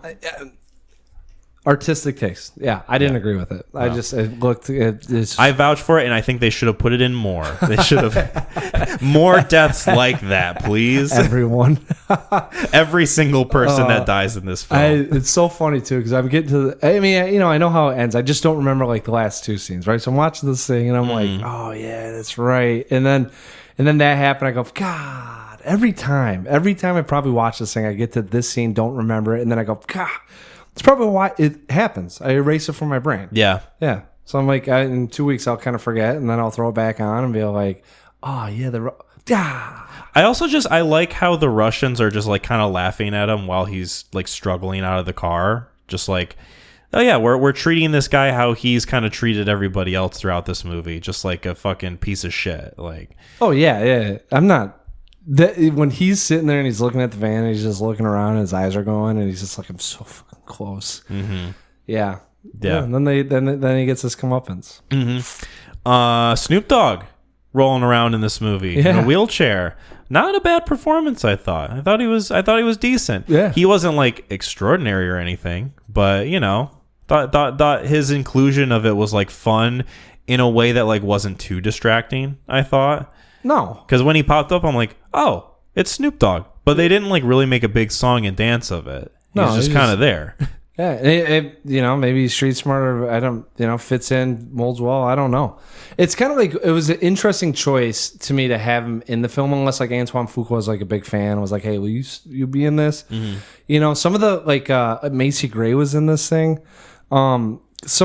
Artistic taste. Yeah, I didn't agree with it. I just I vouch for it, and I think they should have put it in more. They should have more deaths like that, please. Everyone, every single person that dies in this film. It's so funny too, because I'm getting to the. I mean, you know, I know how it ends. I just don't remember like the last 2 scenes, right? So I'm watching this thing, and I'm like, oh yeah, that's right. And then that happened. I go, God. Every time I probably watch this thing, I get to this scene, don't remember it, and then I go, God. It's probably why it happens. I erase it from my brain. Yeah. Yeah. So I'm like, in 2 weeks, I'll kind of forget, and then I'll throw it back on and be like, oh, yeah, I like how the Russians are just like kind of laughing at him while he's like struggling out of the car. Just like, oh yeah, we're treating this guy how he's kind of treated everybody else throughout this movie. Just like a fucking piece of shit. Like, oh, yeah. I'm not. When he's sitting there and he's looking at the van and he's just looking around and his eyes are going and he's just like, I'm so fucking close. Mm-hmm. Yeah. And then he gets his comeuppance. Mm-hmm. Snoop Dogg rolling around in this movie in a wheelchair. Not a bad performance, I thought. I thought he was decent. Yeah. He wasn't like extraordinary or anything, but you know, thought his inclusion of it was like fun in a way that like wasn't too distracting, I thought. No. Because when he popped up, I'm like, oh, it's Snoop Dogg. But they didn't like really make a big song and dance of it. He's just kind of there. Yeah. You know, maybe he's street smarter. I don't, fits in, molds well. I don't know. It's kind of like, it was an interesting choice to me to have him in the film, unless like Antoine Fuqua was like a big fan. Was like, hey, will you be in this? Mm-hmm. Some of the, like, Macy Gray was in this thing. Some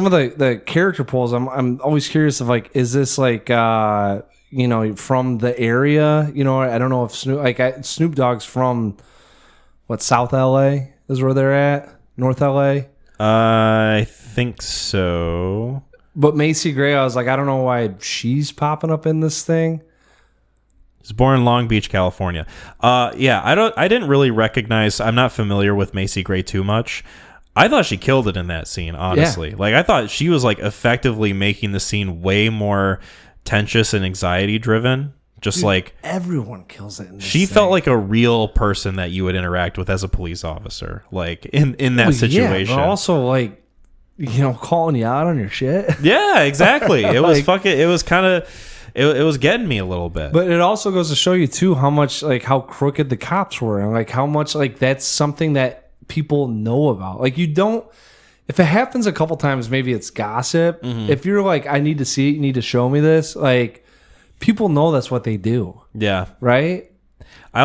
of the character pulls, I'm always curious of like, is this like, from the area, I don't know if Snoop Dogg's from South LA is where they're at, North LA. I think so. But Macy Gray, I was like, I don't know why she's popping up in this thing. He's born in Long Beach, California. I didn't really recognize. I'm not familiar with Macy Gray too much. I thought she killed it in that scene, honestly. Yeah. Like, I thought she was like effectively making the scene way more tensious and anxiety driven. Just like everyone kills it in this she thing. Felt like a real person that you would interact with as a police officer, like in that situation. But also like calling you out on your shit. Yeah, exactly. It was it was kind of it was getting me a little bit. But it also goes to show you too how much like how crooked the cops were, and like how much like that's something that people know about. Like, you don't. If it happens a couple times, maybe it's gossip. Mm-hmm. If you're like, I need to see it, you need to show me this, like, people know that's what they do. Yeah. Right? I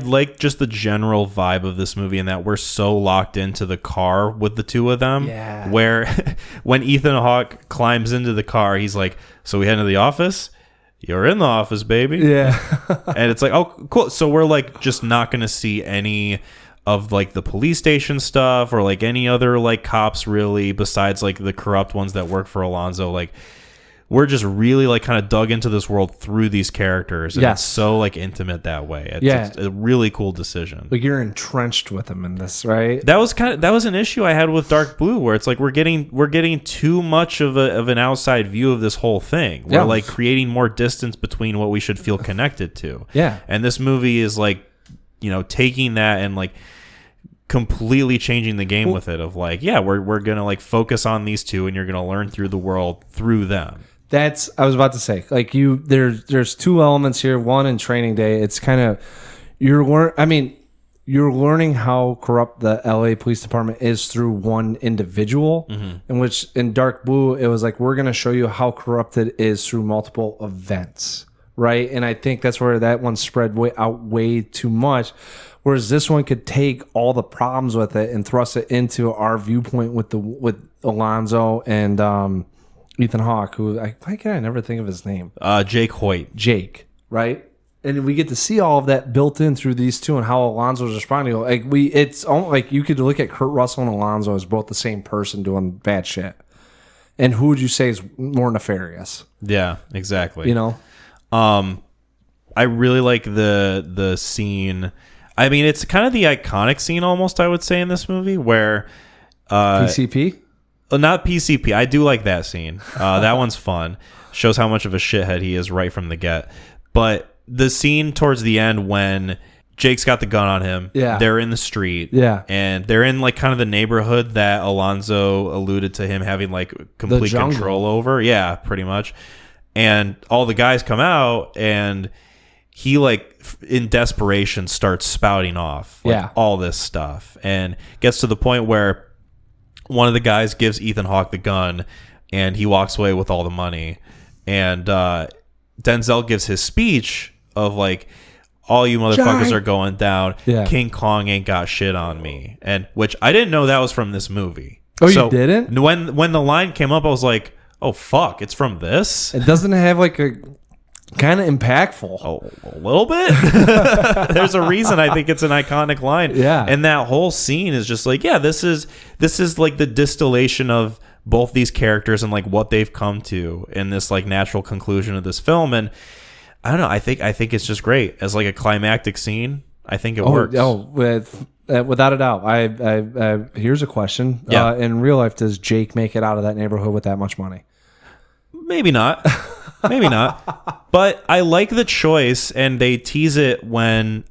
like just the general vibe of this movie, in that we're so locked into the car with the two of them. Yeah. Where when Ethan Hawke climbs into the car, he's like, so we head into the office? You're in the office, baby. Yeah. And it's like, oh, cool. So we're like just not going to see any of like the police station stuff or like any other like cops really, besides like the corrupt ones that work for Alonzo. Like, we're just really like kind of dug into this world through these characters, and it's so like intimate that way. It's a really cool decision. Like you're entrenched with them in this, right? That was an issue I had with Dark Blue, where it's like we're getting too much of an outside view of this whole thing. We're like creating more distance between what we should feel connected to. Yeah, and this movie is like, you know, taking that and like completely changing the game with it. Of like, we're gonna like focus on these two, and you're gonna learn through the world through them. I was about to say, like there's two elements here. One, in Training Day, it's kind of you're learning how corrupt the LA Police Department is through one individual. In which in Dark Blue, it was like, we're going to show you how corrupt it is through multiple events, right? And I think that's where that one spread way too much. Whereas this one could take all the problems with it and thrust it into our viewpoint with Alonzo and Ethan Hawke, who why can I never think of his name? Jake Hoyt. Jake, right? And we get to see all of that built in through these two and how Alonzo's responding. Like it's almost like you could look at Kurt Russell and Alonzo as both the same person doing bad shit. And who would you say is more nefarious? Yeah, exactly. You know, I really like the scene. I mean, it's kind of the iconic scene almost, I would say, in this movie where PCP. Not PCP. I do like that scene. That one's fun. Shows how much of a shithead he is right from the get. But the scene towards the end when Jake's got the gun on him, they're in the street, and they're in like kind of the neighborhood that Alonzo alluded to him having like complete control over. Yeah, pretty much. And all the guys come out, and he like in desperation starts spouting off like all this stuff, and gets to the point where one of the guys gives Ethan Hawke the gun, and he walks away with all the money. And Denzel gives his speech of like, all you motherfuckers are going down. King Kong ain't got shit on me. And which I didn't know that was from this movie. Oh, so you didn't? When the line came up, I was like, oh fuck, it's from this? It doesn't have like a kind of impactful. Oh, a little bit. There's a reason I think it's an iconic line. Yeah. And that whole scene is just like, this is like the distillation of both these characters and like what they've come to in this like natural conclusion of this film. And I don't know, I think it's just great as like a climactic scene. I think it works. Without a doubt. I here's a question. In real life, does Jake make it out of that neighborhood with that much money? Maybe not. Maybe not. But I like the choice, and they tease it when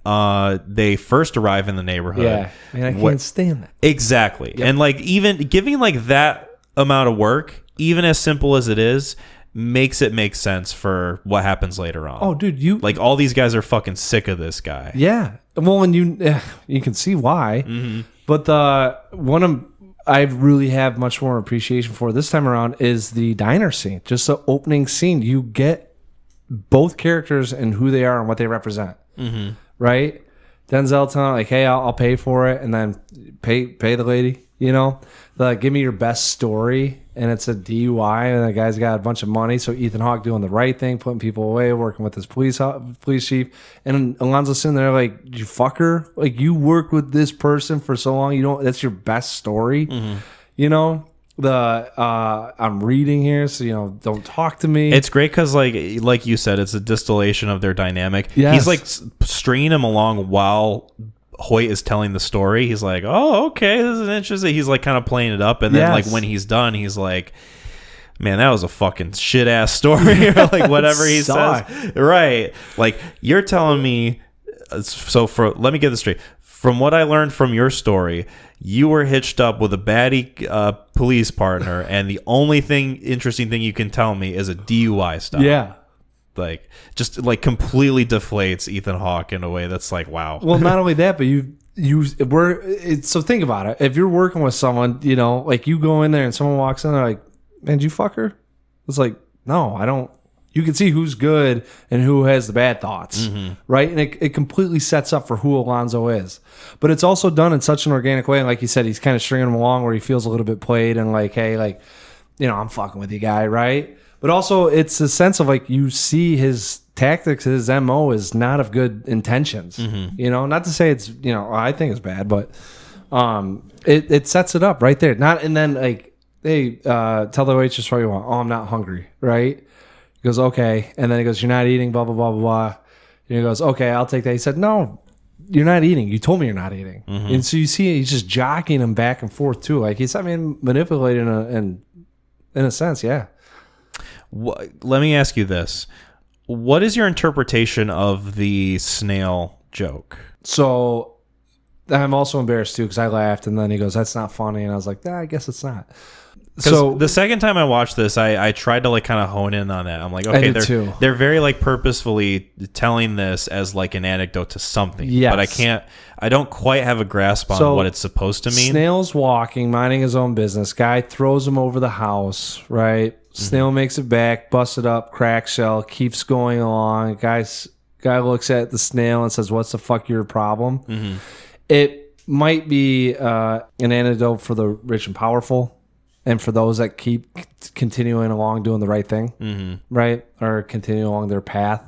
they first arrive in the neighborhood. Yeah, I mean, I can't stand that. Exactly. Yep. And like even giving like that amount of work, even as simple as it is, makes it make sense for what happens later on. Oh, dude, like all these guys are fucking sick of this guy. Yeah. Well, and you can see why. Mm-hmm. But I really have much more appreciation for this time around is the diner scene. Just the opening scene. You get both characters and who they are and what they represent. Mm-hmm. Right? Denzel telling like, hey, I'll pay for it, and then pay the lady. You know, give me your best story, and it's a DUI, and the guy's got a bunch of money. So Ethan Hawke doing the right thing, putting people away, working with his police chief, and Alonzo's sitting there like, you fucker, like you work with this person for so long, that's your best story, mm-hmm. You know. I'm reading here, so don't talk to me. It's great because like you said, it's a distillation of their dynamic. Yes. He's like stringing him along while Hoyt is telling the story. He's like, oh, okay, this is interesting. He's like kind of playing it up, and then like when he's done, he's like, man, that was a fucking shit ass story, or like whatever he says. Right? Like you're telling me. So let me get this straight. From what I learned from your story, you were hitched up with a baddie police partner, and the only interesting thing you can tell me is a DUI stop. Yeah. Like, just like completely deflates Ethan Hawke in a way that's like, wow. Well, not only that, but so think about it. If you're working with someone, like you go in there and someone walks in, they're like, man, did you fuck her? It's like, no, I don't. You can see who's good and who has the bad thoughts, mm-hmm. right? And it completely sets up for who Alonzo is. But it's also done in such an organic way. And like you said, he's kind of stringing him along where he feels a little bit played and like, hey, like, I'm fucking with you, guy, right? But also it's a sense of like you see his tactics, his MO is not of good intentions. Mm-hmm. Not to say it's, I think it's bad, but it sets it up right there. And then like, hey, tell the waitress what you want. Oh, I'm not hungry, right? He goes, okay. And then he goes, you're not eating, blah, blah, blah, blah, blah. And he goes, okay, I'll take that. He said, no, you're not eating. You told me you're not eating. Mm-hmm. And so you see he's just jockeying him back and forth too. Like he's, manipulating in a sense, yeah. Let me ask you this. What is your interpretation of the snail joke? So I'm also embarrassed too because I laughed and then he goes, that's not funny. And I was like, I guess it's not. So the second time I watched this, I tried to like kind of hone in on that. I'm like, okay, they're very like purposefully telling this as like an anecdote to something. Yes. But I don't quite have a grasp on what it's supposed to mean. Snail's walking, minding his own business. Guy throws him over the house, right? Snail makes it back, busts it up, crack shell, keeps going along. Guy looks at the snail and says, what's the fuck your problem? Mm-hmm. It might be an antidote for the rich and powerful. And for those that keep continuing along doing the right thing, right? Or continue along their path.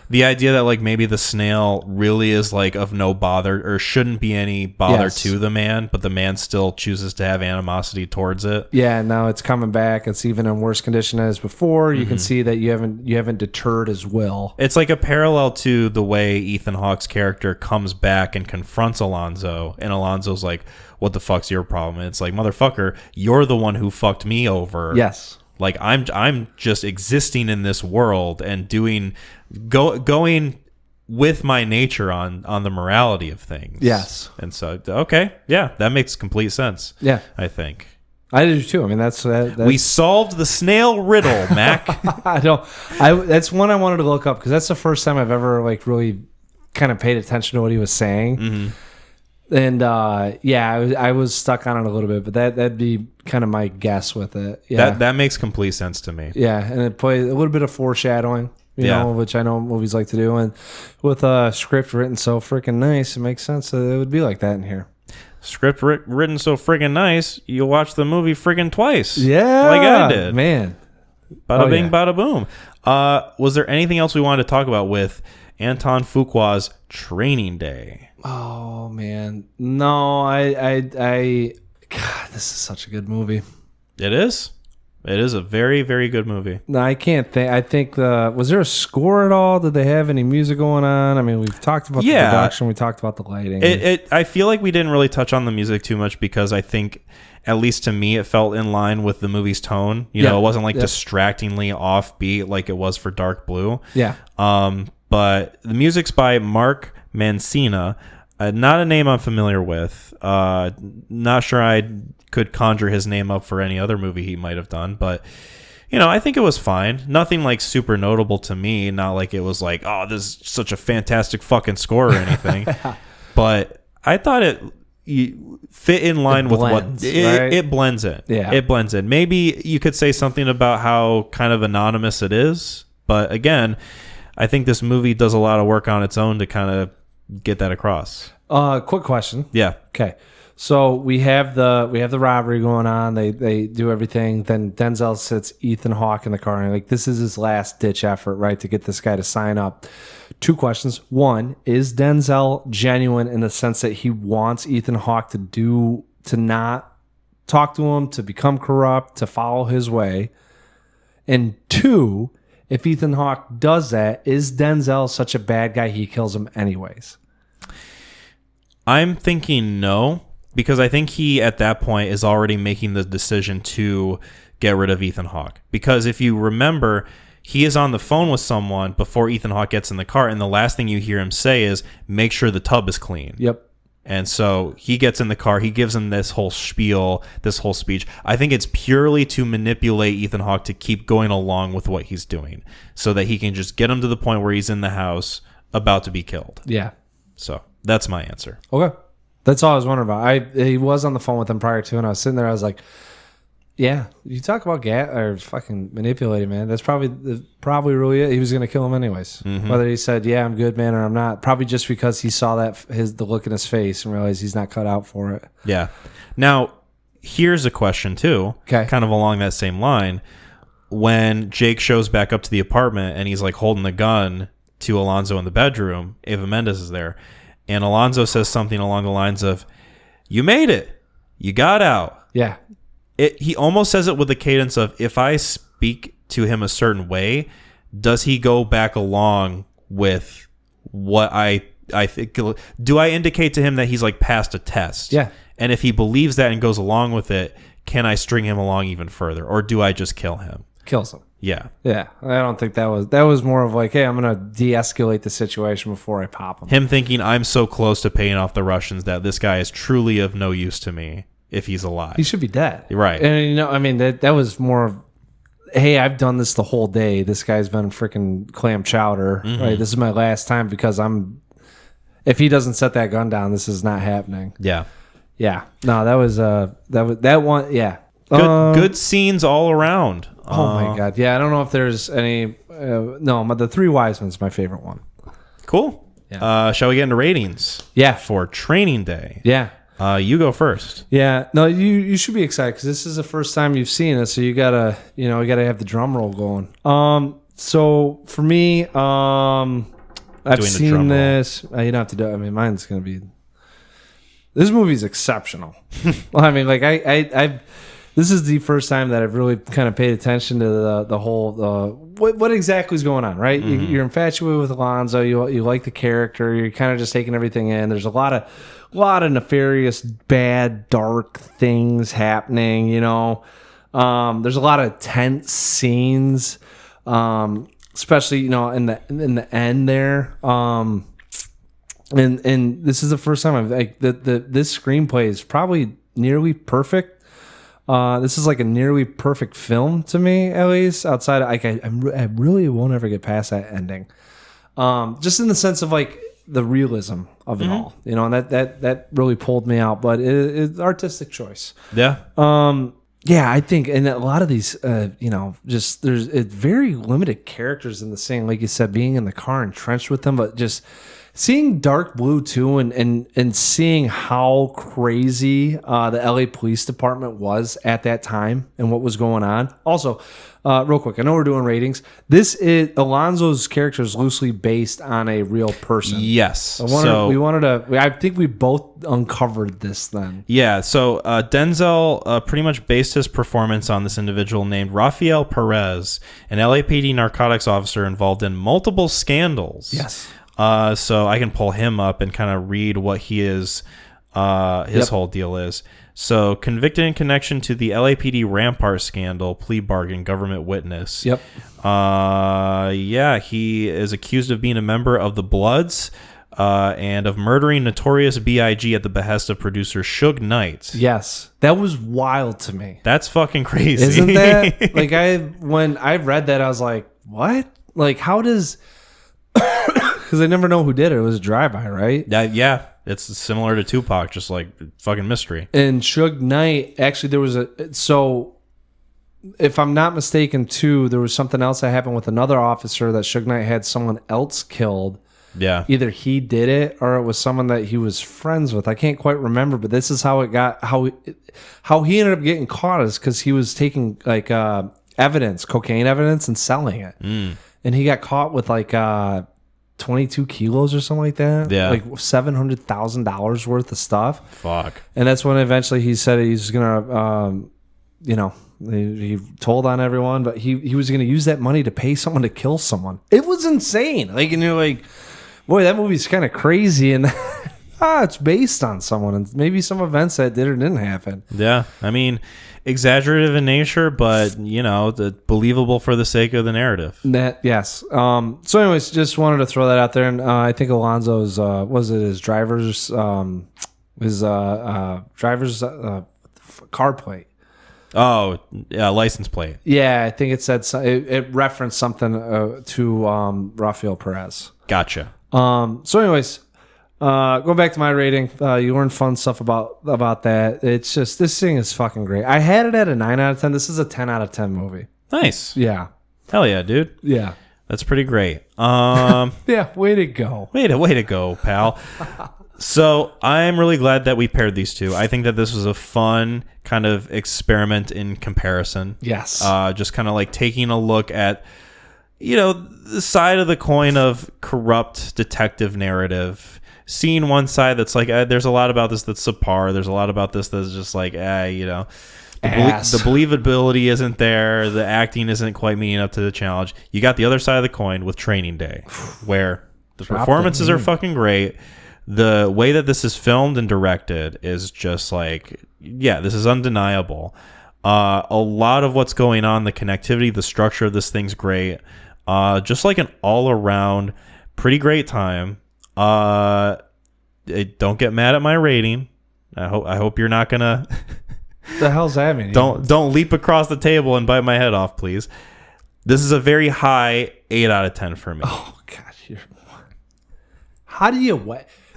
The idea that like maybe the snail really is like of no bother or shouldn't be any bother to the man, but the man still chooses to have animosity towards it. Yeah, now it's coming back. It's even in worse condition as before. You can see that you haven't deterred his will. It's like a parallel to the way Ethan Hawke's character comes back and confronts Alonzo, and Alonzo's like, what the fuck's your problem? And it's like, motherfucker, you're the one who fucked me over. Yes. Like I'm just existing in this world and going with my nature on the morality of things. Yes. And so okay, yeah, that makes complete sense. Yeah, I think I do too. I mean, that's we solved the snail riddle, Mac. That's one I wanted to look up because that's the first time I've ever like really kind of paid attention to what he was saying. Mm-hmm. And I was stuck on it a little bit, but that'd be kind of my guess with it. Yeah, that makes complete sense to me. Yeah, and it plays a little bit of foreshadowing, you know, which I know movies like to do. And with a script written so freaking nice, it makes sense that it would be like that in here. Script written so friggin' nice, you watch the movie friggin' twice. Yeah, like I did, man. Bada bing, bada boom. Was there anything else we wanted to talk about with Anton Fuqua's Training Day? Oh man, no, God, this is such a good movie. It is. It is a very, very good movie. No, I can't think. I think was there a score at all? Did they have any music going on? I mean, we've talked about the production. We talked about the lighting. I feel like we didn't really touch on the music too much because I think, at least to me, it felt in line with the movie's tone. You know, it wasn't like distractingly offbeat like it was for Dark Blue. Yeah. But the music's by Mark Mancina. Not a name I'm familiar with. Not sure I could conjure his name up for any other movie he might have done, but you know, I think it was fine. Nothing like super notable to me. Not like it was like, oh, this is such a fantastic fucking score or anything. But I thought it fit in line with what it blends in. Yeah, it blends in. Maybe you could say something about how kind of anonymous it is, but again, I think this movie does a lot of work on its own to kind of get that across. Quick question. Yeah. Okay. So we have the robbery going on. They do everything. Then Denzel sits Ethan Hawke in the car and like this is his last ditch effort, right, to get this guy to sign up. Two questions. One, is Denzel genuine in the sense that he wants Ethan Hawke to not talk to him, to become corrupt, to follow his way? And two, if Ethan Hawke does that, is Denzel such a bad guy he kills him anyways? I'm thinking no, because I think he, at that point, is already making the decision to get rid of Ethan Hawke. Because if you remember, he is on the phone with someone before Ethan Hawke gets in the car, and the last thing you hear him say is, make sure the tub is clean. Yep. And so he gets in the car, he gives him this whole spiel, this whole speech. I think it's purely to manipulate Ethan Hawke to keep going along with what he's doing so that he can just get him to the point where he's in the house about to be killed. Yeah. So that's my answer. Okay. That's all I was wondering about. He was on the phone with him prior to, and I was sitting there, I was like, yeah, you talk about or fucking manipulating, man. That's probably really it. He was going to kill him anyways. Mm-hmm. Whether he said, yeah, I'm good, man, or I'm not. Probably just because he saw the look in his face and realized he's not cut out for it. Yeah. Now, here's a question, too. Okay. Kind of along that same line. When Jake shows back up to the apartment and he's like holding the gun to Alonzo in the bedroom, Eva Mendes is there. And Alonzo says something along the lines of, you made it. You got out. Yeah. He almost says it with the cadence of, if I speak to him a certain way, does he go back along with what I think? Do I indicate to him that he's like passed a test? Yeah. And if he believes that and goes along with it, can I string him along even further, or do I just kill him? Kills him. Yeah. Yeah. I don't think that was more of like, hey, I'm going to de-escalate the situation before I pop him. Him thinking I'm so close to paying off the Russians that this guy is truly of no use to me if he's alive. He should be dead. Right. And I mean, that was more of, hey, I've done this the whole day. This guy's been freaking clam chowder. Right. This is my last time because if he doesn't set that gun down, this is not happening. Yeah. Yeah. No, that one. Yeah. Good scenes all around. Oh my God. Yeah. I don't know if there's any, no, but the Three Wise Men's my favorite one. Cool. Yeah. Shall we get into ratings? Yeah. For Training Day. Yeah. You go first. Yeah, no, you should be excited because this is the first time you've seen it, so you gotta have the drum roll going. So for me, I've seen this. You don't have to do. I mean, mine's gonna be. This movie's exceptional. Well, I mean, like I this is the first time that I've really kind of paid attention to the whole what exactly is going on, right? You're infatuated with Alonzo. You like the character. You're kind of just taking everything in. There's a lot of nefarious, bad, dark things happening. There's a lot of tense scenes, especially in the end there. And this is the first time I've this screenplay is probably nearly perfect. This is like a nearly perfect film to me, at least outside. I really won't ever get past that ending. Just in the sense of like the realism of it all, and that really pulled me out. But it's artistic choice. Yeah. Yeah, I think, and a lot of these, just there's very limited characters in the scene, like you said, being in the car entrenched with them, but just seeing Dark Blue too, and seeing how crazy the LA Police Department was at that time and what was going on. Also, real quick, I know we're doing ratings. This is Alonzo's character is loosely based on a real person. Yes. I think we both uncovered this then. Yeah. So Denzel pretty much based his performance on this individual named Rafael Perez, an LAPD narcotics officer involved in multiple scandals. Yes. So I can pull him up and kind of read what his whole deal is. So convicted in connection to the LAPD Rampart scandal, plea bargain, government witness. Yep. He is accused of being a member of the Bloods, and of murdering Notorious B.I.G. at the behest of producer Suge Knight. Yes. That was wild to me. That's fucking crazy. Isn't that? Like when I read that, I was like, what? Like, how does... Because I never know who did it. It was a drive-by, right? Yeah. It's similar to Tupac, just like fucking mystery. And Suge Knight, actually, there was so if I'm not mistaken, too, there was something else that happened with another officer that Suge Knight had someone else killed. Yeah. Either he did it or it was someone that he was friends with. I can't quite remember, but this is how it got, how he ended up getting caught is because he was taking like evidence, cocaine evidence, and selling it. And he got caught with like 22 kilos or something like that. Yeah. Like $700,000 worth of stuff. Fuck. And that's when eventually he said he's going to, he told on everyone, but he was going to use that money to pay someone to kill someone. It was insane. Like, and you're like, boy, that movie's kind of crazy. And it's based on someone and maybe some events that did or didn't happen. Yeah. I mean, exaggerative in nature, but believable for the sake of the narrative. Yes. So anyways, just wanted to throw that out there. And I think Alonzo's his driver's car plate. Oh, yeah, license plate. Yeah, I think it said it referenced something to Rafael Perez. Gotcha. So anyways, going back to my rating, you learned fun stuff about that. It's just, this thing is fucking great. I had it at a 9 out of 10. This is a 10 out of 10 movie. Nice. Yeah. Hell yeah, dude. Yeah. That's pretty great. Yeah, way to go. Way to go, pal. So I'm really glad that we paired these two. I think that this was a fun kind of experiment in comparison. Yes. Just kind of like taking a look at, the side of the coin of corrupt detective narrative. Seeing one side that's like, there's a lot about this that's subpar. There's a lot about this that's just like, The believability isn't there. The acting isn't quite meeting up to the challenge. You got the other side of the coin with Training Day, where the performances are fucking great. The way that this is filmed and directed is just like, yeah, this is undeniable. A lot of what's going on, the connectivity, the structure of this thing's great. Just like an all-around pretty great time. Don't get mad at my rating. I hope you're not gonna. The hell's that mean? Don't leap across the table and bite my head off, please. This is a very high 8 out of 10 for me. Oh God, how do you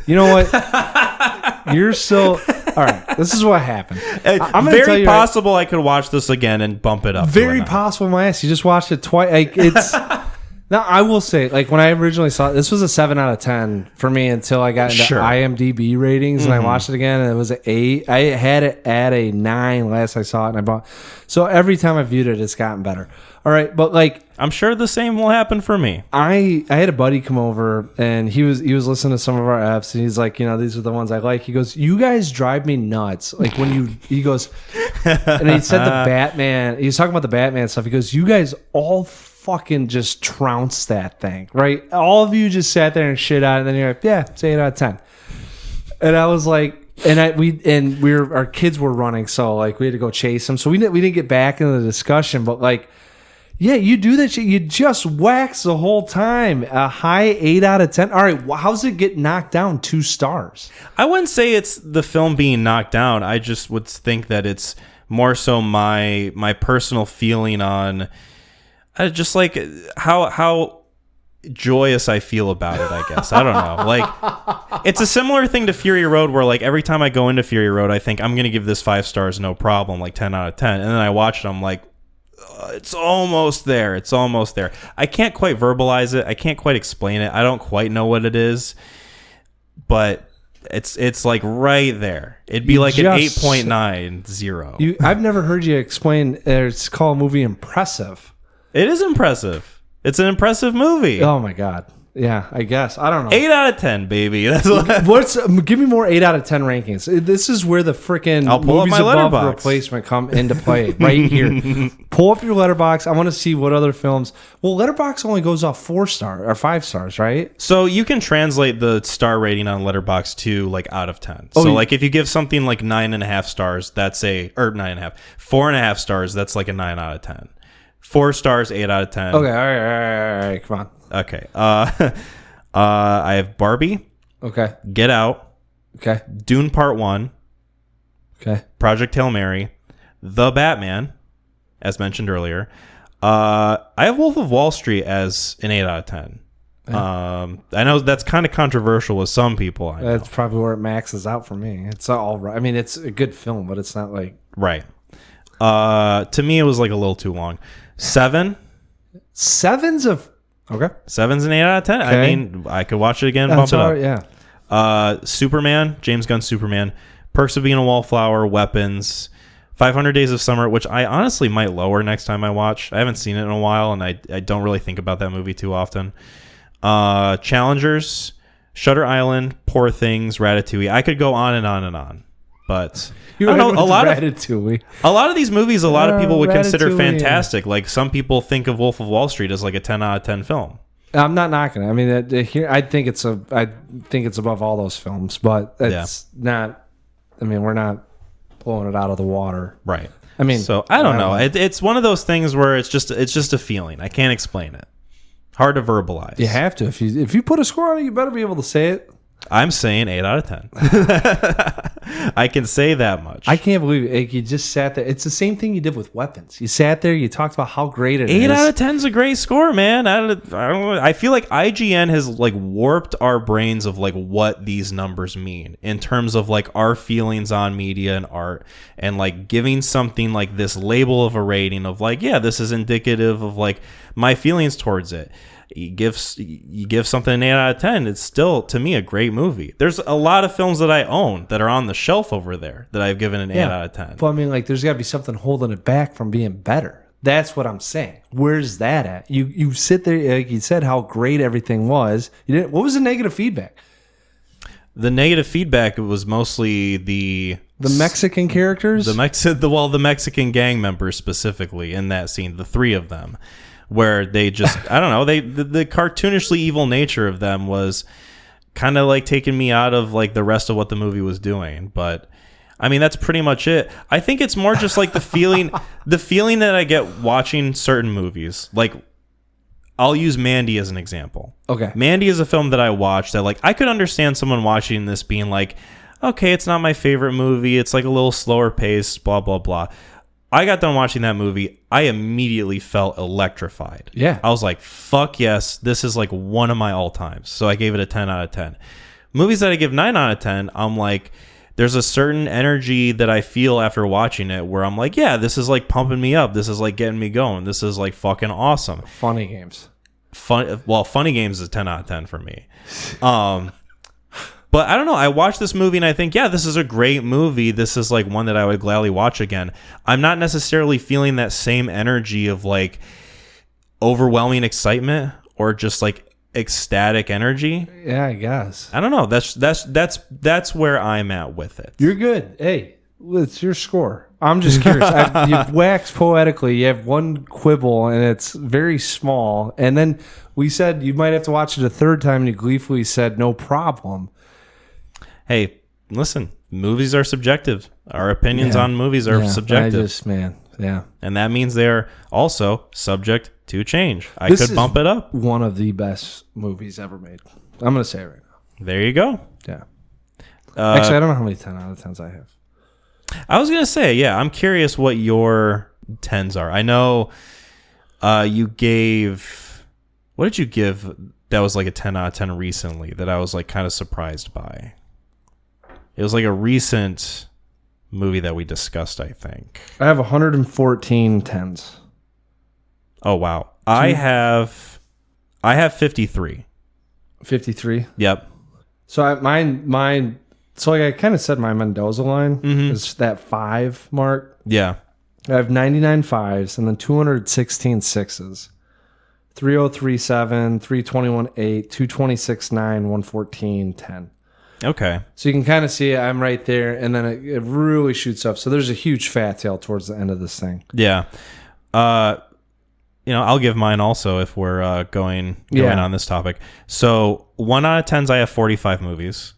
You know what? You're so all right. This is what happened. I'm very possible I could watch this again and bump it up. Very possible, my ass. You just watched it twice. Like, it's now. I will say, like when I originally saw it, this was a 7 out of 10 for me until I got into IMDb ratings and I watched it again and it was an 8. I had it at a 9 last I saw it and I bought. So every time I viewed it, it's gotten better. All right, but like I'm sure the same will happen for me. I had a buddy come over and he was listening to some of our apps and he's like, these are the ones I like. He goes, you guys drive me nuts. Like he goes, and he said the Batman. He was talking about the Batman stuff. He goes, you guys all fucking just trounced that thing, right? All of you just sat there and shit out, and then you're like, yeah, it's 8 out of 10. And I was like, our kids were running, so like we had to go chase them. So we didn't get back into the discussion, but like. Yeah, you do that shit. You just wax the whole time. A high 8 out of 10. All right, how's it get knocked down 2 stars? I wouldn't say it's the film being knocked down. I just would think that it's more so my personal feeling on just like how joyous I feel about it, I guess. I don't know. Like, it's a similar thing to Fury Road where like every time I go into Fury Road, I think I'm going to give this 5 stars, no problem, like 10 out of 10. And then I watch it, I'm like, it's almost there. It's almost there. I can't quite verbalize it. I can't quite explain it. I don't quite know what it is, but it's like right there. It'd be like an 8.90. I've never heard you explain. It's called a movie impressive. It is impressive. It's an impressive movie. Oh my God. Yeah, I guess. I don't know. 8 out of 10, baby. That's give me more 8 out of 10 rankings. This is where the freaking movies above replacement come into play. Right here. Pull up your Letterboxd. I want to see what other films. Well, Letterboxd only goes off 4 stars or 5 stars, right? So you can translate the star rating on Letterboxd to like out of 10. So like if you give something like 9.5 stars, that's or 9.5, 4.5 stars, that's like a 9 out of 10. 4 stars, 8 out of 10. Okay, all right, come on. Okay. I have Barbie. Okay. Get Out. Okay. Dune Part 1. Okay. Project Hail Mary. The Batman, as mentioned earlier. I have Wolf of Wall Street as an 8 out of 10. Yeah. I know that's kind of controversial with some people. That's probably where it maxes out for me. It's all right. I mean, it's a good film, but it's not like... Right. To me, it was like a little too long. 7. 7's an 8 out of 10. Okay. I mean, I could watch it again, bump it up. Right, yeah. Superman, James Gunn's Superman, Perks of Being a Wallflower, Weapons, 500 Days of Summer, which I honestly might lower next time I watch. I haven't seen it in a while, and I don't really think about that movie too often. Challengers, Shutter Island, Poor Things, Ratatouille. I could go on and on and on, but I don't know, a lot of these movies, a lot of people would consider fantastic. Like some people think of Wolf of Wall Street as like a 10 out of 10 film. I'm not knocking it. I mean, here I think it's above all those films, but it's not. I mean, we're not blowing it out of the water, right? I mean, so I don't know. It's one of those things where it's just a feeling. I can't explain it. Hard to verbalize. You have to. If you put a score on it, you better be able to say it. I'm saying 8 out of 10. I can say that much. I can't believe it. Like, you just sat there. It's the same thing you did with Weapons. You sat there. You talked about how great it is. 8 out of 10 is a great score, man. I feel like IGN has like warped our brains of like what these numbers mean in terms of like our feelings on media and art, and like giving something like this label of a rating of like, yeah, this is indicative of like my feelings towards it. You give something an 8 out of 10, it's still, to me, a great movie. There's a lot of films that I own that are on the shelf over there that I've given an 8 out of 10. Well, I mean, like, there's got to be something holding it back from being better. That's what I'm saying. Where's that at? You sit there, like you said, how great everything was. What was the negative feedback? The negative feedback was mostly the The Mexican characters? The Mexican gang members specifically in that scene, the three of them, where they just, I don't know, the cartoonishly evil nature of them was kind of like taking me out of like the rest of what the movie was doing. But I mean, that's pretty much it. I think it's more just like the feeling that I get watching certain movies. Like, I'll use Mandy as an example. Okay. Mandy is a film that I watched that like I could understand someone watching this being like, okay, it's not my favorite movie. It's like a little slower paced, blah, blah, blah. I got done watching that movie. I immediately felt electrified. Yeah. I was like, fuck yes, this is like one of my all times. So I gave it a 10 out of 10. Movies that I give 9 out of 10, I'm like, there's a certain energy that I feel after watching it where I'm like, yeah, this is like pumping me up. This is like getting me going. This is like fucking awesome. Funny Games. Funny Games is a 10 out of 10 for me. But I don't know. I watched this movie and I think, yeah, this is a great movie. This is like one that I would gladly watch again. I'm not necessarily feeling that same energy of like overwhelming excitement or just like ecstatic energy. Yeah, I guess. I don't know. That's where I'm at with it. You're good. Hey, it's your score. I'm just curious. You wax poetically. You have one quibble and it's very small. And then we said you might have to watch it a third time and you gleefully said no problem. Hey, listen, movies are subjective. Our opinions on movies are subjective. And that means they're also subject to change. I could bump it up. One of the best movies ever made. I'm going to say it right now. There you go. Yeah. Actually, I don't know how many 10 out of 10s I have. I was going to say, yeah, I'm curious what your 10s are. I know you gave... What did you give that was like a 10 out of 10 recently that I was like kind of surprised by? It was like a recent movie that we discussed, I think. I have 114 10s. Oh, wow. I have 53. 53? Yep. So mine. So like I kind of said my Mendoza line is that 5 mark. Yeah. I have 99 5s and then 216 6s. 3037, 321 8, 226 9, 114 10. Okay. So you can kind of see I'm right there, and then it really shoots up. So there's a huge fat tail towards the end of this thing. Yeah. I'll give mine also if we're going on this topic. So 1 out of 10s, I have 45 movies.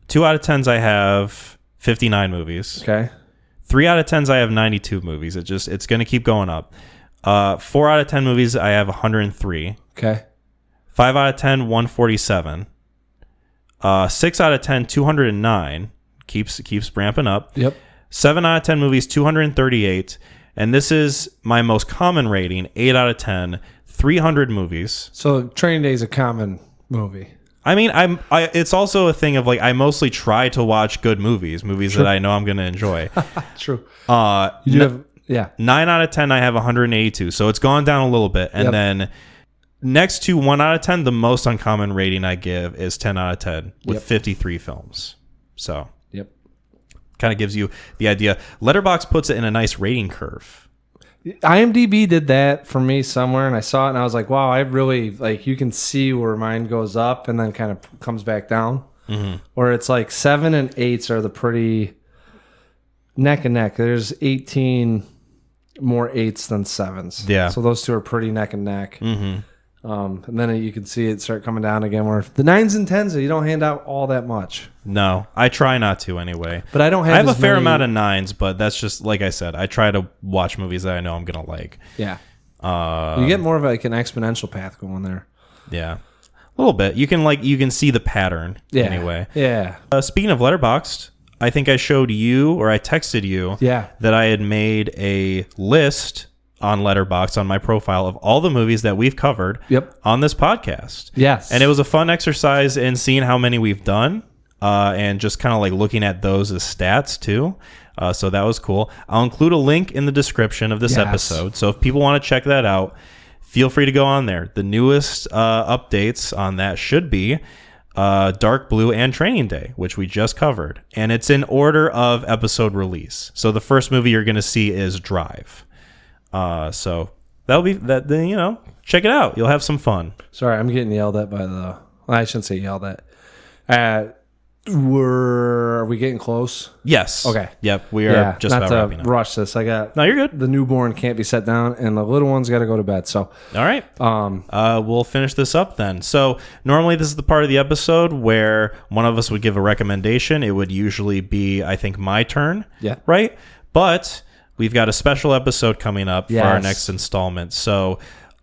2 out of 10s, I have 59 movies. Okay. 3 out of 10s, I have 92 movies. It's going to keep going up. 4 out of 10 movies, I have 103. Okay. 5 out of 10, 147. 6 out of 10, 209. Keeps ramping up. Yep. 7 out of 10 movies, 238. And this is my most common rating, 8 out of 10, 300 movies. So Training Day is a common movie. I mean, it's also a thing of like, I mostly try to watch good movies that I know I'm going to enjoy. True. 9 out of 10, I have 182. So it's gone down a little bit. And then next to 1 out of 10, the most uncommon rating I give is 10 out of 10 with 53 films. So kind of gives you the idea. Letterboxd puts it in a nice rating curve. IMDb did that for me somewhere, and I saw it, and I was like, wow, I really, like, you can see where mine goes up and then kind of comes back down. Mm-hmm. Where it's like 7 and 8s are the pretty neck and neck. There's 18 more 8s than 7s. Yeah. So those two are pretty neck and neck. Mm-hmm. And then you can see it start coming down again, where the 9s and 10s, you don't hand out all that much. No, I try not to anyway. But I have a fair amount of 9s, but that's just, like I said, I try to watch movies that I know I'm going to like. Yeah. You get more of like an exponential path going there. Yeah. A little bit. You can see the pattern anyway. Yeah. Speaking of Letterboxd, I think I showed you, or I texted you, that I had made a list on Letterboxd on my profile of all the movies that we've covered on this podcast. Yes. And it was a fun exercise in seeing how many we've done and just kind of like looking at those as stats too. So that was cool. I'll include a link in the description of this episode. So if people want to check that out, feel free to go on there. The newest updates on that should be Dark Blue and Training Day, which we just covered. And it's in order of episode release. So the first movie you're going to see is Drive. So that'll be that. Then check it out. You'll have some fun. Sorry, I'm getting yelled at by I shouldn't say yelled at. Are we getting close? Yes. Okay. Yep. We are just about wrapping up. Rush this. I got. No, you're good. The newborn can't be set down, and the little one's got to go to bed. So. All right. We'll finish this up then. So normally this is the part of the episode where one of us would give a recommendation. It would usually be, I think, my turn. Yeah. Right. But we've got a special episode coming up for our next installment. So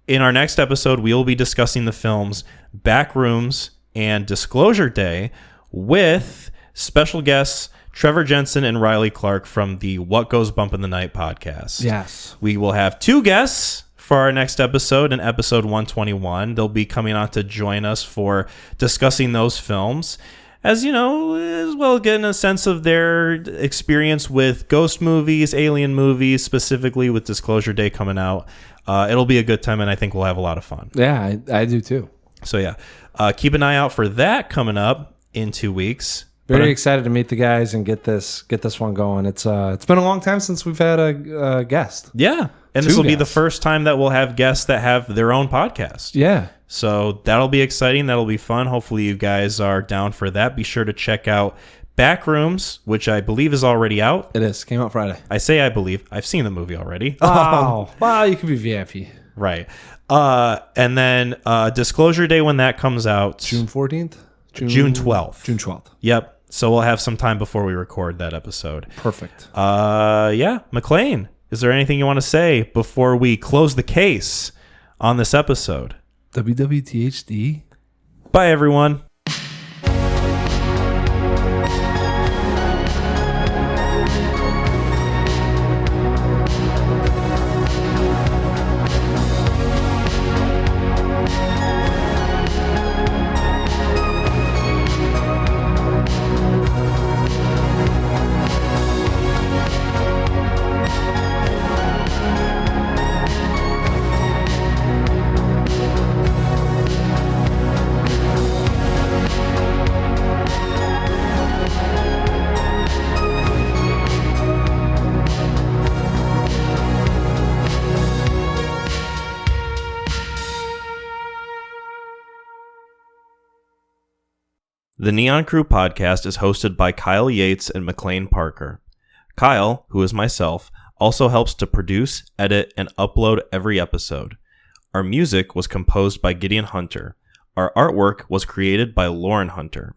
in our next episode, we will be discussing the films Backrooms and Disclosure Day with special guests Trevor Jensen and Riley Clark from the What Goes Bump in the Night podcast. Yes. We will have 2 guests for our next episode, in episode 121. They'll be coming on to join us for discussing those films, as you know, as well as getting a sense of their experience with ghost movies, alien movies, specifically with Disclosure Day coming out. It'll be a good time, and I think we'll have a lot of fun. Yeah, I do too. So yeah, keep an eye out for that coming up in 2 weeks. Very excited to meet the guys and get this one going. It's been a long time since we've had a guest. Yeah, and this will be the first time that we'll have guests that have their own podcast. Yeah. So that'll be exciting. That'll be fun. Hopefully you guys are down for that. Be sure to check out Backrooms, which I believe is already out. It is. Came out Friday. I say I believe. I've seen the movie already. Wow. Wow, you can be VIP. Right. And then Disclosure Day, when that comes out. June 14th? June 12th. June 12th. Yep. So we'll have some time before we record that episode. Perfect. Yeah. McLean, is there anything you want to say before we close the case on this episode? WWTHD. Bye, everyone. The Neon Crew podcast is hosted by Kyle Yates and McLean Parker. Kyle, who is myself, also helps to produce, edit, and upload every episode. Our music was composed by Gideon Hunter. Our artwork was created by Lauren Hunter.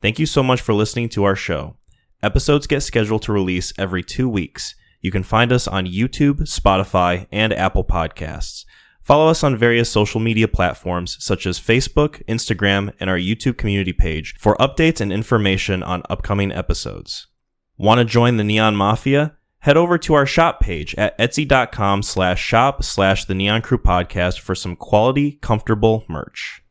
Thank you so much for listening to our show. Episodes get scheduled to release every 2 weeks. You can find us on YouTube, Spotify, and Apple Podcasts. Follow us on various social media platforms such as Facebook, Instagram, and our YouTube community page for updates and information on upcoming episodes. Want to join the Neon Mafia? Head over to our shop page at etsy.com/shop/the Neon Crew Podcast for some quality, comfortable merch.